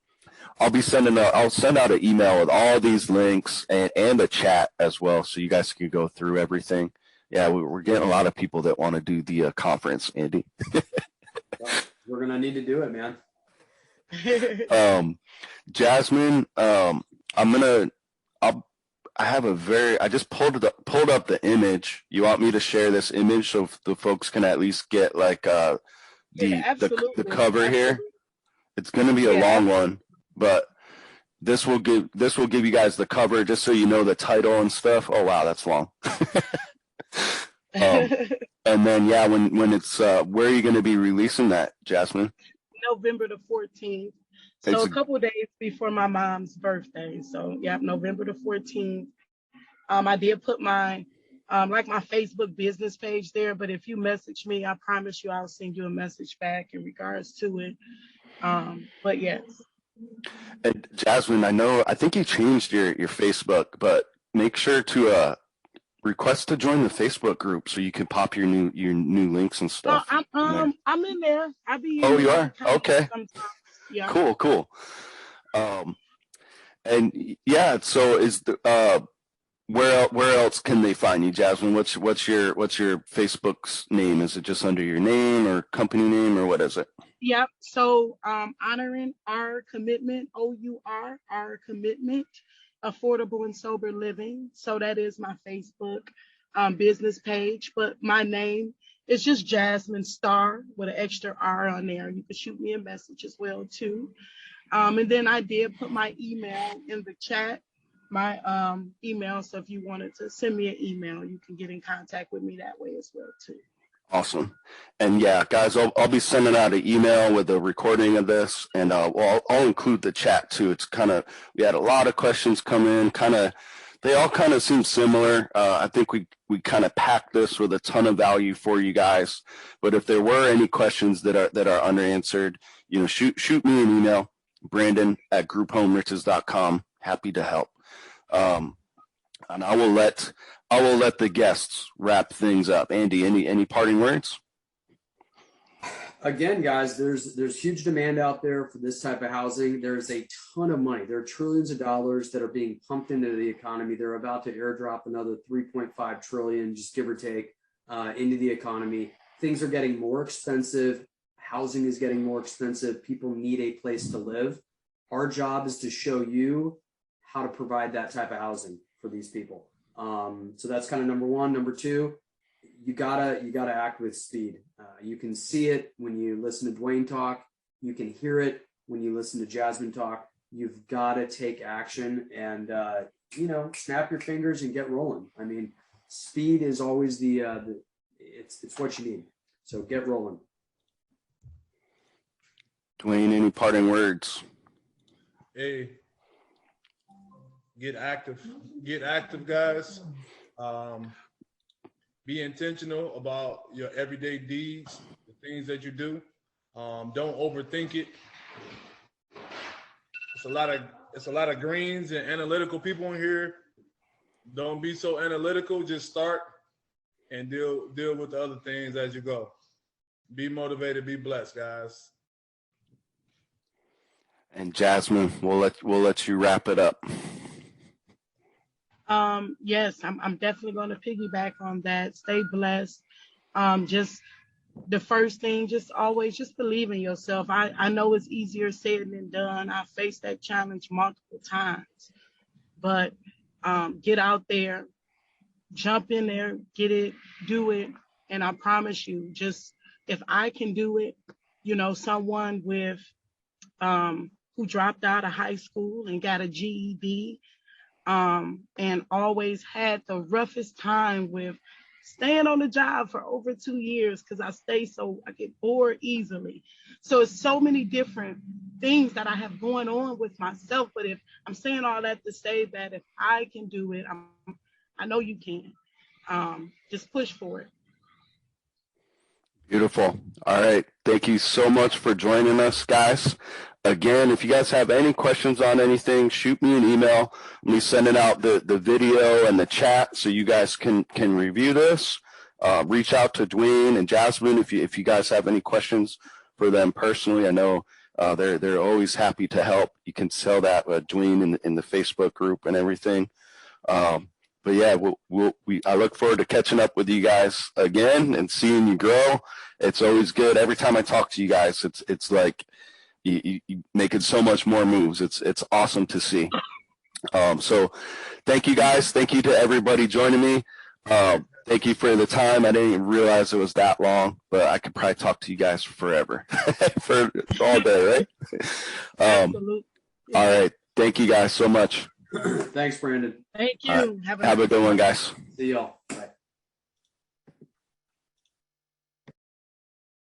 send out an email with all these links and a chat as well, so you guys can go through everything. Yeah, we're getting a lot of people that want to do the conference, Andy. We're gonna need to do it, man. Jasmine, I just pulled up the image. You want me to share this image so the folks can at least get like the cover here? It's going to be a long one, but this will give you guys the cover just so you know the title and stuff. Oh wow, that's long. And then yeah, when it's where are you going to be releasing that, Jasmine? November the 14th. So a couple of days before my mom's birthday. So yeah, November the 14th. I did put my my Facebook business page there, but if you message me, I promise you I'll send you a message back in regards to it. But yes. And Jasmine, I think you changed your Facebook, but make sure to request to join the Facebook group so you can pop your new links and stuff. I'm in there. I be. Oh, you are? Okay. Yeah. Cool. And yeah, so is the where else can they find you, Jasmine? What's your Facebook's name? Is it just under your name or company name or what is it? Yep. So honoring our commitment, OUR, our commitment, affordable and sober living. So that is my Facebook business page. But my name is just Jasmine Star with an extra R on there. You can shoot me a message as well too. And then I did put my email in the chat, my email. So if you wanted to send me an email, you can get in contact with me that way as well too. Awesome. And yeah, guys, I'll be sending out an email with a recording of this, and I'll include the chat too. It's we had a lot of questions come in, they all kind of seem similar. I think we kind of packed this with a ton of value for you guys. But if there were any questions that are unanswered, shoot me an email, Brandon@grouphomeriches.com. Happy to help. And I will let the guests wrap things up. Andy, any parting words? Again, guys, there's huge demand out there for this type of housing. There's a ton of money. There are trillions of dollars that are being pumped into the economy. They're about to airdrop another 3.5 trillion, just give or take, into the economy. Things are getting more expensive. Housing is getting more expensive. People need a place to live. Our job is to show you how to provide that type of housing for these people. So that's kind of number one. Number two, you gotta act with speed. You can see it when you listen to Duane talk. You can hear it when you listen to Jasmine talk. You've got to take action and snap your fingers and get rolling. I mean, speed is always it's what you need. So get rolling. Duane, any parting words? Hey, get active, guys. Be intentional about your everyday deeds, the things that you do. Don't overthink it. It's a lot of greens and analytical people in here. Don't be so analytical. Just start and deal with the other things as you go. Be motivated. Be blessed, guys. And Jasmine, we'll let you wrap it up. Yes, I'm definitely going to piggyback on that. Stay blessed. Just the first thing, just always just believe in yourself. I know it's easier said than done. I faced that challenge multiple times, but get out there, jump in there, get it, do it. And I promise you, just if I can do it, someone with who dropped out of high school and got a GED, and always had the roughest time with staying on the job for over 2 years because I get bored easily. So it's so many different things that I have going on with myself. But if I'm saying all that to say that if I can do it, I know you can. Just push for it. Beautiful. All right. Thank you so much for joining us, guys. Again, if you guys have any questions on anything, shoot me an email. I'm sending out the video and the chat so you guys can review this. Reach out to Duane and Jasmine if you guys have any questions for them personally. I know they're always happy to help. You can tell that Duane in the Facebook group and everything. But yeah, I look forward to catching up with you guys again and seeing you grow. It's always good. Every time I talk to you guys, it's like you making so much more moves. It's awesome to see. So thank you guys. Thank you to everybody joining me. Thank you for the time. I didn't even realize it was that long, but I could probably talk to you guys forever, for all day, right? Absolutely. All right. Thank you guys so much. Thanks, Brandon. Thank you. Right. Have a good one, guys. See y'all. Bye.